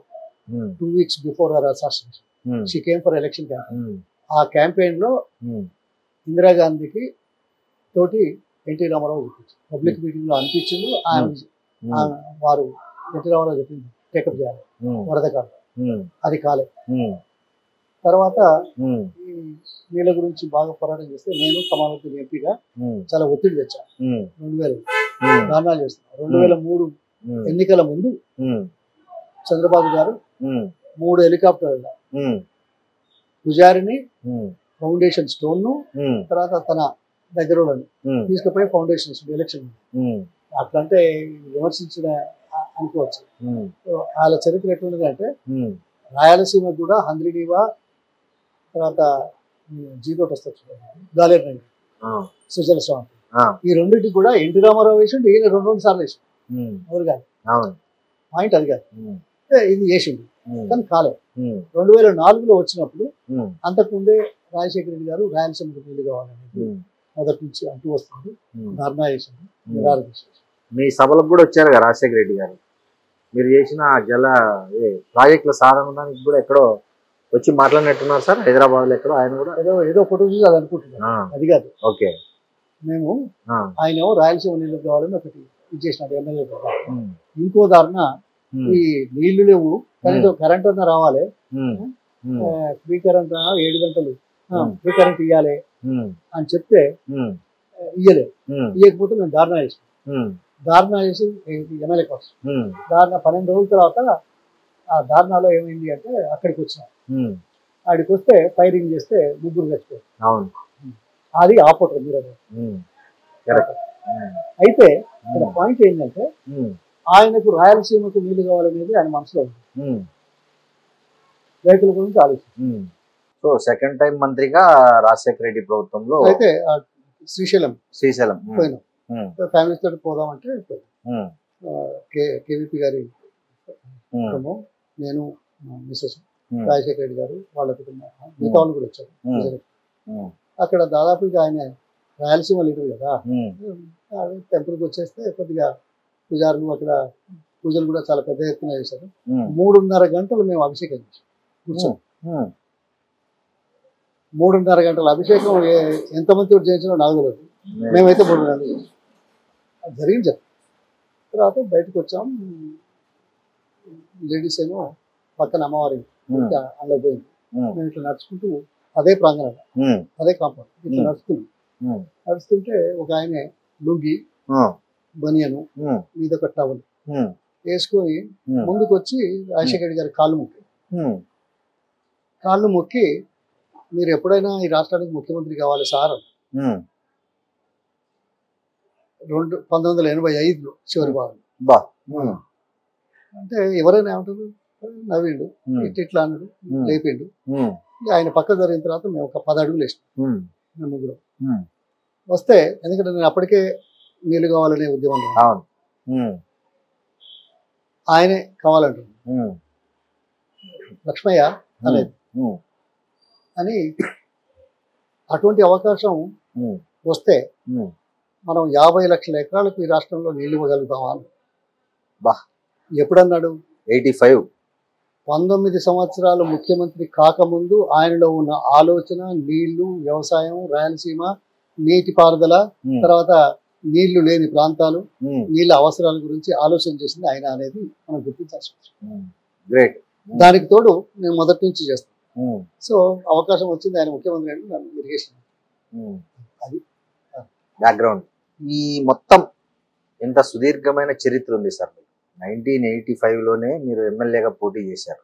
Speaker 2: um,
Speaker 3: 2 weeks before our assassination
Speaker 2: um,
Speaker 3: she came for election campaign.
Speaker 2: Um,
Speaker 3: ఆ క్యాంపెయిన్ లో
Speaker 2: ఉమ్,
Speaker 3: ఇందిరాగాంధీకి తోటి ఎన్టీ రామారావు గుర్తించారు. పబ్లిక్ మీటింగ్ లో అనిపించింది, వారు ఎన్టీ రామారావు చెప్పింది టేకప్ చేయాలి
Speaker 2: ఉమ్,
Speaker 3: వరద కాదు,
Speaker 2: ఉమ్,
Speaker 3: అది కాలే.
Speaker 2: ఉమ్,
Speaker 3: తర్వాత
Speaker 2: ఉమ్,
Speaker 3: ఈ నీళ్ళ గురించి బాగా పోరాటం చేస్తే నేను కమాలుద్దీన్ ఎంపీగా
Speaker 2: ఉమ్,
Speaker 3: చాలా ఒత్తిడి తెచ్చాను.
Speaker 2: ఉమ్,
Speaker 3: 2000
Speaker 2: ఉమ్,
Speaker 3: ధారణాలు చేస్తున్నాను. 2003
Speaker 2: ఉమ్,
Speaker 3: ఎన్నికల ముందు
Speaker 2: ఉమ్,
Speaker 3: చంద్రబాబు గారు
Speaker 2: ఉమ్,
Speaker 3: 3 హెలికాప్టర్ల
Speaker 2: ఉమ్,
Speaker 3: పుజారిని,
Speaker 2: ఉమ్,
Speaker 3: ఫౌండేషన్ స్టోన్ ను,
Speaker 2: ఉమ్,
Speaker 3: తర్వాత తన దగ్గర వాళ్ళని
Speaker 2: ఉమ్,
Speaker 3: తీసుకుపోయి ఫౌండేషన్ ఎలక్షన్
Speaker 2: ఉమ్,
Speaker 3: అట్లంటే విమర్శించిన అనుకోవచ్చు.
Speaker 2: ఉమ్,
Speaker 3: సో వాళ్ళ చరిత్ర ఎట్లున్నది అంటే
Speaker 2: ఉమ్,
Speaker 3: రాయలసీమ కూడా హంద్రినీవా, తర్వాత జీతోటి వస్తారు గాలేరు రండి,
Speaker 2: ఆ,
Speaker 3: సుజల స్వామి,
Speaker 2: ఆ,
Speaker 3: ఈ రెండింటికి కూడా ఎన్టీ రామారావు వేసిండు, ఈయన 2 సార్లు వేసిండు.
Speaker 2: ఉమ్,
Speaker 3: ఎవరు కాదు,
Speaker 2: అవును,
Speaker 3: పాయింట్ అది కాదు.
Speaker 2: ఉమ్,
Speaker 3: ఇది వేసిండు
Speaker 2: ఉమ్,
Speaker 3: కానీ కాలేదు.
Speaker 2: ఉమ్,
Speaker 3: 2004లో వచ్చినప్పుడు
Speaker 2: ఉమ్,
Speaker 3: అంతకుముందే రాజశేఖర రెడ్డి గారు రాయలసీమకు నీళ్లు కావాలనేది
Speaker 2: ఉమ్,
Speaker 3: మొదటి నుంచి అంటూ వస్తుంది.
Speaker 2: ఉమ్.
Speaker 3: ధర్నా చేసింది, నిరాహార దీక్ష చేసింది.
Speaker 2: మీ సభలకు కూడా వచ్చారు కదా రాజశేఖర రెడ్డి గారు. మీరు చేసిన జల ప్రాజెక్టుల సాధనడానికి కూడా ఎక్కడో వచ్చి మాట్లాడినట్టున్నారు సార్, హైదరాబాద్ లో ఎక్కడో ఆయన కూడా.
Speaker 3: ఏదో ఫోటో చూసి అది అనుకుంటున్నాను, అది కాదు.
Speaker 2: ఓకే.
Speaker 3: మేము
Speaker 2: ఆ,
Speaker 3: ఆయన రాయలసీమ నీళ్ళు కావాలని ఒకటి ఇది చేసినాడు ఎమ్మెల్యే ద్వారా.
Speaker 2: ఉమ్,
Speaker 3: ఇంకో ధారణ
Speaker 2: ఉమ్,
Speaker 3: ఈ నీళ్లు లేవు కనీసం కరెంట్ అన్నా రావాలి,
Speaker 2: ఉమ్, ఉమ్,
Speaker 3: ఫ్రీ కరెంట్ 7 గంటలు
Speaker 2: ఉమ్,
Speaker 3: ఫ్రీ కరెంట్ ఇవ్వాలి
Speaker 2: ఉమ్,
Speaker 3: అని చెప్తే
Speaker 2: ఉమ్,
Speaker 3: ఇయ్యలేదు.
Speaker 2: ఉమ్,
Speaker 3: ఇవ్వకపోతే మేము ధారణ చేసాం.
Speaker 2: ఉమ్,
Speaker 3: ధారణ చేసి ఎమ్మెల్యే కోసం
Speaker 2: ఉమ్,
Speaker 3: ధారణ 12 రోజుల తర్వాత ఆ ధారణలో ఏమైంది అంటే అక్కడికి వచ్చినాం.
Speaker 2: ఉమ్,
Speaker 3: అక్కడికి వస్తే ఫైరింగ్ చేస్తే 3 చచ్చిపోయారు.
Speaker 2: అవును.
Speaker 3: అది ఆపోటర్ మీరు అనేది.
Speaker 2: ఉమ్, కరెక్ట్. ఉమ్,
Speaker 3: అయితే ఇక్కడ పాయింట్ ఏంటంటే
Speaker 2: ఉమ్,
Speaker 3: ఆయనకు రాయలసీమకు నీళ్లు కావాలనేది ఆయన మనసులో ఉంది,
Speaker 2: ఉమ్,
Speaker 3: రైతుల గురించి ఆలోచన.
Speaker 2: ఉమ్. సో సెకండ్ టైం మంత్రిగా రాజశేఖర రెడ్డి ప్రభుత్వంలో
Speaker 3: అయితే ఆ శ్రీశైలం
Speaker 2: శ్రీశైలం. ఉమ్,
Speaker 3: పోయినాం,
Speaker 2: ఉమ్,
Speaker 3: ఫ్యామిలీస్ తోటి పోదామంటే పోయినాం.
Speaker 2: ఉమ్,
Speaker 3: కేవీపీ గారి
Speaker 2: ఉమ్,
Speaker 3: కుటుంబం, నేను, మిస్సెస్
Speaker 2: ఉమ్,
Speaker 3: రాజశేఖర రెడ్డి గారు, వాళ్ళ కుటుంబం, మిగతా వాళ్ళు కూడా వచ్చారు.
Speaker 2: ఉమ్,
Speaker 3: అక్కడ దాదాపుగా ఆయన రాయలసీమ లీడర్ కదా,
Speaker 2: ఉమ్,
Speaker 3: టెంపుల్కి వచ్చేస్తే కొద్దిగా పూజారులు అక్కడ పూజలు కూడా చాలా పెద్ద ఎత్తున చేశారు.
Speaker 2: ఉమ్,
Speaker 3: 3.5 గంటలు మేము అభిషేకం చేసాం కూర్చొని.
Speaker 2: ఉమ్,
Speaker 3: 3.5 గంటల అభిషేకం ఎంతమంది చేయించినా నాకు తెలియదు. మేమైతే 3 గంటలు చేసాం. అది జరిగింది చెప్పి తర్వాత బయటకు వచ్చాం. లేడీస్ ఏమో పక్కన అమ్మవారి
Speaker 2: ఉమ్,
Speaker 3: అందులో పోయింది.
Speaker 2: ఉమ్,
Speaker 3: మేము ఇట్లా నడుచుకుంటూ అదే ప్రాంగణం,
Speaker 2: ఉమ్,
Speaker 3: అదే కాంపౌండ్ ఇట్లా
Speaker 2: ఉమ్.
Speaker 3: నడుస్తున్నాం.
Speaker 2: ఉమ్,
Speaker 3: నడుస్తుంటే ఒక ఆయన లుంగి,
Speaker 2: ఉమ్,
Speaker 3: బనియను,
Speaker 2: ఉమ్,
Speaker 3: మీద ఒక టవల్
Speaker 2: ఉమ్,
Speaker 3: వేసుకొని
Speaker 2: ఉమ్,
Speaker 3: ముందుకు వచ్చి రాజశేఖర రెడ్డి గారి కాళ్ళు మొక్కి
Speaker 2: ఉమ్,
Speaker 3: కాళ్ళు మొక్కి మీరు ఎప్పుడైనా ఈ రాష్ట్రానికి ముఖ్యమంత్రి కావాలి సార్ అని.
Speaker 2: ఉమ్.
Speaker 3: 1985లో చివరి భాగం.
Speaker 2: బా. ఉమ్,
Speaker 3: అంటే ఎవరైనా ఏమంటారు, నవ్విండు,
Speaker 2: ఉమ్,
Speaker 3: ఇట్లా అన్నాడు,
Speaker 2: ఉమ్,
Speaker 3: లేపిండు.
Speaker 2: ఉమ్,
Speaker 3: ఇక ఆయన పక్క జరిగిన తర్వాత మేము ఒక 10 అడుగులు వేసినాం
Speaker 2: ఉమ్,
Speaker 3: మేము ముగ్గురు.
Speaker 2: ఉమ్.
Speaker 3: వస్తే ఎందుకంటే నేను అప్పటికే నీళ్లు కావాలనే ఉద్యమంలో
Speaker 2: అవును. ఉమ్,
Speaker 3: ఆయనే కావాలంటున్నాడు.
Speaker 2: ఉమ్,
Speaker 3: లక్ష్మయ్య అనేది
Speaker 2: ఉమ్,
Speaker 3: అని అటువంటి అవకాశం
Speaker 2: ఉమ్,
Speaker 3: వస్తే
Speaker 2: ఉమ్.
Speaker 3: మనం 50 లక్షల ఎకరాలకు ఈ రాష్ట్రంలో నీళ్లు ఇవ్వగలుగుతామా అని.
Speaker 2: బా.
Speaker 3: ఎప్పుడన్నాడు?
Speaker 2: 85.
Speaker 3: 19 సంవత్సరాలు ముఖ్యమంత్రి కాకముందు ఆయనలో ఉన్న ఆలోచన నీళ్లు, వ్యవసాయం, రాయలసీమ, నీటిపారుదల,
Speaker 2: ఉమ్,
Speaker 3: తర్వాత నీళ్లు లేని ప్రాంతాలు,
Speaker 2: ఉమ్,
Speaker 3: నీళ్ళ అవసరాల గురించి ఆలోచన చేసింది ఆయన అనేది మనం గుర్తించాల్సి వస్తుంది.
Speaker 2: ఉమ్. గ్రేట్.
Speaker 3: దానికి తోడు నేను మొదటి నుంచి చేస్తాను.
Speaker 2: ఉమ్,
Speaker 3: సో అవకాశం వచ్చింది, ఆయన ముఖ్యమంత్రి అంటే నన్ను ఇరిగేషన్
Speaker 2: ఉమ్.
Speaker 3: అది
Speaker 2: బ్యాక్గ్రౌండ్ ఈ మొత్తం ఎంత సుదీర్ఘమైన చరిత్ర ఉంది సార్. 1985లోనే మీరు ఎమ్మెల్యేగా పోటీ చేశారు.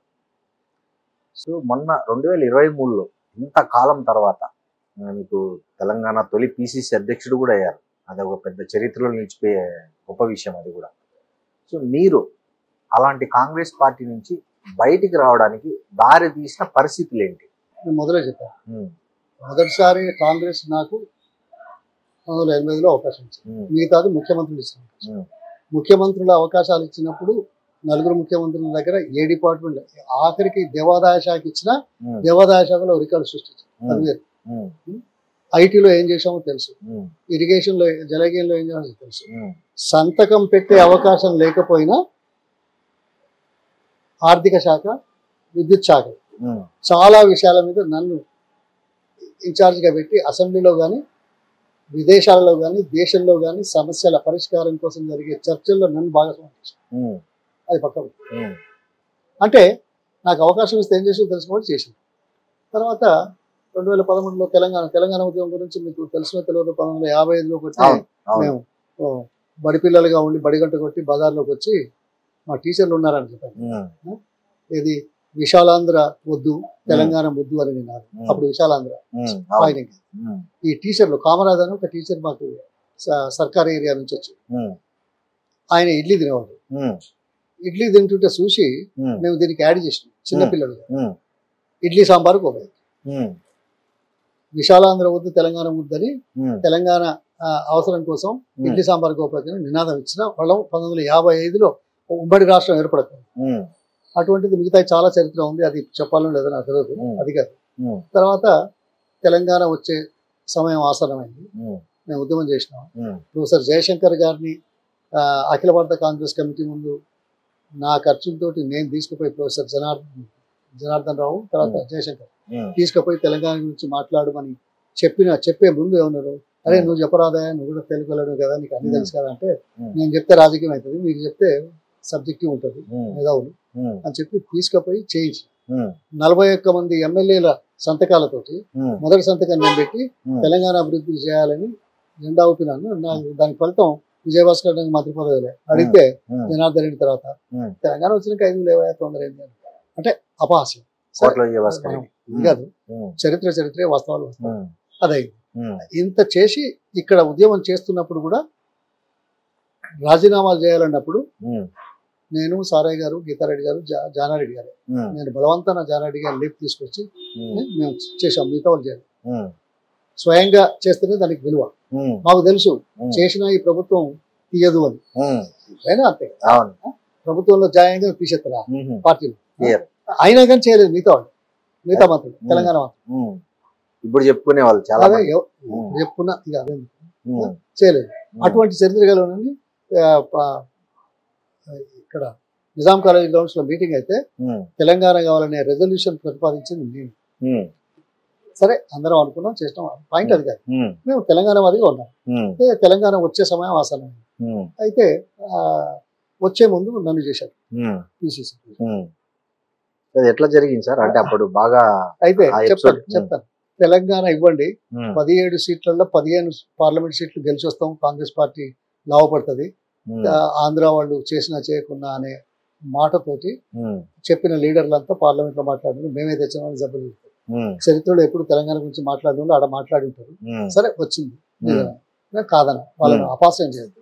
Speaker 2: సో మొన్న 2023లో ఇంత కాలం తర్వాత మీకు తెలంగాణ తొలి పిసిసి అధ్యక్షుడు కూడా అయ్యారు. అది ఒక పెద్ద చరిత్రలో నిలిచిపోయే గొప్ప విషయం అది కూడా. సో మీరు అలాంటి కాంగ్రెస్ పార్టీ నుంచి బయటికి రావడానికి దారి తీసిన పరిస్థితులు ఏంటి?
Speaker 3: నేను మొదలే చెప్పాను. మొదటిసారి కాంగ్రెస్ నాకు 1980లో అవకాశం ఇచ్చింది. మిగతాది ముఖ్యమంత్రులు ఇచ్చిన ముఖ్యమంత్రుల అవకాశాలు ఇచ్చినప్పుడు నలుగురు ముఖ్యమంత్రుల దగ్గర ఏ డిపార్ట్మెంట్ ఆఖరికి దేవాదాయ శాఖ ఇచ్చినా దేవాదాయ శాఖలో రికార్డు సృష్టించారు. అది వేరు. ఐటీలో ఏం చేసామో తెలుసు, ఇరిగేషన్లో జలగేన్లో ఏం చేసామో తెలుసు. సంతకం పెట్టే అవకాశం లేకపోయినా ఆర్థిక శాఖ, విద్యుత్ శాఖ చాలా విషయాల మీద నన్ను ఇన్ఛార్జ్గా పెట్టి అసెంబ్లీలో కానీ విదేశాలలో కానీ దేశంలో కానీ సమస్యల పరిష్కారం కోసం జరిగే చర్చల్లో నన్ను భాగస్వామ్యం చేశాను. అది పక్కన అంటే నాకు అవకాశం ఇస్తే ఏం చేసి తెలుసుకోవడం చేసింది. తర్వాత 2013లో తెలంగాణ ఉద్యమం గురించి మీకు తెలిసిన తెలియదు. 1955లో కొట్టి మేము బడి పిల్లలుగా ఉండి బడిగంట కొట్టి బజార్లోకి వచ్చి మా టీచర్లు ఉన్నారని చెప్పాను. ఇది విశాలాంధ్ర వద్దు తెలంగాణ వద్దు అని విన్నారు. అప్పుడు విశాలాంధ్ర ఫైనింగ్. ఈ టీచర్లు కామరాజ్ అని ఒక టీచర్ మాకు సర్కారీ ఏరియా నుంచి వచ్చి ఆయన ఇడ్లీ తినేవాడు. ఇడ్లీ తింటుంటే చూసి మేము దీనికి యాడ్ చేసినాం చిన్నపిల్లలుగా ఇడ్లీ సాంబార్ కోపాయి. విశాలాంధ్ర వద్దు తెలంగాణ వద్దని తెలంగాణ అవసరం కోసం ఇడ్లీ సాంబార్ కోపాయి నినాదం ఇచ్చిన వాళ్ళం 1955లో ఉమ్మడి రాష్ట్రం ఏర్పడుతుంది. అటువంటిది మిగతా చాలా చరిత్ర ఉంది, అది చెప్పాలని లేదో నాకు తెలియదు. అది కాదు. తర్వాత తెలంగాణ వచ్చే సమయం ఆసన్నమైంది. మేము ఉద్యమం చేసినాం. ప్రొఫెసర్ జయశంకర్ గారిని అఖిల భారత కాంగ్రెస్ కమిటీ ముందు నా ఖర్చులతోటి నేను తీసుకుపోయి ప్రొఫెసర్ జనార్దన్ రావు తర్వాత జయశంకర్ తీసుకుపోయి తెలంగాణ గురించి మాట్లాడమని చెప్పే ముందు ఏమన్నారు, అరే నువ్వు చెప్పరాదా, నువ్వు కూడా తెలుగు వెళ్ళడు కదా, నీకు అన్ని తెలుసు కదా అంటే, నేను చెప్తే రాజకీయం అవుతుంది, మీరు చెప్తే సబ్జెక్టివ్ ఉంటుంది మేధావులు అని చెప్పి తీసుకుపోయి చేయించి 41 మంది ఎమ్మెల్యేల సంతకాలతోటి మొదటి సంతకాన్ని నేను పెట్టి తెలంగాణ అభివృద్ధి చేయాలని జెండా ఊపినాను. నాకు దాని ఫలితం విజయభాస్కర్ రెడ్డి మంత్రి పదవిలే. అడిగితే జనార్దన్ రెడ్డి తర్వాత తెలంగాణ వచ్చినాక 5 లేవా తొందర ఏంటి అంటే అపహాస్యం. కాదు, చరిత్రే వాస్తవాలు అదైంది. ఇంత చేసి ఇక్కడ ఉద్యమం చేస్తున్నప్పుడు కూడా రాజీనామాలు చేయాలన్నప్పుడు నేను సారయ్య గారు, గీతారెడ్డి గారు, జానారెడ్డి గారు, నేను బలవంతాన జానారెడ్డి గారు లేపు తీసుకొచ్చి మేము చేసాం. మిగతా వాళ్ళు చేయాలి. స్వయంగా చేస్తేనే దానికి విలువ. మాకు తెలుసు చేసిన ఈ ప్రభుత్వం తీయదు అని. అయినా అంతే, ప్రభుత్వంలో జాయంగా తీసేస్తారా పార్టీలు, అయినా కానీ చేయలేదు మిగతా మంత్రులు తెలంగాణ మంత్రులు.
Speaker 2: ఇప్పుడు చెప్పుకునే వాళ్ళు చాలా
Speaker 3: చెప్పుకున్నా ఇక అదే చేయలేదు. అటువంటి చరిత్ర గలవనండి. ఇక్కడ నిజాం కాలేజ్ గ్రౌండ్స్ లో మీటింగ్ అయితే తెలంగాణ కావాలనే రెజల్యూషన్ ప్రతిపాదించింది నేను. సరే అందరం అనుకున్నాం, చేసినాం. పాయింట్ అది కాదు, మేము తెలంగాణ వాదిగా ఉన్నాం. తెలంగాణ వచ్చే సమయం ఆసనం అయితే వచ్చే ముందు నన్ను చేశారు పిసిసి.
Speaker 2: ఎట్లా జరిగింది సార్? అంటే అప్పుడు బాగా
Speaker 3: అయితే చెప్తాను. తెలంగాణ ఇవ్వండి, 17 సీట్లలో 15 పార్లమెంట్ సీట్లు గెలిచి వస్తాం, కాంగ్రెస్ పార్టీ లాభపడుతుంది, ఆంధ్ర వాళ్ళు చేసినా చేయకున్నా అనే మాటతోటి చెప్పిన లీడర్లంతా పార్లమెంట్ లో మాట్లాడారు. మేమే తెచ్చామని జబ్బులు. చరిత్రలో ఎప్పుడు తెలంగాణ గురించి మాట్లాడిన ఆడ మాట్లాడి ఉంటారు. సరే వచ్చింది కాదన వాళ్ళని అపాసం చేయద్దు.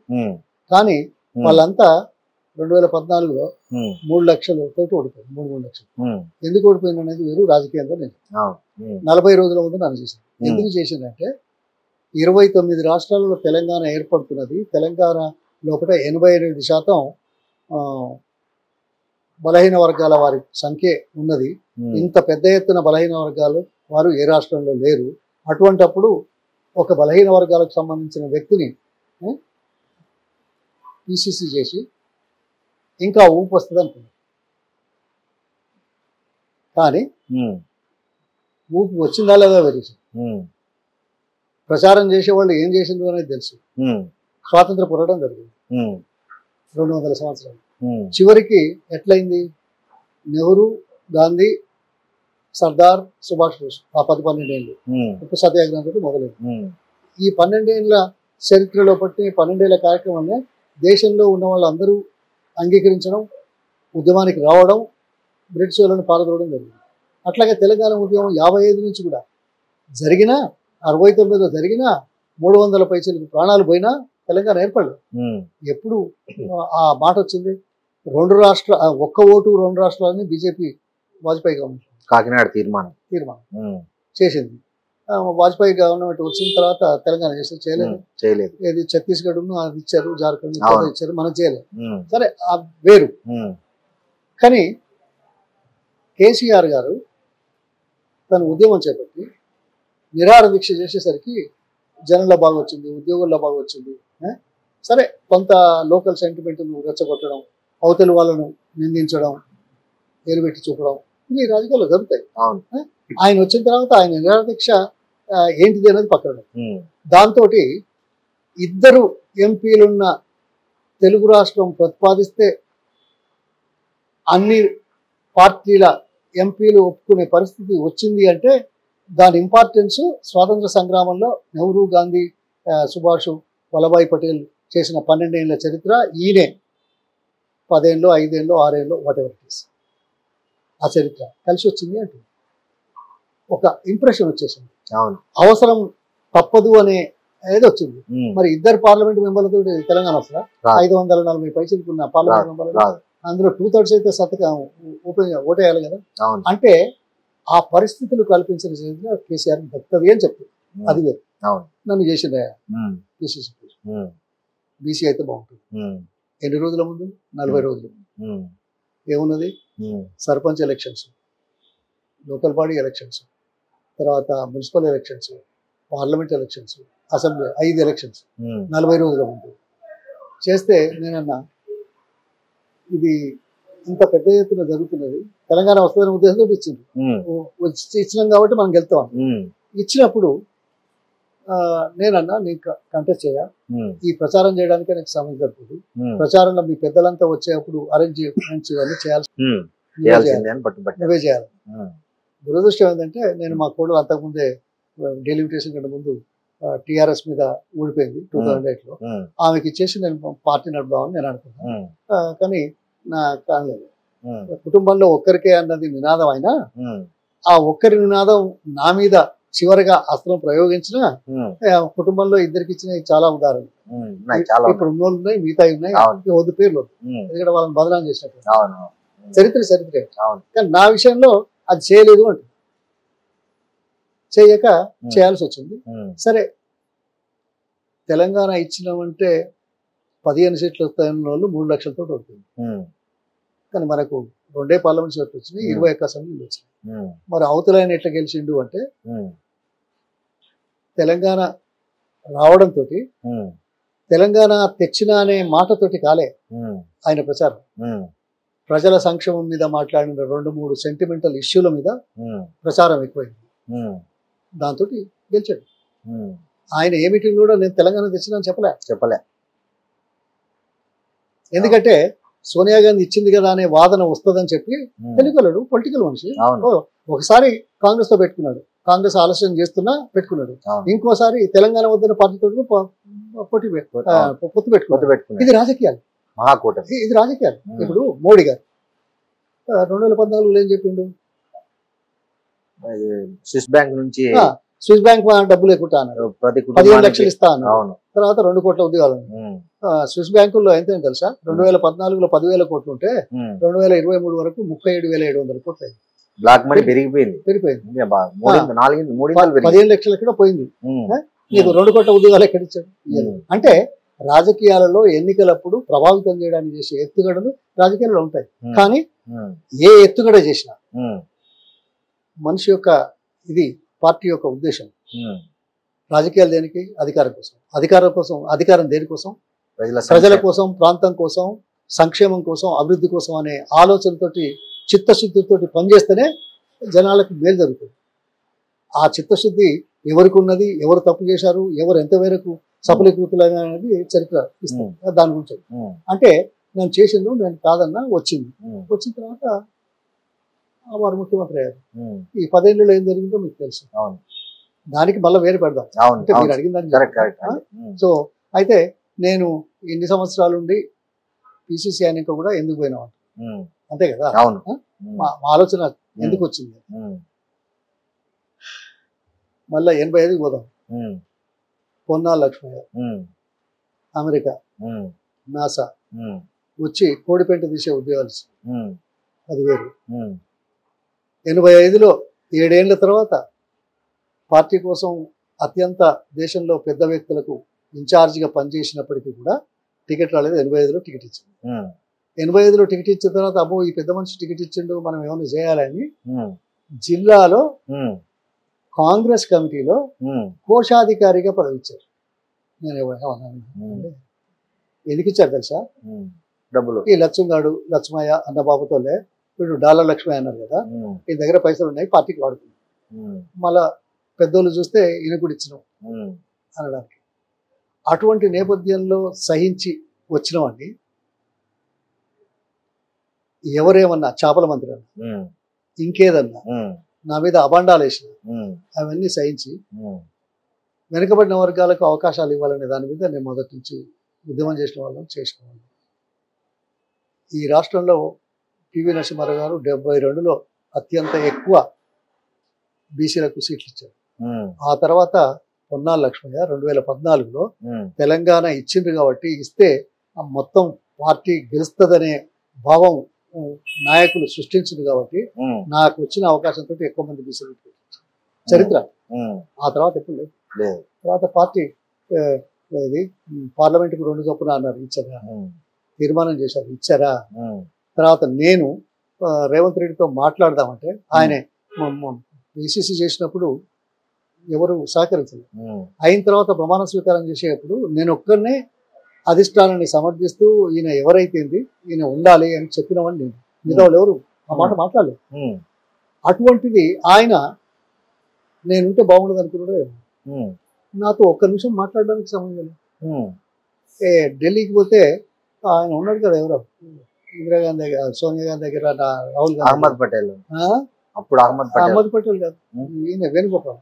Speaker 3: కానీ వాళ్ళంతా 2014లో 3 లక్షలతో ఓడిపోయింది. 3 లక్షలు. ఎందుకు ఓడిపోయింది అనేది వేరు, రాజకీయంగా నేను 40 రోజుల ముందు నన్ను చేసింది. ఎందుకు చేసిందంటే 29 రాష్ట్రాలలో తెలంగాణ ఏర్పడుతున్నది. తెలంగాణ లోపల 88% బలహీన వర్గాల వారి సంఖ్య ఉన్నది. ఇంత పెద్ద ఎత్తున బలహీన వర్గాలు వారు ఏ రాష్ట్రంలో లేరు. అటువంటప్పుడు ఒక బలహీన వర్గాలకు సంబంధించిన వ్యక్తిని పిసిసి చేసి ఇంకా ఊపు వస్తుంది అనుకున్నాను. కానీ ఊపు వచ్చిందా లేదా వెరీసి. ప్రచారం చేసేవాళ్ళు ఏం చేసిండ్రు అనేది తెలుసు. స్వాతంత్ర పోరాటం జరిగింది 200 సంవత్సరాలు. చివరికి ఎట్లయింది, నెహ్రూ, గాంధీ, సర్దార్, సుభాష్ బోస్ ఆ 10-12 ఏళ్ళు ఉప్పు సత్యాగ్రహంతో మొదలైంది. ఈ 12 ఏళ్ళ చరిత్రలో పట్టి 12 ఏళ్ళ కార్యక్రమాన్ని దేశంలో ఉన్న వాళ్ళందరూ అంగీకరించడం, ఉద్యమానికి రావడం, బ్రిటిష్ వాళ్ళని పాల్గొనడం జరిగింది. అట్లాగే తెలంగాణ ఉద్యమం 55 నుంచి కూడా జరిగినా, 69లో జరిగినా, 300 పైసలకు ప్రాణాలు పోయినా, తెలంగాణ ఏర్పడలేదు.
Speaker 2: ఉమ్,
Speaker 3: ఎప్పుడు ఆ మాట వచ్చింది? ఒక్క ఓటు 2 రాష్ట్రాలని బీజేపీ వాజ్పేయి గవర్నమెంట్
Speaker 2: కాకినాడ తీర్మానం.
Speaker 3: తీర్మానం
Speaker 2: ఉమ్,
Speaker 3: చేసింది. వాజ్పేయి గవర్నమెంట్ వచ్చిన తర్వాత తెలంగాణ చేయలేదు.
Speaker 2: చేయలేదు.
Speaker 3: ఏది ఛత్తీస్గఢ్ అది ఇచ్చారు, జార్ఖండ్
Speaker 2: అవును.
Speaker 3: ఇచ్చారు, మనం చేయలేదు.
Speaker 2: ఉమ్,
Speaker 3: సరే వేరు.
Speaker 2: ఉమ్,
Speaker 3: కానీ కేసీఆర్ గారు తను ఉద్యమం చేపట్టి నిరాహార దీక్ష చేసేసరికి జనంలో బాగా వచ్చింది, ఉద్యోగుల్లో బాగా వచ్చింది. సరే కొంత లోకల్ సెంటిమెంట్ను రెచ్చగొట్టడం, అవతలి వాళ్ళను నిందించడం, ఏలుబెట్టి చూపడం, ఇవి రాజకీయాల్లో జరుగుతాయి.
Speaker 2: అవును.
Speaker 3: ఆయన వచ్చిన తర్వాత ఆయన నిరాహార దీక్ష ఏంటిది అనేది పక్కన.
Speaker 2: ఉమ్,
Speaker 3: దాంతో ఇద్దరు ఎంపీలున్న తెలుగు రాష్ట్రం ప్రతిపాదిస్తే అన్ని పార్టీల ఎంపీలు ఒప్పుకునే పరిస్థితి వచ్చింది అంటే దాని ఇంపార్టెన్స్ స్వాతంత్ర సంగ్రామంలో నెహ్రూ, గాంధీ, సుభాష్, వల్లభాయ్ పటేల్ చేసిన 12 ఏళ్ల చరిత్ర ఈయనే 10 ఏళ్ళు, 5 ఏళ్ళు, 6 ఏళ్ళు వాటెవర్ ఇట్ ఈస్, ఆ చరిత్ర కలిసి వచ్చింది అంటే ఒక ఇంప్రెషన్ వచ్చేసింది.
Speaker 2: అవును.
Speaker 3: అవసరం తప్పదు అనే ఏది వచ్చింది.
Speaker 2: ఉమ్,
Speaker 3: మరి ఇద్దరు పార్లమెంట్ మెంబర్లతో తెలంగాణ వస్తుందా?
Speaker 2: రాదు.
Speaker 3: 540 పైసలుకున్న పార్లమెంట్ మెంబర్లు
Speaker 2: రాదు.
Speaker 3: అందులో 2/3 అయితే ఓటేయాలి కదా.
Speaker 2: అవును.
Speaker 3: అంటే ఆ పరిస్థితులు కల్పించిన చరిత్ర కేసీఆర్ దక్కది అని చెప్తుంది. అది వేరు.
Speaker 2: అవును.
Speaker 3: నన్ను చేసిండే
Speaker 2: ఉమ్,
Speaker 3: పిసిసి
Speaker 2: ఉమ్,
Speaker 3: బీసీ అయితే బాగుంటుంది.
Speaker 2: ఉమ్,
Speaker 3: ఎన్ని రోజుల ముందు? 40 రోజులు.
Speaker 2: ఉమ్,
Speaker 3: ఏమున్నది?
Speaker 2: Um,
Speaker 3: sarpanch elections, local body elections, తర్వాత municipal elections, parliament elections, assembly 5 elections
Speaker 2: um,
Speaker 3: 40 రోజుల ముందు చేస్తే నేనన్నా ఇది ఇంత పెద్ద ఎత్తున జరుగుతున్నది, తెలంగాణ వస్తుందనే ఉద్దేశంతో ఇచ్చింది.
Speaker 2: ఉమ్,
Speaker 3: ఇచ్చినాం కాబట్టి మనం గెలుస్తాం.
Speaker 2: ఉమ్,
Speaker 3: ఇచ్చినప్పుడు నేనన్నా నీకు కంటెస్ట్ చేయ,
Speaker 2: ఉమ్,
Speaker 3: ఈ ప్రచారం చేయడానికే నాకు సమయం జరుగుతుంది.
Speaker 2: ఉమ్,
Speaker 3: ప్రచారంలో మీ పెద్దలంతా వచ్చేటప్పుడు అరేంజ్మెంట్స్ ఇవన్నీ చేయాల్సి
Speaker 2: ఉమ్, చేయాల్సిందే అని పట్టుబట్టారు.
Speaker 3: నువ్వే చేయాలి.
Speaker 2: ఉమ్,
Speaker 3: దురదృష్టం ఏంటంటే నేను మా కోడలు అంతకుముందే డెలిమిటేషన్ కంటే ముందు టీఆర్ఎస్ మీద ఊడిపోయింది 2008లో.
Speaker 2: ఉమ్,
Speaker 3: ఆమెకి ఇచ్చేసి నేను పార్టీ నడుపుదామని నేను అనుకున్నాను.
Speaker 2: ఉమ్,
Speaker 3: కానీ నా కాలేదు.
Speaker 2: ఉమ్,
Speaker 3: కుటుంబంలో ఒక్కరికే అన్నది నినాదం అయినా
Speaker 2: ఉమ్,
Speaker 3: ఆ ఒక్కరి నినాదం నా మీద చివరిగా అస్త్రం ప్రయోగించిన
Speaker 2: ఉమ్,
Speaker 3: కుటుంబంలో ఇద్దరికి ఇచ్చిన చాలా ఉదాహరణ.
Speaker 2: ఉమ్, ఉన్నాయి, చాలా
Speaker 3: ఇప్పుడు ఉన్నోళ్ళు ఉన్నాయి, మిగతా ఉన్నాయి,
Speaker 2: అవును.
Speaker 3: వద్దు పేర్లు వద్దు.
Speaker 2: ఉమ్,
Speaker 3: ఎందుకంటే వాళ్ళని బదనాం చేసినట్టు.
Speaker 2: అవును.
Speaker 3: చరిత్రే.
Speaker 2: అవును.
Speaker 3: కానీ నా విషయంలో అది చేయలేదు అంటే చేయక చేయాల్సి వచ్చింది.
Speaker 2: ఉమ్,
Speaker 3: సరే తెలంగాణ ఇచ్చినామంటే 15 సీట్లు వస్తాయన్న వాళ్ళు 3 లక్షలతో వస్తుంది.
Speaker 2: ఉమ్,
Speaker 3: కానీ మనకు 2 పార్లమెంట్ సీట్లు వచ్చినాయి, 21 అసెంబ్లీలు వచ్చినాయి.
Speaker 2: ఉమ్,
Speaker 3: మరి అవతలైన ఎట్లా గెలిచిండు అంటే
Speaker 2: ఉమ్,
Speaker 3: తెలంగాణ రావడంతో
Speaker 2: ఉమ్,
Speaker 3: తెలంగాణ తెచ్చిన అనే మాటతోటి కాలే
Speaker 2: ఉమ్,
Speaker 3: ఆయన ప్రచారం.
Speaker 2: ఉమ్,
Speaker 3: ప్రజల సంక్షేమం మీద మాట్లాడిన 2-3 సెంటిమెంటల్ ఇష్యూల మీద
Speaker 2: ఉమ్,
Speaker 3: ప్రచారం ఎక్కువైంది.
Speaker 2: ఉమ్,
Speaker 3: దాంతో గెలిచాడు.
Speaker 2: ఉమ్,
Speaker 3: ఆయన ఏ మీటింగ్ కూడా నేను తెలంగాణ తెచ్చినా
Speaker 2: చెప్పలే.
Speaker 3: ఎందుకంటే సోనియా గాంధీ ఇచ్చింది కదా అనే వాదన వస్తుందని చెప్పి తెలుగులేడు, పొలిటికల్ మనిషి.
Speaker 2: అవును.
Speaker 3: ఒకసారి కాంగ్రెస్ తో పెట్టుకున్నాడు, కాంగ్రెస్ ఆలస్యం చేస్తున్నా పెట్టుకున్నాడు.
Speaker 2: అవును.
Speaker 3: ఇంకోసారి తెలంగాణ వద్దన పార్టీతో పొత్తు పెట్టుకున్నాడు. ఇది రాజకీయాలు,
Speaker 2: మహాకూటమి.
Speaker 3: ఇది రాజకీయాలు. ఇప్పుడు మోడీ గారు 2014లో ఏం చెప్పిండు?
Speaker 2: స్విస్ బ్యాంక్ నుంచి
Speaker 3: స్విస్ బ్యాంక్ డబ్బులు ఎక్కుంటా అన్నాడు,
Speaker 2: ప్రతి
Speaker 3: 15 లక్షలు ఇస్తా అన్నాడు.
Speaker 2: అవును.
Speaker 3: తర్వాత 2 కోట్ల ఉద్యోగాలు. స్విస్ బ్యాంకుల్లో ఎంత తెలుసా? 2014లో 10,000 కోట్లు ఉంటే 2023 వరకు 37,700 కోట్లు అయింది.
Speaker 2: బ్లాక్ మనీ పెరిగిపోయింది.
Speaker 3: 15 లక్షలు కూడా పోయింది. నీకు 2 కోట్ల ఉద్యోగాలు ఎక్కడ ఇచ్చాడు? అంటే రాజకీయాలలో ఎన్నికలప్పుడు ప్రభావితం చేయడానికి చేసే ఎత్తుగడలు రాజకీయాల్లో ఉంటాయి. కానీ ఏ ఎత్తుగడ చేసినా మనిషి యొక్క ఇది పార్టీ యొక్క ఉద్దేశం. రాజకీయాలు దేనికి? అధికారం కోసం. అధికారం దేనికోసం? ప్రజల కోసం, ప్రాంతం కోసం, సంక్షేమం కోసం, అభివృద్ధి కోసం అనే ఆలోచనతోటి చిత్తశుద్ధితోటి పనిచేస్తేనే జనాలకు మేలు జరుగుతుంది. ఆ చిత్తశుద్ధి ఎవరికి ఉన్నది, ఎవరు తప్పు చేశారు, ఎవరు ఎంత మేరకు సఫలీకృతులైన అనేది చరిత్ర ఇస్తుంది. దాని గురించి అంటే నేను చేసిండు, నేను కాదన్నా వచ్చింది. వచ్చిన తర్వాత వారు ముఖ్యమంత్రి అయ్యారు. ఈ 10 ఏళ్ళలో ఏం జరిగిందో మీకు తెలుసు. దానికి మళ్ళీ వేరే పెడదాం అంటే మీరు అడిగిన దానికి. సో అయితే నేను ఇన్ని సంవత్సరాలు ఉండి పిసిసి అయినాక కూడా ఎందుకు పోయినా అంతే కదా. మా ఆలోచన ఎందుకు వచ్చింది? మళ్ళా 85కి పోదాం. పొన్నాల లక్ష్మయ్య అమెరికా, నాసా వచ్చి కోడిపెంట తీసే ఉద్యోగాలు 10,000. 85లో 7 ఏళ్ల తర్వాత పార్టీ కోసం అత్యంత దేశంలో పెద్ద వ్యక్తులకు ఇన్ఛార్జిగా పనిచేసినప్పటికీ కూడా టికెట్ రాలేదు. 85లో టికెట్ ఇచ్చింది. 85లో టికెట్ ఇచ్చిన తర్వాత అబ్బో ఈ పెద్ద మనిషి టికెట్ ఇచ్చిండు, మనం ఏమైనా చేయాలని జిల్లాలో కాంగ్రెస్ కమిటీలో కోశాధికారిగా పదవి ఇచ్చారు. నేను ఏమన్నాను, ఎందుకు ఇచ్చారు తెలుసా?
Speaker 2: డబ్బులు.
Speaker 3: ఈ లక్ష్మగాడు లక్ష్మయ్య అన్న బాబుతోలే వీడు డాలర్ లక్ష్మయ్య అన్నారు కదా, ఈ దగ్గర పైసలు ఉన్నాయి పార్టీకి వాడుతుంది, మళ్ళా పెద్దోళ్ళు చూస్తే ఈయన కూడా ఇచ్చినాం అనడానికి. అటువంటి నేపథ్యంలో సహించి వచ్చినవాడిని ఎవరేమన్నా చేపల మంత్రి అన్నా ఇంకేదన్నా నా మీద అబాండాలు వేసిన అవన్నీ సహించి వెనుకబడిన వర్గాలకు అవకాశాలు ఇవ్వాలనే దాని మీద నేను మొదటి నుంచి ఉద్యమం చేసిన వాళ్ళం. ఈ రాష్ట్రంలో పివి నరసింహారావు గారు 72లో అత్యంత ఎక్కువ బీసీలకు సీట్లు ఇచ్చారు. ఆ తర్వాత పొన్నాల లక్ష్మయ్య 2014లో తెలంగాణ ఇచ్చిండ్రు కాబట్టి ఇస్తే మొత్తం పార్టీ గెలుస్తుందనే భావం నాయకులు సృష్టించింది కాబట్టి నాకు వచ్చిన అవకాశంతో ఎక్కువ మంది బీసీలు చరిత్ర. ఆ తర్వాత ఎప్పుడు లేదు. తర్వాత పార్టీ పార్లమెంట్కి 2 చొప్పున అన్నారు, ఇచ్చారా? తీర్మానం చేశారు, ఇచ్చారా? తర్వాత నేను రేవంత్ రెడ్డితో మాట్లాడదామంటే ఆయనే పిసిసి చేసినప్పుడు ఎవరు సహకరించలేదు. అయిన తర్వాత ప్రమాణ స్వీకారం చేసేటప్పుడు నేను ఒక్కరినే అధిష్టానాన్ని సమర్థిస్తూ ఈయన ఎవరైతేంది ఈయన ఉండాలి అని చెప్పినవాడిని నేను, మిగతా వాళ్ళు ఎవరు ఆ మాట మాట్లాడలేదు. అటువంటిది ఆయన నేనుంటే బాగుండదు అనుకున్నాడు. నాతో ఒక్క నిమిషం మాట్లాడడానికి సమయం లేదు. ఢిల్లీకి పోతే ఆయన ఉన్నాడు కదా, ఎవరో ఇందిరాగాంధీ దగ్గర, సోనియా గాంధీ దగ్గర, రాహుల్ గాంధీ,
Speaker 2: అహ్మద్ పటేల్. అప్పుడు అహ్మద్
Speaker 3: పటేల్ కాదు, ఈయన వేణుగోపాల్.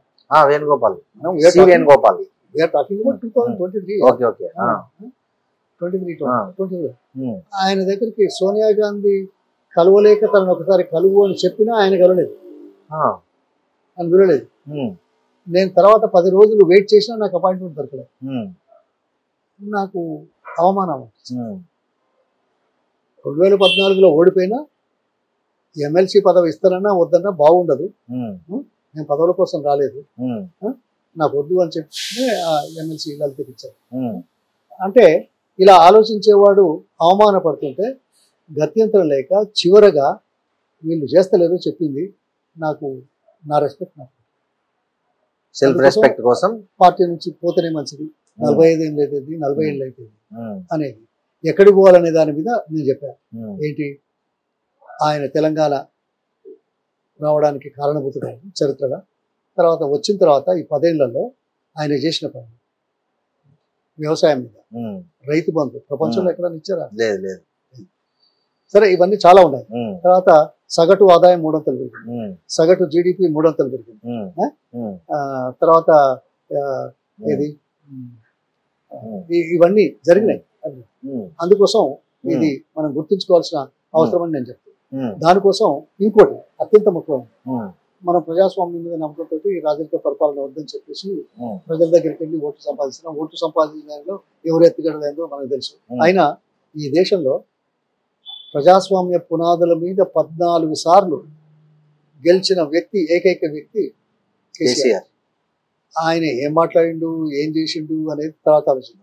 Speaker 2: వేణుగోపాల్.
Speaker 3: ఆయన దగ్గరికి సోనియా గాంధీ కలవలేక తనను ఒకసారి కలువు అని చెప్పినా ఆయన కలవలేదు, ఆయన వినలేదు. నేను తర్వాత 10 రోజులు వెయిట్ చేసినా నాకు అపాయింట్మెంట్ దొరకలేదు. నాకు అవమానం. 2014లో ఓడిపోయినా ఎమ్మెల్సీ పదవి ఇస్తానన్నా వద్దన్నా బాగుండదు, నేను పదవుల కోసం రాలేదు, నాకు వద్దు అని చెప్పి ఎమ్మెల్సీ ఇలా తెప్పించారు. అంటే ఇలా ఆలోచించేవాడు అవమానపడుతుంటే గత్యంతరం లేక చివరగా వీళ్ళు చేస్తలేరు చెప్పింది నాకు, నా రెస్పెక్ట్ నాకు,
Speaker 2: సెల్ఫ్ రెస్పెక్ట్ కోసం
Speaker 3: పార్టీ నుంచి పోతేనే మంచిది, 45 ఏళ్ళు అవుతుంది, 40 ఏళ్ళు అవుతుంది అనేది ఎక్కడికి పోవాలనే దాని మీద నేను చెప్పాను. ఏంటి, ఆయన తెలంగాణ రావడానికి కారణభూతుడైన చరిత్రగా, తర్వాత వచ్చిన తర్వాత ఈ 10 ఏళ్లలో ఆయన చేసిన పని వ్యవసాయం మీద, రైతు బంధు ప్రపంచంలో ఎక్కడైనా ఇచ్చారా?
Speaker 2: లేదు.
Speaker 3: సరే, ఇవన్నీ చాలా ఉన్నాయి. తర్వాత సగటు ఆదాయం 3 అంతలు పెరిగింది, సగటు జీడిపి 3 అంతలు పెరిగింది. తర్వాత ఇది ఇవన్నీ జరిగినాయి. అందుకోసం ఇది మనం గుర్తుంచుకోవాల్సిన అవసరం అని నేను చెప్తాను. దానికోసం ఇంకోటి అత్యంత ముఖ్యమైన, మనం ప్రజాస్వామ్యం మీద నమ్మకంతో రాజకీయ పరిపాలన వద్దని చెప్పేసి ప్రజల దగ్గరికి వెళ్ళి ఓటు సంపాదించడంలో ఎవరు ఎత్తుగడలేదో మనకు తెలుసు. అయినా ఈ దేశంలో ప్రజాస్వామ్య పునాదుల మీద 14 సార్లు గెలిచిన వ్యక్తి, ఏకైక వ్యక్తి కేసీఆర్. ఆయన ఏం మాట్లాడిండు, ఏం చేసిండు అనేది తర్వాత ఆలోచన.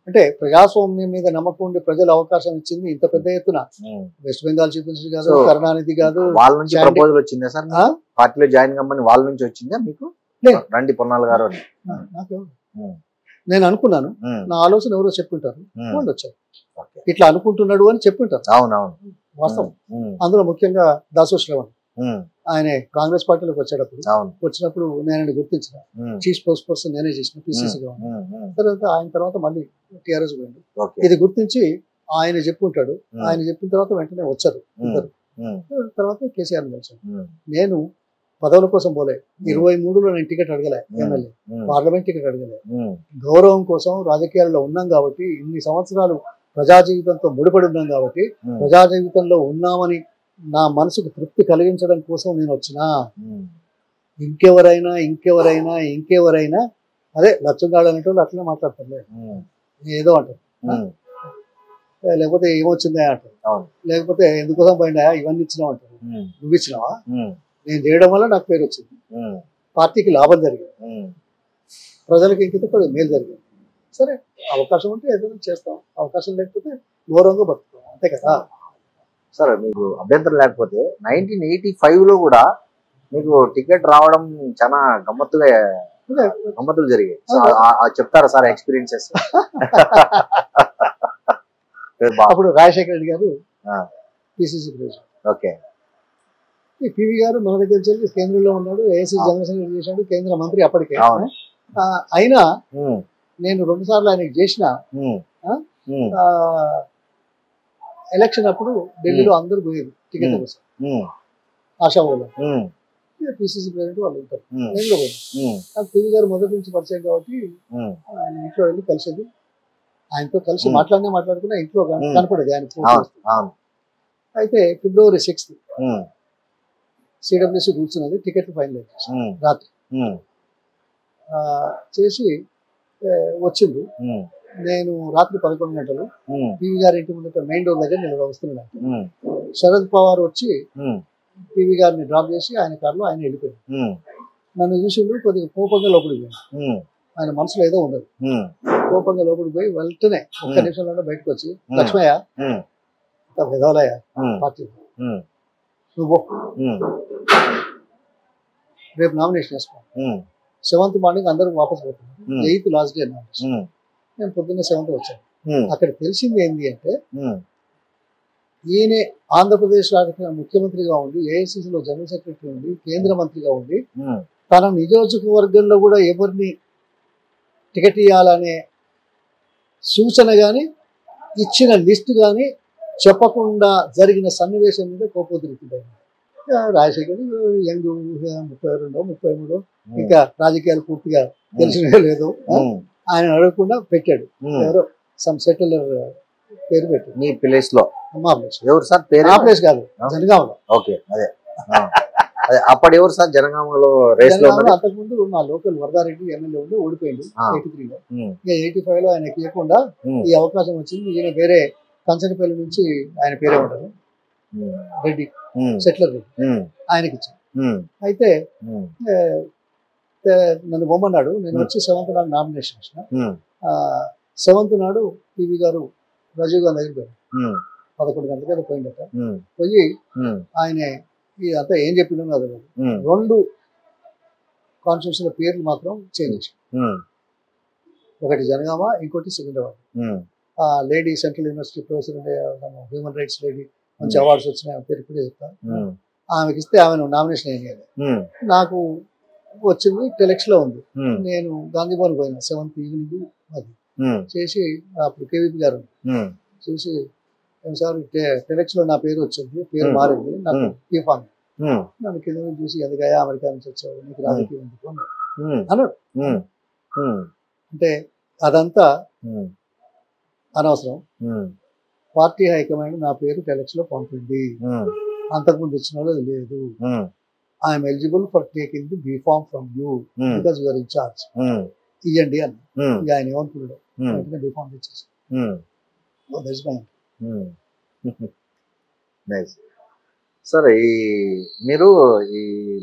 Speaker 3: అంటే ప్రజాస్వామ్యం మీద నమ్మకం ఉండి ప్రజలు అవకాశం ఇచ్చింది ఇంత పెద్ద ఎత్తున. వెస్ట్ బెంగాల్ చీఫ్ మినిస్టర్ కాదు, కరుణానిధి కాదు,
Speaker 2: వాళ్ళ నుంచి ప్రపోజల్ వచ్చిందా సార్? పార్టీలో జాయిన్ కమ్మని వాళ్ళ నుంచి వచ్చిందా మీకు? రండి పొన్నాల గారు అని
Speaker 3: నేను అనుకున్నాను. నా ఆలోచన ఎవరో చెప్పుంటారు, వాళ్ళు వచ్చారు, ఇట్లా అనుకుంటున్నాడు అని చెప్పుంటారు.
Speaker 2: అవునవును,
Speaker 3: వాస్తవం. అందులో ముఖ్యంగా దాసో శ్రవణ్, ఆయన కాంగ్రెస్ పార్టీలోకి వచ్చినప్పుడు నేను గుర్తించిన చీఫ్ స్పోక్స్ పర్సన్ నేనే చేసిన పిసిసిగా తర్వాత ఆయన తర్వాత మళ్ళీ టీఆర్ఎస్ పోయింది. ఇది గుర్తించి ఆయన చెప్పుంటాడు. ఆయన చెప్పిన తర్వాత వెంటనే వచ్చారు ఇద్దరు. తర్వాత కేసీఆర్ కలిసాను. నేను పదవుల కోసం పోలే. 23లో నేను టికెట్ అడగలే, ఎమ్మెల్యే పార్లమెంట్ టికెట్ అడగలే. గౌరవం కోసం రాజకీయాల్లో ఉన్నాం కాబట్టి, ఇన్ని సంవత్సరాలు ప్రజా జీవితంతో ముడిపడి ఉన్నాం కాబట్టి, ప్రజా జీవితంలో ఉన్నామని నా మనసుకు తృప్తి కలిగించడం కోసం నేను వచ్చినా. ఇంకెవరైనా అదే లచ్చంగాడు అనేటోళ్ళు అట్లనే మాట్లాడతారు, ఏదో అంటారు. లేకపోతే ఏమొచ్చిందా అంటారు,
Speaker 2: అవును.
Speaker 3: లేకపోతే ఎందుకోసం పోయినా ఇవన్నీ ఇచ్చినావు అంటారు. నువ్వు ఇచ్చినావా? నేను చేయడం వల్ల నాకు పేరు వచ్చింది, పార్టీకి లాభం జరిగింది, ప్రజలకు ఇంకితే కొద్దిగా మేలు జరిగింది. సరే, అవకాశం ఉంటే ఏదైనా చేస్తాం, అవకాశం లేకపోతే గౌరవంగా బతుకుతాం, అంతే కదా.
Speaker 2: సరే, మీకు అభ్యంతరం లేకపోతే 1985లో కూడా మీకు టికెట్ రావడం చాలా గమ్మత్తులు జరిగాయి. చెప్తారా సార్ ఎక్స్పీరియన్సెస్?
Speaker 3: అప్పుడు రాజశేఖర రెడ్డి గారు పిసిసి ప్రెసిడెంట్.
Speaker 2: ఓకే.
Speaker 3: ఈ పివి గారు మన దగ్గర నుంచి కేంద్రంలో ఉన్నాడు, ఏఐసి జనరల్ సెక్రటరీ చేశాడు, కేంద్ర మంత్రి అప్పటికే. అయినా నేను 2 సార్లు ఆయనకి చేసిన ఎలక్షన్ అప్పుడు ఢిల్లీలో అందరూ పోయేది టికెట్ కోసం, ఆశావాళ్ళు, పిసిసి ప్రెసిడెంట్ వాళ్ళు ఉంటారు, నేను కూడా పోయాను. నాకు పివి గారు మొదటి నుంచి పరిచయం కాబట్టి ఆయన ఇంట్లో వెళ్ళి కలిసేది, ఆయనతో కలిసి మాట్లాడుకున్నా, ఇంట్లో కనపడేది ఆయన. అయితే February 6th సిడబ్ల్యూసి కూర్చున్నది, టికెట్లు ఫైనల్ రాత్రి చేసి వచ్చింది. నేను రాత్రి 11 గంటలు పివి గారి ఇంటి ముందు మెయిన్ డోర్ దగ్గర నేను వస్తున్నాను. శరద్ పవార్ వచ్చి పివి గారిని డ్రాప్ చేసి ఆయన కారులో ఆయన వెళ్ళిపోయాడు. నన్ను చూసి కొద్దిగా కోపంగా లోపలికి పోయాను. ఆయన మనసులో ఏదో ఉండదు, కోపంగా లోపలికి పోయి వెంటనే ఒక్క నిమిషంలో బయటకు వచ్చి, లక్ష్మయ్య విధవలయ్య పార్టీ, నువ్వు రేపు నామినేషన్ వేసుకో, 7th మార్నింగ్ అందరూ వాపస్ పోతున్నాం, 8th లాస్ట్ డే నామినేషన్. నేను పొద్దున్న 7th వచ్చాను. అక్కడ తెలిసింది ఏంటి అంటే, ఈయన ఆంధ్రప్రదేశ్ రాష్ట్ర ముఖ్యమంత్రిగా ఉండి, ఏఐసిసిలో జనరల్ సెక్రటరీ ఉండి, కేంద్ర మంత్రిగా ఉండి, తన నియోజకవర్గంలో కూడా ఎవరిని టికెట్ ఇవ్వాలనే సూచన కానీ ఇచ్చిన లిస్టు కానీ చెప్పకుండా జరిగిన సన్నివేశం మీద కోపోద్రిక్తుడైన రాజశేఖర్ యంగ్ 32, 33, ఇంకా రాజకీయాలు పూర్తిగా తెలిసినవే లేదు, ఆయన అడగకుండా పెట్టాడు. ఎవరో సమ్ సెటిలర్ పేరు పెట్టాడు.
Speaker 2: మీ ప్లేస్ లో?
Speaker 3: మా ప్లేస్.
Speaker 2: ఎవరు సార్ పేరు?
Speaker 3: నా ప్లేస్ కాదు, జనగామలో.
Speaker 2: ఓకే, అదే అప్పుడు ఎవరు సార్ జనగామలో రేస్ లో?
Speaker 3: అంతకుముందు మా లోకల్ వరదారెడ్డి ఎమ్మెల్యే ఉండి ఓడిపోయింది 83లో. ఇంకా 85లో ఆయనకి ఇవ్వకుండా ఈ అవకాశం వచ్చింది. ఈయన వేరే కంచనపల్లి నుంచి, ఆయన పేరే ఉంటారు రెడ్డి, సెటిలర్ రెడ్డి, ఆయనకి ఇచ్చాను. అయితే నన్ను బొమ్మన్నాడు. నేను వచ్చి 7th నాడు నామినేషన్ ఇచ్చిన. 7th నాడు పివి గారు రాజీవ్ గాంధీ దగ్గర పోయారు. 11 గంటలకి పోయిందట. పోయి ఆయన ఇదంతా ఏం చెప్పిండో అది 2 కాన్స్టిట్యూన్సీల పేర్లు మాత్రం చేంజ్ చేశారు. ఒకటి జనగామ, ఇంకోటి Secunderabad. Lady central university professor ఉండే హ్యూమన్ రైట్స్ లేడీ, మంచి అవార్డ్స్ వచ్చినాయి, పేరు కూడా చెప్తాను. ఆమెకి ఇస్తే ఆమెను నామినేషన్ అయ్యాలి. నాకు వచ్చింది టెలెక్స్ లో ఉంది. నేను గాంధీ భవన్ పోయినా 7th ఈవినింగ్ అది చేసి, అప్పుడు కేవీపీ గారు చూసి, సార్ టెలెక్స్ లో నా పేరు వచ్చింది, పేరు మారింది, నాకు ఇవ్వాలి. నన్ను కింద చూసి, ఎందుకయ్యా అమెరికా నుంచి వచ్చావు, నీకు రాజకీయం ఎందుకు అన్నాడు. అంటే అదంతా అనవసరం. పార్టీ హైకమాండ్ నా పేరు టెలెక్స్ లో పంపింది, అంతకుముందు ఇచ్చిన వాళ్ళు లేదు. I'm eligible for taking the B pharm from you because you're in charge, ఇవ్వండి అని. ఇక ఆయన ఏమనుకున్నాడు, వెంటనే బీ ఫార్మ్ ఇచ్చేసి.
Speaker 2: సార్, మీరు ఈ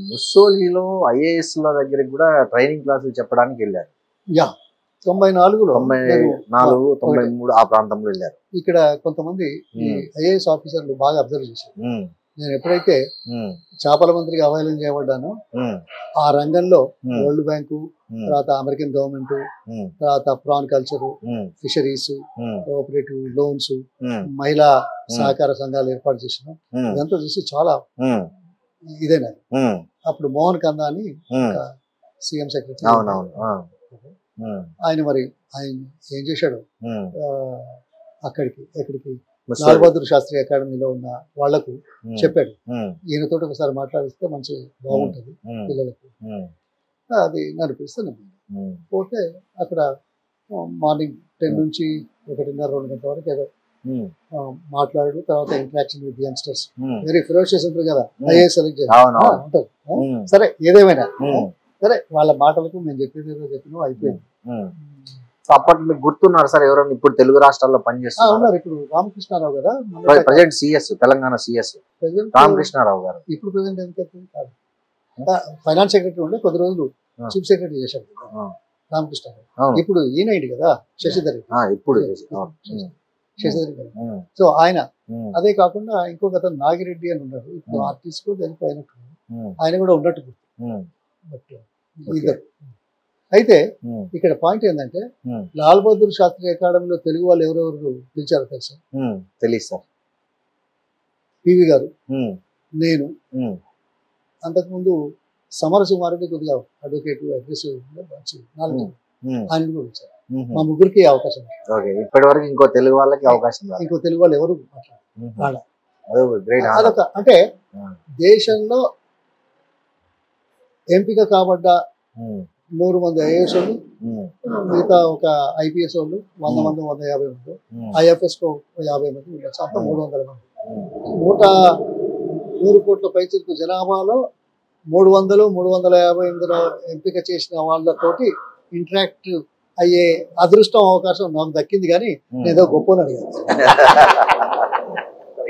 Speaker 2: ముస్సోలిలో ఐఏఎస్ ల దగ్గరికి కూడా ట్రైనింగ్ క్లాసులు చెప్పడానికి వెళ్ళారు.
Speaker 3: 94లో,
Speaker 2: 94, 93 ఆ ప్రాంతంలో వెళ్ళారు.
Speaker 3: ఇక్కడ కొంతమంది ఐఏఎస్ ఆఫీసర్లు బాగా అబ్జర్వ్ చేశారు. నేను ఎప్పుడైతే చేపల మంత్రికి అవైలం చేయబడ్డానో, ఆ రంగంలో వరల్డ్ బ్యాంకు, తర్వాత అమెరికన్ గవర్నమెంట్, తర్వాత prawn culture, fisheries, cooperative loans, మహిళా సహకార సంఘాలు ఏర్పాటు చేసిన, ఇదంతా చూసి చాలా ఇదేనా. అప్పుడు మోహన్ కందా అని సీఎం సెక్రటరీ, ఆయన మరి ఆయన ఏం చేశాడు, ఎక్కడికి లాల్ బహదూర్ శాస్త్రి అకాడమీలో ఉన్న వాళ్లకు చెప్పాడు, ఈయనతో ఒకసారి మాట్లాడిస్తే మంచి బాగుంటది పిల్లలకు. అది నడిపిస్తాను. పోతే అక్కడ మార్నింగ్ 10 నుంచి 1:30, 2 గంటల వరకు ఏదో మాట్లాడు. తర్వాత interaction with youngsters, very ferocious ఉంటుంది కదా ఐఏఎస్ సెలెక్ట్ ఉంటుంది. సరే, ఏదేమైనా సరే, వాళ్ళ మాటలకు మేము చెప్పేది ఏదో చెప్పినా అయిపోయింది.
Speaker 2: సో అప్పట్లో మీకు గుర్తున్నారు సార్ ఎవరైనా ఇప్పుడు తెలుగు రాష్ట్రాల్లో పనిచేస్తున్నారు?
Speaker 3: ఉన్నారు. ఇప్పుడు రామకృష్ణారావు కదా
Speaker 2: present CS, Telangana CS
Speaker 3: president.
Speaker 2: Ramakrishnarao garu
Speaker 3: ఇప్పుడు ప్రెసిడెంట్ ఎందుకైతే కాదు, ఫైనాన్స్ సెక్రటరీ ఉండే కొద్ది రోజులు చీఫ్ సెక్రటరీ చేశారు కదా రామకృష్ణారావు.
Speaker 2: అవును.
Speaker 3: ఇప్పుడు ఈయన అయింది కదా శశిధర్ రెడ్డి.
Speaker 2: ఇప్పుడు
Speaker 3: శశిధర్ రెడ్డి కదా. సో ఆయన అదే కాకుండా ఇంకొక అతను నాగిరెడ్డి అని ఉన్నారు. ఇప్పుడు ఆర్టిస్ట్ దానికి అయినట్టు ఆయన కూడా ఉన్నట్టు గుర్తు. బట్ ఇద్దరు. అయితే ఇక్కడ పాయింట్ ఏంటంటే లాల్ బహదూర్ శాస్త్రి అకాడమీలో తెలుగు వాళ్ళు ఎవరెవరు పిలిచారో తెలుసా?
Speaker 2: తెలియదు సార్.
Speaker 3: పివి గారు, నేను, అంతకుముందు సమరసుమారెడ్డి కొద్దిగా అడ్వకేట్ అగ్రెసివ్ నాలుగు ఆయన కూడా వచ్చారు. మా ముగ్గురికి అవకాశం.
Speaker 2: ఇప్పటి వరకు ఇంకో తెలుగు వాళ్ళకి అవకాశం, ఇంకో
Speaker 3: తెలుగు వాళ్ళు ఎవరు మాట్లాడారు.
Speaker 2: అదొక
Speaker 3: అంటే దేశంలో ఎంపిక కాబడ్డ 100 మంది ఐఏఎస్ వాళ్ళు, మిగతా ఒక ఐపీఎస్ వాళ్ళు 100 మంది 150 మంది, ఐఎఫ్ఎస్ 50 మంది ఉండొచ్చు. అంతా 300 మంది. 100 కోట్ల పైచిలకు జనాభాలో 300, 350 ఇందులో ఎంపిక చేసిన వాళ్ళతోటి ఇంటరాక్ట్ అయ్యే అదృష్టం అవకాశం నాకు దక్కింది. కానీ నేనేదో గొప్పని అడిగాను.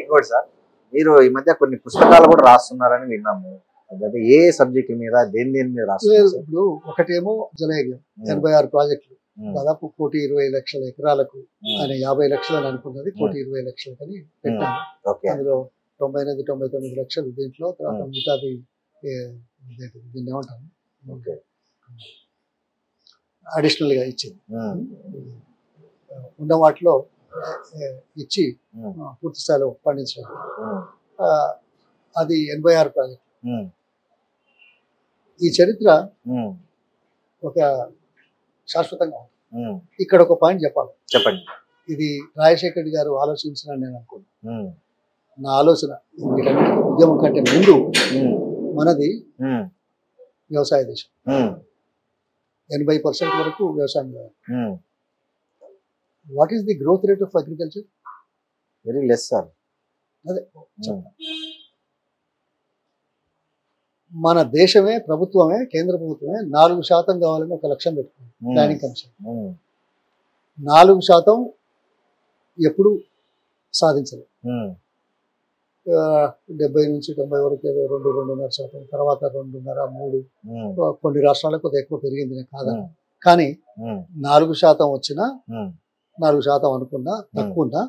Speaker 2: ఇంకోటి సార్, మీరు ఈ మధ్య కొన్ని పుస్తకాలు కూడా రాస్తున్నారని విన్నాము. అదే ఏ సబ్జెక్ట్ మీద, దేని మీద రాస్తున్నారు?
Speaker 3: ఇప్పుడు ఒకటేమో జలయజ్ఞం 86 ప్రాజెక్టులు, దాదాపు 1,20,00,000 ఎకరాలకు. ఆయన 50 లక్షలు అని అనుకున్నది 1,20,00,000 అని పెట్టాను. అందులో 99 లక్షలు దీంట్లో, తర్వాత మిగతాది దీన్ని ఏమంటాను అడిషనల్ గా ఇచ్చింది. ఉన్న వాటిలో ఇచ్చి పూర్తి స్థాయిలో పండించడం. అది 86 ప్రాజెక్టు. ఈ చరిత్ర ఒక శాశ్వతంగా ఉంటుంది. ఇక్కడ ఒక పాయింట్ చెప్పండి. ఇది రాజశేఖర్ రెడ్డి గారు ఆలోచించిన నేను అనుకున్నాను. నా ఆలోచన ఉద్యమం కంటే ముందు మనది వ్యవసాయ దేశం. 80% వరకు వ్యవసాయం. What is the growth rate of agriculture?
Speaker 2: Very less sir.
Speaker 3: అదే మన దేశమే, ప్రభుత్వమే, కేంద్ర ప్రభుత్వమే 4% కావాలని ఒక లక్ష్యం పెట్టుకుంది ప్లానింగ్ కమిషన్. 4% ఎప్పుడు సాధించలేదు. 70 నుంచి 90 వరకు ఏదో 2-2.5%, తర్వాత 2.5, 3, కొన్ని రాష్ట్రాలకు కొద్దిగా ఎక్కువ పెరిగింది కాదని. కానీ 4% వచ్చినా, 4% అనుకున్నా, తక్కువ ఉన్నా,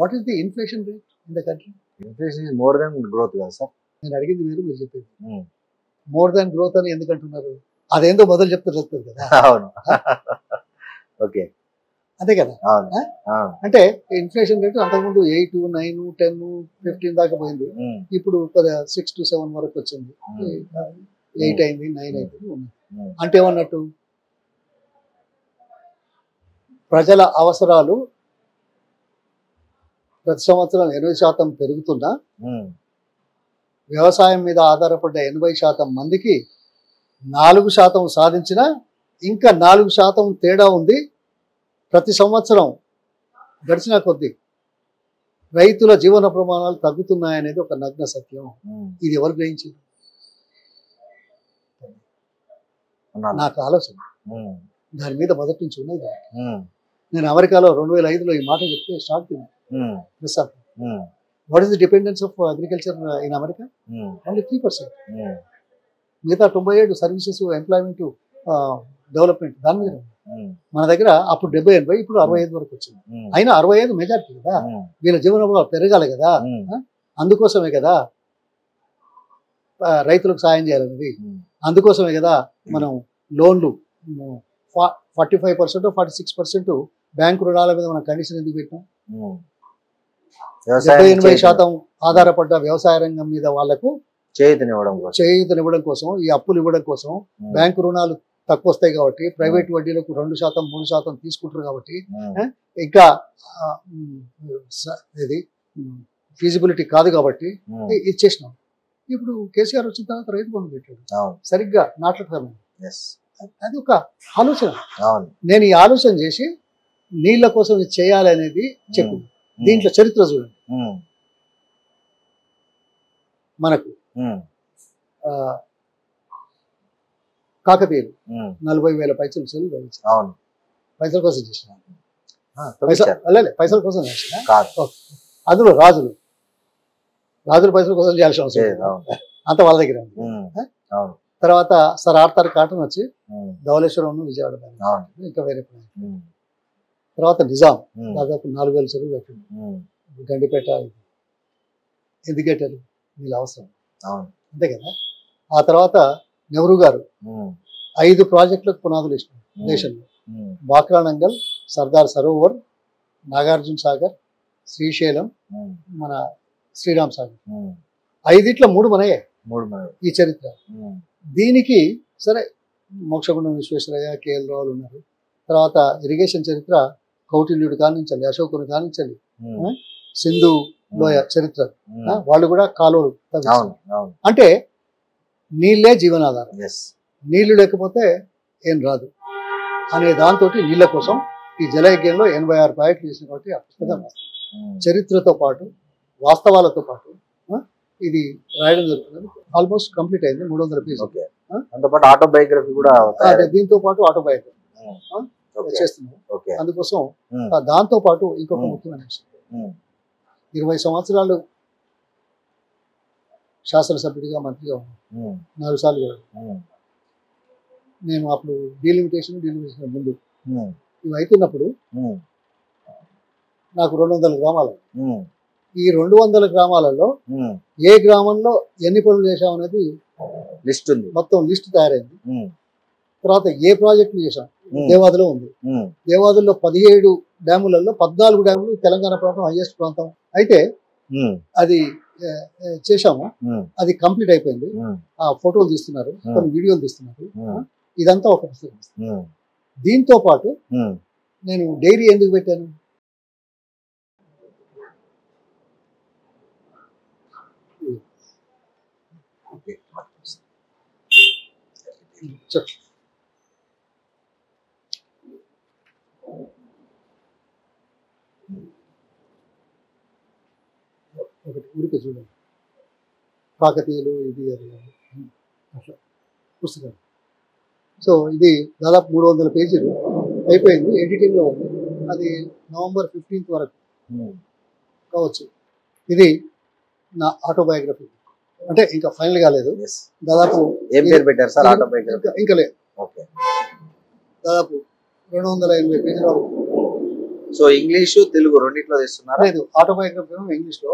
Speaker 3: what is the inflation rate in the country?
Speaker 2: Inflation is more than growth కదా సార్.
Speaker 3: నేను అడిగింది మీరు చెప్పేది మోర్ దాన్ గ్రోత్ అని ఎందుకు అంటున్నారు? అదేందో మొదలు చెప్తారు కదా.
Speaker 2: అవును, ఓకే,
Speaker 3: అంతే కదా. అంటే ఇన్ఫ్లేషన్ రేటు అంతకుముందు 8, 9, 10, 15 దాకా పోయింది. ఇప్పుడు 6 to 7 వరకు వచ్చింది. 8 అయింది, 9 అయింది. అంటే ఏమన్నట్టు, ప్రజల అవసరాలు ప్రతి సంవత్సరం 8% పెరుగుతున్నా, వ్యవసాయం మీద ఆధారపడ్డ 80% మందికి 4% సాధించిన ఇంకా 4% తేడా ఉంది. ప్రతి సంవత్సరం గడిచిన కొద్దీ రైతుల జీవన ప్రమాణాలు తగ్గుతున్నాయనేది ఒక నగ్న సత్యం. ఇది ఎవరు గ్రహించారు? నాకు ఆలోచన దాని మీద మొదటి నుంచి ఉన్నది. నేను అమెరికాలో 2005లో ఈ మాట చెప్తే షాక్ తిన్నాను. What is the dependence of agriculture in America? Only 3%. మిగతా 97 సర్వీసెస్, ఎంప్లాయ్మెంట్, డెవలప్మెంట్ దాని మీద. మన దగ్గర అప్పుడు 70-80, ఇప్పుడు 65 వరకు వచ్చింది. అయినా 65 మెజారిటీ కదా. వీళ్ళ జీవనంలో పెరగాలి కదా. అందుకోసమే కదా రైతులకు సాయం చేయాలనేది. అందుకోసమే కదా మనం లోన్లు 45%, 46% బ్యాంకు రుణాల మీద మనం కండిషన్ ఎందుకు పెట్టాం? 70-80% ఆధారపడ్డ వ్యవసాయ రంగం మీద వాళ్లకు చేయూతనివ్వడం కోసం, ఈ అప్పులు ఇవ్వడం కోసం. బ్యాంకు రుణాలు తక్కువ వస్తాయి కాబట్టి, ప్రైవేట్ వడ్డీలకు 2%, 3% తీసుకుంటారు కాబట్టి, ఇంకా ఇది ఫీజిబిలిటీ కాదు కాబట్టి ఇచ్చేసినాం. ఇప్పుడు కేసీఆర్ వచ్చిన తర్వాత రైతు బంధు పెట్టాడు, సరిగ్గా నాటకం. అది ఒక ఆలోచన. నేను ఈ ఆలోచన చేసి నీళ్ల కోసం ఇది చేయాలి అనేది చెప్పింది. దీంట్లో చరిత్ర చూడండి. మనకు కాకతీయులు 40,000 పైసలు చెల్లు. పైసల కోసం చేసిన
Speaker 2: తవ్వించారు.
Speaker 3: పైసల కోసం చేసిన
Speaker 2: కాదు.
Speaker 3: అందులో రాజులు పైసల కోసం చేయాల్సిన అవసరం లేదు. అంత వాళ్ళ దగ్గర ఉంది.
Speaker 2: అవును.
Speaker 3: తర్వాత సార్ ఆర్తార్ కాటన్ వచ్చి ధవళేశ్వరం విజయవాడ ఇంకా వేరే తర్వాత నిజాం దాదాపు 4,000 చెరువులు కట్టింది. గండిపేట ఎదిగేటలు వీళ్ళ అవసరం అంతే కదా. ఆ తర్వాత నెహ్రూ గారు 5 ప్రాజెక్టులకు పునాదులు ఇచ్చినారు దేశంలో. బాక్రానంగల్, సర్దార్ సరోవర్, నాగార్జున సాగర్, శ్రీశైలం, మన శ్రీరామ్ సాగర్. 5 3 మనయే ఈ చరిత్ర. దీనికి సరే మోక్షగుండం విశ్వేశ్వరయ్య, కేఎల్ రావులు ఉన్నారు. తర్వాత ఇరిగేషన్ చరిత్ర కౌటిల్యుడు కానించాలి, అశోకుడు కానించాలి, సింధు లోయ చరిత్ర వాళ్ళు కూడా కాలువలు అంటే నీళ్ళే జీవనాధారం. నీళ్లు లేకపోతే ఏం రాదు అనే దాంతో నీళ్ళ కోసం ఈ జలయజ్ఞంలో 86 ప్రాజెక్టులు చేసిన కాబట్టి ఆ పుస్తకం చరిత్రతో పాటు వాస్తవాలతో పాటు ఇది రాయడం జరుగుతుంది. ఆల్మోస్ట్ కంప్లీట్ అయింది. 300 పేజీలు.
Speaker 2: ఆటోబయోగ్రఫీ కూడా
Speaker 3: దీంతో పాటు ఆటోబయోగ్రఫీ చేస్తున్నాం. అందుకోసం దాంతో పాటు ఇంకొక ముఖ్యమైన విషయం, 20 సంవత్సరాలు శాసనసభ్యుడిగా మంత్రిగా ఉన్నాను. 4 సార్లు నేను అప్పుడు డీలిమిటేషన్ ముందు ఇవి అవుతున్నప్పుడు నాకు 200 గ్రామాలు. ఈ 200 గ్రామాలలో ఏ గ్రామంలో ఎన్ని పనులు చేశామనేది
Speaker 2: లిస్ట్ ఉంది,
Speaker 3: మొత్తం లిస్ట్ తయారైంది. తర్వాత ఏ ప్రాజెక్టులు చేశాం దేవాదులో ఉంది. దేవాదుల్లో 17 డ్యాములలో 14 డ్యాములు తెలంగాణ ప్రాంతం హైయెస్ట్ ప్రాంతం అయితే అది చేశాము. అది కంప్లీట్ అయిపోయింది. ఆ ఫోటోలు తీస్తున్నారు, కొన్ని వీడియోలు తీస్తున్నారు. ఇదంతా ఒక పుస్తకం. దీంతో పాటు నేను డైరీ ఎందుకు పెట్టాను, ఒకటి ఊరికే చూడండి, కాకతీయులు ఇది అది అట్లా పుస్తకం. సో ఇది దాదాపు 300 పేజీలు అయిపోయింది, ఎడిటింగ్లో ఉంది. అది నవంబర్ 15th వరకు కావచ్చు. ఇది నా ఆటోబయోగ్రఫీ, అంటే ఇంకా ఫైనల్ కాలేదు. దాదాపు
Speaker 2: ఏం పేరు పెట్టారు సార్ ఆటోబయోగ్రఫీ?
Speaker 3: ఇంకా లేదు, దాదాపు 280 పేజీల వరకు.
Speaker 2: సో ఇంగ్లీషు తెలుగు రెండిట్లో తీస్తున్నారు?
Speaker 3: లేదు, ఆటోబయోగ్రఫీ ఏమో ఇంగ్లీష్ లో,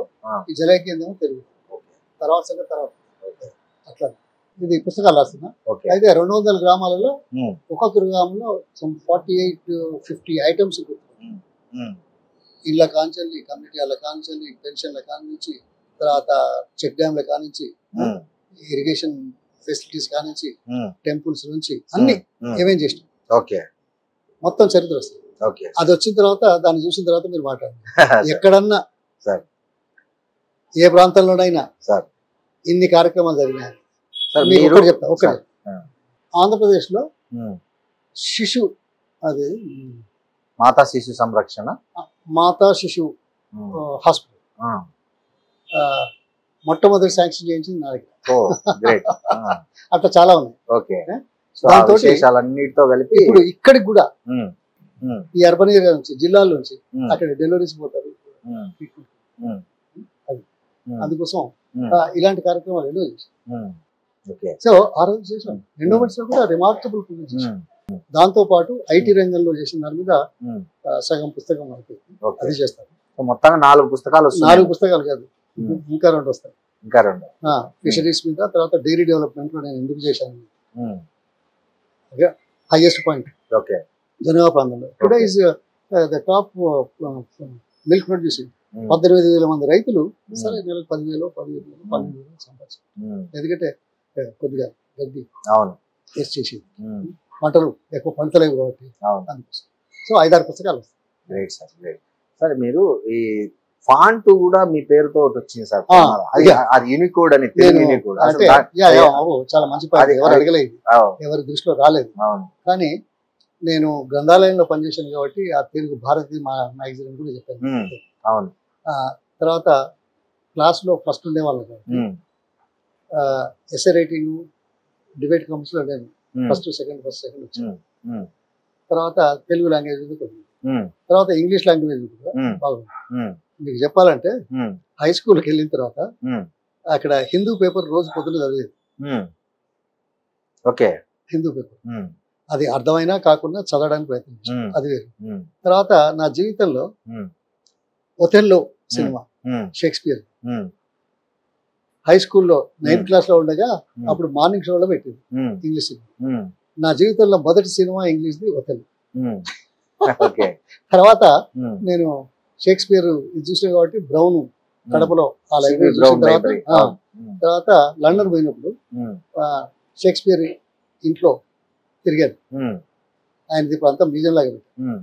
Speaker 3: ఈ జలయజ్ఞం ఏమో తెలుగు. తర్వాత అట్లా ఇది పుస్తకాలు రాస్తున్నా. అయితే 200 గ్రామాలలో ఒక్కొక్క గ్రామంలో 48-50 ఐటమ్స్ ఇళ్ళ కాంచెల్లి, కమ్యూనిటీ వాళ్ళ కాంచెల్లి, పెన్షన్ల కానించి, తర్వాత చెక్ డ్యామ్ల కానించి, ఇరిగేషన్ ఫెసిలిటీస్ కానించి, టెంపుల్స్ నుంచి అన్ని ఏమేం చేసినాం మొత్తం చరిత్ర వస్తుంది. అది వచ్చిన తర్వాత దాన్ని చూసిన తర్వాత మీరు మాట్లాడండి. ఎక్కడన్నా ఏ ప్రాంతంలోనైనా ఇన్ని కార్యక్రమాలు జరిగినాయి మీరు చెప్తా. ఒకటి ఆంధ్రప్రదేశ్ లో శిశు అది
Speaker 2: మాతా శిశు సంరక్షణ,
Speaker 3: మాతా శిశు హాస్పిటల్ మొట్టమొదటి శాంక్షన్ చేయించింది నా దగ్గర. అట్లా చాలా ఉన్నాయి. దాంతో
Speaker 2: అన్నిటితో కలిపి
Speaker 3: ఇప్పుడు ఇక్కడికి కూడా ఈ అర్బన్ ఏరియా నుంచి, జిల్లాల నుంచి అక్కడ డెలివరీస్ పోతారు. అందుకోసం ఇలాంటి కార్యక్రమాలు ఎన్నో చేశాం. సో ఆ రోజు చేసాం. ఎండోమెంట్స్ లో కూడా రిమార్కబుల్ చేసాం. దాంతో పాటు ఐటీ రంగంలో చేసిన దాని మీద సగం పుస్తకం మనకి అది చేస్తారు.
Speaker 2: మొత్తంగా 4 పుస్తకాలు.
Speaker 3: 4 పుస్తకాలు కాదు, ఇంకా 2 వస్తాయి.
Speaker 2: ఇంకా 2
Speaker 3: ఫిషరీస్ మీద, తర్వాత డైరీ డెవలప్మెంట్ లో నేను ఎందుకు చేశాను, హైయెస్ట్ పాయింట్ జనగా ప్రాంతంలో. Today is the top milk producing. 18,000 మంది రైతులు సరే నెలకు 10,000, 12,000 సంపాదించారు. ఎందుకంటే కొద్దిగా గడ్డి టేస్ట్ చేసేది, పంటలు ఎక్కువ పంటలేవు కాబట్టి. సో 5-6 పుస్తకాలు వస్తాయి.
Speaker 2: సార్ మీరు ఈ ఫాంట్ కూడా మీ పేరుతో వచ్చింది సార్, అది యూనికోడ్ అని,
Speaker 3: చాలా మంచి పని. ఎవరు అడగలేదు, ఎవరి దృష్టిలో రాలేదు. కానీ నేను గ్రంథాలయంలో పనిచేశాను కాబట్టి ఆ తెలుగు భారతి మ్యాగజైన్ కూడా చెప్పాను. తర్వాత క్లాస్ లో ఫస్ట్ ఉండేవాళ్ళు కాబట్టి ఎస్ఏ రైటింగ్, డిబేట్ కాంపిటీషన్ లో నేను ఫస్ట్ సెకండ్ వచ్చాను. తర్వాత తెలుగు లాంగ్వేజ్ మీద కొద్దిగా,
Speaker 2: ఉమ్,
Speaker 3: తర్వాత ఇంగ్లీష్ లాంగ్వేజ్ కూడా
Speaker 2: ఉమ్,
Speaker 3: బాగుంది.
Speaker 2: ఉమ్,
Speaker 3: మీకు చెప్పాలంటే
Speaker 2: ఉమ్,
Speaker 3: హై స్కూల్కి వెళ్ళిన తర్వాత
Speaker 2: ఉమ్,
Speaker 3: అక్కడ హిందూ పేపర్ రోజు పొద్దున చదివేది.
Speaker 2: ఉమ్. ఓకే.
Speaker 3: హిందూ పేపర్
Speaker 2: ఉమ్,
Speaker 3: అది అర్థమైనా కాకుండా చదవడానికి ప్రయత్నించాను,
Speaker 2: ఉమ్,
Speaker 3: అది వేరు.
Speaker 2: ఉమ్,
Speaker 3: తర్వాత నా జీవితంలో
Speaker 2: ఉమ్,
Speaker 3: ఒథెల్లో సినిమా,
Speaker 2: ఉమ్,
Speaker 3: షేక్స్పియర్,
Speaker 2: ఉమ్,
Speaker 3: హై స్కూల్లో 9th
Speaker 2: Hmm.
Speaker 3: క్లాస్ లో ఉండగా
Speaker 2: ఉమ్,
Speaker 3: అప్పుడు మార్నింగ్ షోలో పెట్టింది
Speaker 2: ఉమ్,
Speaker 3: ఇంగ్లీష్ సినిమా.
Speaker 2: ఉమ్,
Speaker 3: నా జీవితంలో మొదటి సినిమా ఇంగ్లీష్ది ఒథెల్లో.
Speaker 2: ఉమ్. ఓకే.
Speaker 3: తర్వాత
Speaker 2: ఉమ్,
Speaker 3: నేను షేక్స్పియర్ ఇది చూసాను కాబట్టి బ్రౌన్
Speaker 2: ఉమ్.
Speaker 3: కడపలో ఆ
Speaker 2: సివి
Speaker 3: లైబ్రరీ చూసిన
Speaker 2: బ్రౌన్
Speaker 3: తర్వాత
Speaker 2: లైబ్రరీ. ఉమ్,
Speaker 3: తర్వాత లండన్ పోయినప్పుడు
Speaker 2: ఉమ్,
Speaker 3: ఆ, షేక్స్పియర్ ఇంట్లో తిరిగాను.
Speaker 2: ఉమ్,
Speaker 3: ఆయనది ఇప్పుడు అంతా మ్యూజియం లాగా పెట్టాను.
Speaker 2: ఉమ్,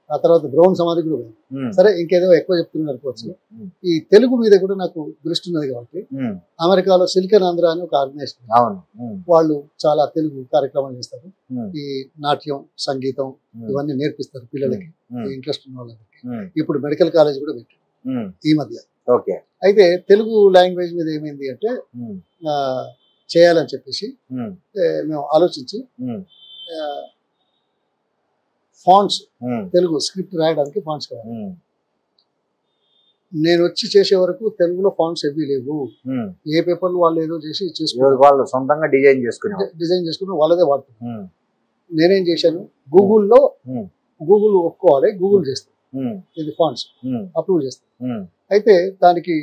Speaker 3: ఆ తర్వాత బ్రౌన్ సమాధి కూడా పోయాను.
Speaker 2: ఉమ్,
Speaker 3: సరే ఇంకేదో ఎక్కువ చెప్తున్నారు అనుకోవచ్చు.
Speaker 2: ఉమ్,
Speaker 3: ఈ తెలుగు మీద కూడా నాకు దృష్టి ఉన్నది కాబట్టి
Speaker 2: ఉమ్.
Speaker 3: అమెరికాలో సిలికన్ ఆంధ్ర అని ఒక ఆర్గనైజేషన్,
Speaker 2: అవును. ఉమ్,
Speaker 3: వాళ్ళు చాలా తెలుగు కార్యక్రమాలు చేస్తారు.
Speaker 2: ఉమ్,
Speaker 3: ఈ నాట్యం, సంగీతం
Speaker 2: ఉమ్,
Speaker 3: ఇవన్నీ నేర్పిస్తారు పిల్లలకి,
Speaker 2: ఉమ్,
Speaker 3: ఇంట్రెస్ట్ ఉన్న వాళ్ళకి.
Speaker 2: ఉమ్,
Speaker 3: ఇప్పుడు మెడికల్ కాలేజ్ కూడా పెట్టారు
Speaker 2: ఉమ్.
Speaker 3: ఈ మధ్య.
Speaker 2: ఓకే.
Speaker 3: అయితే తెలుగు లాంగ్వేజ్ మీద ఏమైంది అంటే
Speaker 2: ఉమ్,
Speaker 3: ఆ, చేయాలని చెప్పేసి
Speaker 2: ఉమ్,
Speaker 3: మేము ఆలోచించి
Speaker 2: ఉమ్,
Speaker 3: ఫాంట్స్,
Speaker 2: ఉమ్,
Speaker 3: తెలుగు స్క్రిప్ట్ రాయడానికి ఫాంట్స్ కావాలి.
Speaker 2: ఉమ్,
Speaker 3: నేను వచ్చి చేసే వరకు తెలుగులో ఫాంట్స్ ఏవి లేవు.
Speaker 2: ఉమ్.
Speaker 3: ఏ పేపర్లు వాళ్ళు ఏదో చేసి
Speaker 2: ఎవరు
Speaker 3: చేసుకుని
Speaker 2: వాళ్ళు సొంతంగా డిజైన్ చేసుకునేవాళ్ళు.
Speaker 3: డిజైన్ చేసుకుని వాళ్ళదే వాడుతున్నారు.
Speaker 2: ఉమ్,
Speaker 3: నేనేం చేశాను, గూగుల్లో
Speaker 2: ఉమ్,
Speaker 3: గూగుల్ ఒప్పుకోవాలి, గూగుల్ చేస్తాను
Speaker 2: ఉమ్,
Speaker 3: ఇది ఫాంట్స్
Speaker 2: ఉమ్,
Speaker 3: అప్రూవ్ చేస్తాను.
Speaker 2: ఉమ్,
Speaker 3: అయితే దానికి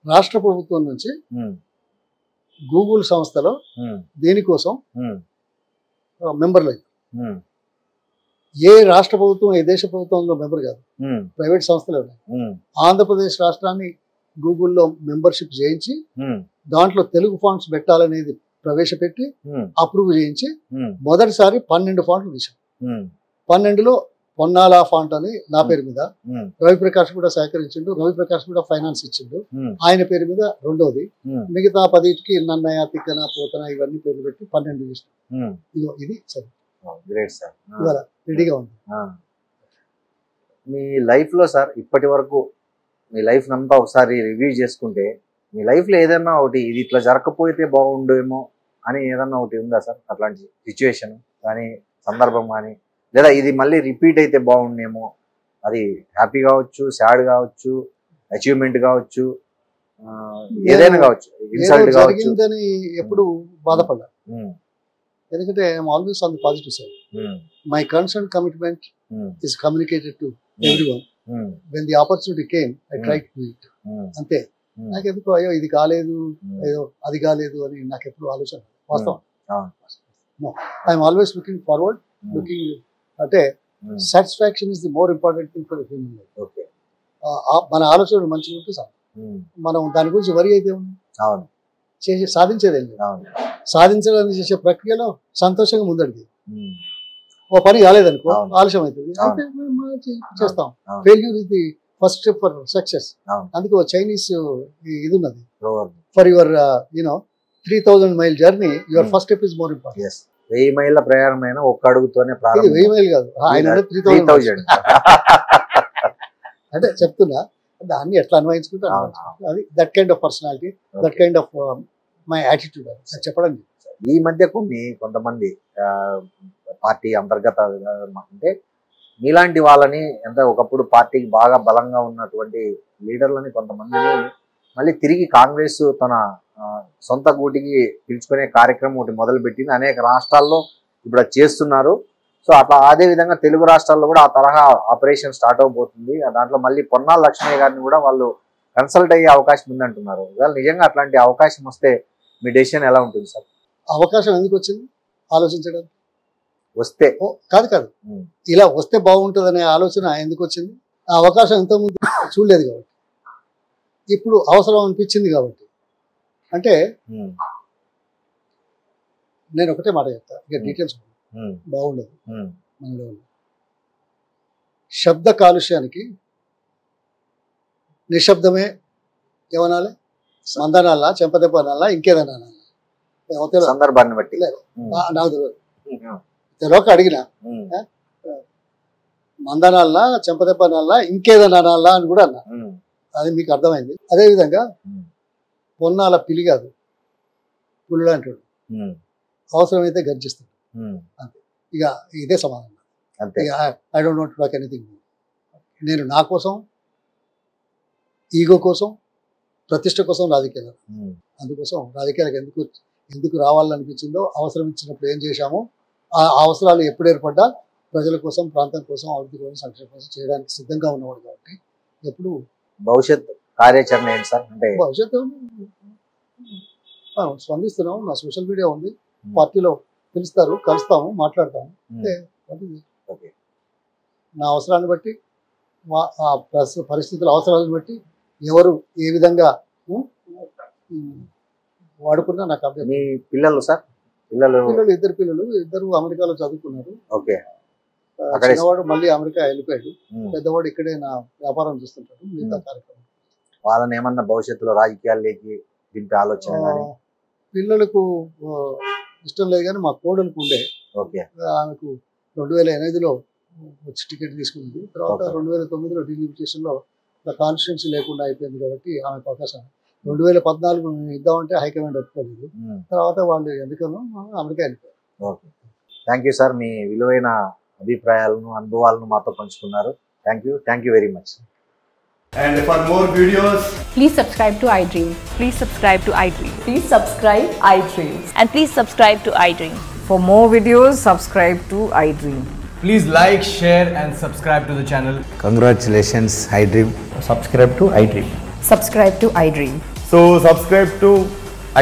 Speaker 3: రాష్ట్ర ప్రభుత్వం నుంచి
Speaker 2: ఉమ్,
Speaker 3: గూగుల్ సంస్థలో
Speaker 2: ఉమ్,
Speaker 3: దీనికోసం
Speaker 2: ఉమ్,
Speaker 3: మెంబర్లు అయ్యారు.
Speaker 2: ఉమ్,
Speaker 3: ఏ రాష్ట్ర ప్రభుత్వం ఏ దేశ ప్రభుత్వంలో మెంబర్ కాదు,
Speaker 2: ఉమ్,
Speaker 3: ప్రైవేట్ సంస్థలే ఉన్నాయి.
Speaker 2: ఉమ్,
Speaker 3: ఆంధ్రప్రదేశ్ రాష్ట్రాన్ని గూగుల్లో మెంబర్షిప్ చేయించి
Speaker 2: ఉమ్,
Speaker 3: దాంట్లో తెలుగు ఫాంట్స్ పెట్టాలనేది ప్రవేశపెట్టి
Speaker 2: ఉమ్,
Speaker 3: అప్రూవ్ చేయించి
Speaker 2: ఉమ్,
Speaker 3: మొదటిసారి 12 ఫాంట్లు తీశాం.
Speaker 2: ఉమ్,
Speaker 3: 12లో పొన్నాల ఫాంట్ అని నా పేరు మీద,
Speaker 2: ఉమ్,
Speaker 3: రవిప్రకాష్ కూడా సహకరించిండు, రవిప్రకాష్ కూడా ఫైనాన్స్ ఇచ్చిండు,
Speaker 2: ఉమ్,
Speaker 3: ఆయన పేరు మీద రెండోది.
Speaker 2: ఉమ్,
Speaker 3: మిగతా 10కి నన్నయ్య, తిక్కన, పోతన ఇవన్నీ పేర్లు పెట్టి 12 చేసిన.
Speaker 2: ఉమ్.
Speaker 3: ఇదిగో ఇది సరే
Speaker 2: గ్రేట్ సార్.
Speaker 3: ఇవాళ రెడీగా ఉంది.
Speaker 2: మీ లైఫ్లో సార్ ఇప్పటి వరకు మీ లైఫ్ అంతా ఒకసారి రివ్యూ చేసుకుంటే మీ లైఫ్లో ఏదైనా ఒకటి ఇది ఇట్లా జరగకపోతే బాగుండేమో అని ఏదన్నా ఒకటి ఉందా సార్? అట్లాంటి సిచ్యువేషన్ కానీ సందర్భం కానీ, లేదా ఇది మళ్ళీ రిపీట్ అయితే బాగుండేమో, అది హ్యాపీ కావచ్చు, సాడ్ కావచ్చు, అచీవ్మెంట్ కావచ్చు, ఏదైనా కావచ్చు, ఇన్సల్ట్
Speaker 3: ఏదో
Speaker 2: కావచ్చు.
Speaker 3: జరిగిందని ఎప్పుడు బాధపడ్డా,
Speaker 2: ఉమ్,
Speaker 3: ఎందుకంటే I'm always on the positive side.
Speaker 2: Um,
Speaker 3: my concern commitment
Speaker 2: um,
Speaker 3: is communicated to everyone.
Speaker 2: Um,
Speaker 3: When the opportunity came, I tried to do it.
Speaker 2: ఉమ్,
Speaker 3: అంతే.
Speaker 2: ఉమ్,
Speaker 3: నాకెందుకు అయ్యో ఇది కాలేదు,
Speaker 2: ఉమ్.
Speaker 3: అయ్యో అది కాలేదు అని నాకు ఎప్పుడు ఆలోచన వాస్తవం.
Speaker 2: అవును.
Speaker 3: I'm always looking forward, looking అంటే
Speaker 2: um,
Speaker 3: satisfaction is the more important thing for human life.
Speaker 2: Okay.
Speaker 3: మన ఆలోచనలు మంచిగా ఉంటే చాలు.
Speaker 2: ఉమ్,
Speaker 3: మనం దాని గురించి వరి అయితే ఉంది,
Speaker 2: అవును.
Speaker 3: చేసి సాధించేదేం లేదు.
Speaker 2: అవును.
Speaker 3: సాధించడానికి చేసే ప్రక్రియలో సంతోషంగా ముందడిగి,
Speaker 2: ఉమ్,
Speaker 3: ఓ పని కాలేదనుకో
Speaker 2: అవును.
Speaker 3: ఆలస్యం అవుతుంది,
Speaker 2: అవును.
Speaker 3: అంటే మనం చేస్తాం.
Speaker 2: అవును.
Speaker 3: Failure is the first step for success.
Speaker 2: అవును.
Speaker 3: అందుకే చైనీస్ ఇది ఉన్నది,
Speaker 2: Proverb.
Speaker 3: For your 3000 mile journey your first step is more important.
Speaker 2: Yes. 1000 మైళ్ళ ప్రయాణమైన ఒక్క అడుగుతోనే
Speaker 3: ఇది
Speaker 2: ప్రారంభం.
Speaker 3: 1000 మైల్ కాదు, ఆయన 3000.
Speaker 2: 3000.
Speaker 3: అంటే చెప్తున్నా, దాన్ని ఎట్లా అన్వయించుకుంటే
Speaker 2: అవును.
Speaker 3: అది that kind of personality, that kind of my attitude అది చెప్పడం.
Speaker 2: ఈ మధ్య కొంతమంది పార్టీ అంతర్గత అంటే మీలాంటి వాళ్ళని ఎంత ఒకప్పుడు పార్టీకి బాగా బలంగా ఉన్నటువంటి లీడర్లని కొంతమందిని మళ్ళీ తిరిగి కాంగ్రెస్ తన సొంత గూటికి పిలుచుకునే కార్యక్రమం ఒకటి మొదలుపెట్టింది. అనేక రాష్ట్రాల్లో ఇప్పుడు అది చేస్తున్నారు. సో అట్లా అదే విధంగా తెలుగు రాష్ట్రాల్లో కూడా ఆ తరహా ఆపరేషన్ స్టార్ట్ అవబోతుంది. దాంట్లో మళ్ళీ పొన్నాల లక్ష్మయ్య గారిని కూడా వాళ్ళు కన్సల్ట్ అయ్యే అవకాశం ఉందంటున్నారు. ఒకవేళ నిజంగా అట్లాంటి అవకాశం వస్తే మీ డెసిషన్ ఎలా ఉంటుంది సార్?
Speaker 3: అవకాశం ఎందుకు వచ్చింది ఆలోచించడానికి?
Speaker 2: వస్తే
Speaker 3: కాదు ఇలా వస్తే బాగుంటుందనే ఆలోచన ఎందుకు వచ్చింది? ఆ అవకాశం ఇంతకుముందు చూడలేదు కాబట్టి, ఇప్పుడు అవసరం అనిపించింది కాబట్టి. అంటే నేను ఒకటే మాట చెప్తా, ఇక డీటెయిల్స్ బాగుండదు మనలో. శబ్ద కాలుష్యానికి నిశ్శబ్దమే ఏమనాలి, మందనాలా, చెంపదెబ్బ అనాలా, ఇంకేదన్నా
Speaker 2: సందర్భాన్ని బట్టి
Speaker 3: నాకు తెలియదు. తెలియక అడిగిన మందనాలనా, చెంపదెబ్బ అనాలా, ఇంకేదన్నా అనాలా అని కూడా అన్నా. అది మీకు అర్థమైంది. అదేవిధంగా పొన్నాల పిలి కాదు, పుల్లు అంటాడు, అవసరమైతే గర్జిస్తాడు. అంతే, ఇక ఇదే సమాధానం.
Speaker 2: అంతే.
Speaker 3: I don't want to talk anything. నేను నా కోసం, ఈగో కోసం, ప్రతిష్ట కోసం రాజకీయాలు, అందుకోసం రాజకీయాలకు ఎందుకు రావాలనిపించిందో, అవసరం ఇచ్చినప్పుడు ఏం చేశామో, ఆ అవసరాలు ఎప్పుడు ఏర్పడ్డా ప్రజల కోసం, ప్రాంతం కోసం, అభివృద్ధి కోసం, సంక్షేమం కోసం చేయడానికి సిద్ధంగా ఉన్నవాడు కాబట్టి ఎప్పుడు
Speaker 2: భవిష్యత్ కార్యాచరణ ఏంటి సార్? అంటే
Speaker 3: భవిష్యత్తు స్పందిస్తున్నాం. నా సోషల్ మీడియా ఉంది, పార్టీలో పిలుస్తారు, కలుస్తాము, మాట్లాడతాము.
Speaker 2: ఓకే.
Speaker 3: నా అవసరాన్ని బట్టి, ఆ పరిస్థితుల అవసరాలను బట్టి ఎవరు ఏ విధంగా వాడుకున్నా నాకు అభ్యంతరం.
Speaker 2: మీ పిల్లలు సార్? పిల్లలు
Speaker 3: ఇద్దరు అమెరికాలో చదువుకున్నారు.
Speaker 2: ఓకే.
Speaker 3: చిన్నవాడు మళ్ళీ అమెరికా వెళ్ళిపోయాడు, పెద్దవాడు ఇక్కడే నా వ్యాపారం చూస్తుంటాడు. మిగతా కార్యక్రమం
Speaker 2: వాళ్ళని ఏమన్నా భవిష్యత్తులో రాజకీయాల్లోకి దింపే ఆలోచన కానీ?
Speaker 3: పిల్లలకు ఇష్టం లేదు, కానీ మా కోడలకు ఉండే.
Speaker 2: ఓకే.
Speaker 3: ఆమెకు 2008లో వచ్చి టికెట్ తీసుకుంది. తర్వాత 2009లో డీలిమిటేషన్లో కాన్స్టిట్యున్సీ లేకుండా అయిపోయింది కాబట్టి ఆమెకు అవకాశం. 2014 ఇద్దామంటే హైకమాండ్ ఒప్పుకోలేదు. తర్వాత వాళ్ళు ఎందుకనో అమెరికా వెళ్ళిపోయారు.
Speaker 2: ఓకే. థ్యాంక్ యూ సార్, మీ విలువైన అభిప్రాయాలను, అనుభవాలను మాతో పంచుకున్నారు. Thank you very much.
Speaker 1: And for more videos,
Speaker 4: please subscribe to iDream.
Speaker 5: Please subscribe to iDream.
Speaker 4: Please subscribe iDream.
Speaker 5: And please subscribe to iDream.
Speaker 4: For more videos, subscribe to iDream.
Speaker 1: please like, share and subscribe to the channel.
Speaker 6: Congratulations, iDream.
Speaker 1: Subscribe to iDream.
Speaker 4: Subscribe to iDream.
Speaker 1: So subscribe to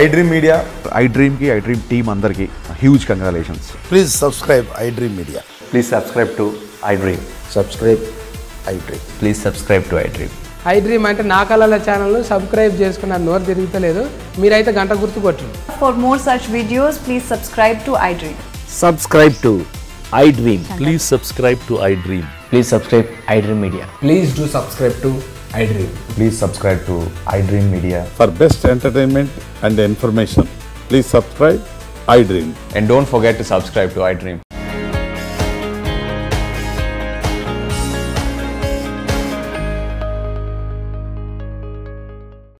Speaker 1: iDream Media.
Speaker 7: iDream ki iDream team andarki huge congratulations.
Speaker 6: Please subscribe iDream Media.
Speaker 8: Please subscribe to iDream.
Speaker 6: Subscribe iDream.
Speaker 8: Please subscribe to iDream.
Speaker 9: iDream అంటే నా కళల ఛానల్ను subscribe చేసుకున్నారు, నోరు తిరుగుతలేదు. మీరైతే గంట గుర్తు కొట్టండి.
Speaker 4: For more such videos, please subscribe to iDream.
Speaker 8: Subscribe to iDream. Please subscribe to iDream. Please subscribe iDream Media.
Speaker 1: Please do subscribe to iDream.
Speaker 8: Please subscribe to iDream Media.
Speaker 7: For best entertainment and information, please subscribe iDream.
Speaker 8: And don't forget to subscribe to iDream.